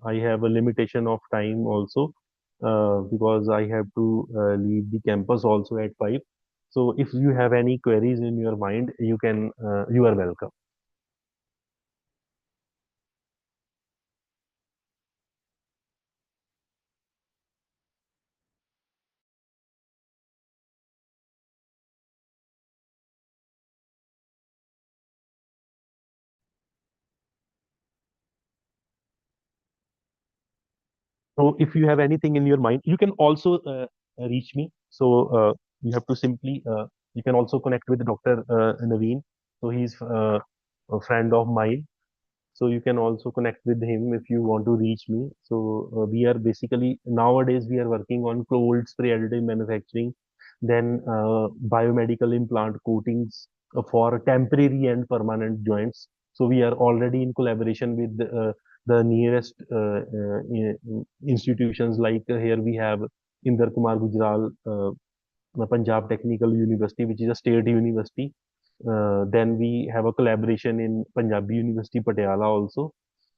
I have a limitation of time also because I have to leave the campus also at 5. So if you have any queries in your mind, you are welcome. So if you have anything in your mind, you can also reach me. So you have to simply you can also connect with Dr. Naveen. So he's a friend of mine. So you can also connect with him if you want to reach me. So we are basically nowadays we are working on cold spray additive manufacturing, then biomedical implant coatings for temporary and permanent joints. So we are already in collaboration with the nearest institutions, like here we have Inder Kumar Gujral, Punjab Technical University, which is a state university. Then we have a collaboration in Punjabi University, Patiala also.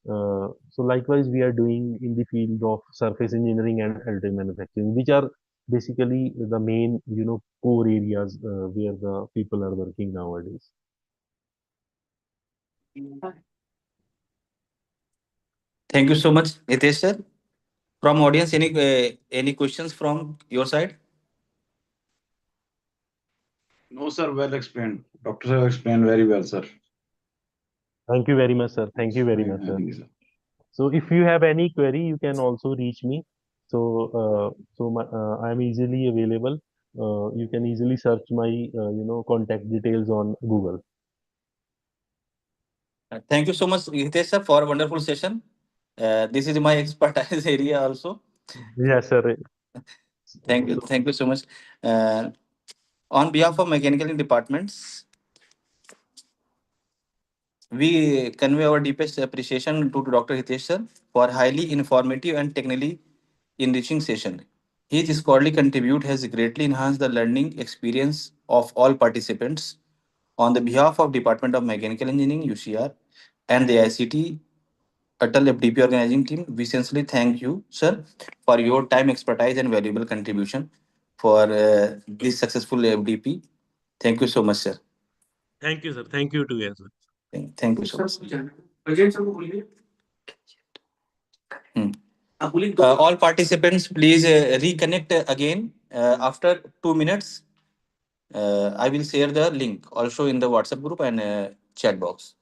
So likewise, we are doing in the field of surface engineering and additive manufacturing, which are basically the main, core areas where the people are working nowadays. Thank you so much, Hitesh sir. From audience, any questions from your side? No, sir, well explained. Doctor sir explained very well, sir. Thank you very much, sir. Thank you very much, sir. Thank you, sir. So if you have any query, you can also reach me. So I am easily available. You can easily search my contact details on Google. Thank you so much, Hitesh sir, for a wonderful session. This is my expertise area also. Yes, sir. Thank you so much. Uh, on behalf of mechanical departments, we convey our deepest appreciation to Dr. Hitesh sir for highly informative and technically enriching session. His scholarly contribute has greatly enhanced the learning experience of all participants. On the behalf of Department of Mechanical Engineering (UCR) and the ICT Atal FDP organizing team, we sincerely thank you, sir, for your time, expertise, and valuable contribution for this successful FDP. Thank you so much, sir. Thank you, sir. Thank you together. Thank you so much. Hmm. All participants, please reconnect again after 2 minutes. I will share the link also in the WhatsApp group and chat box.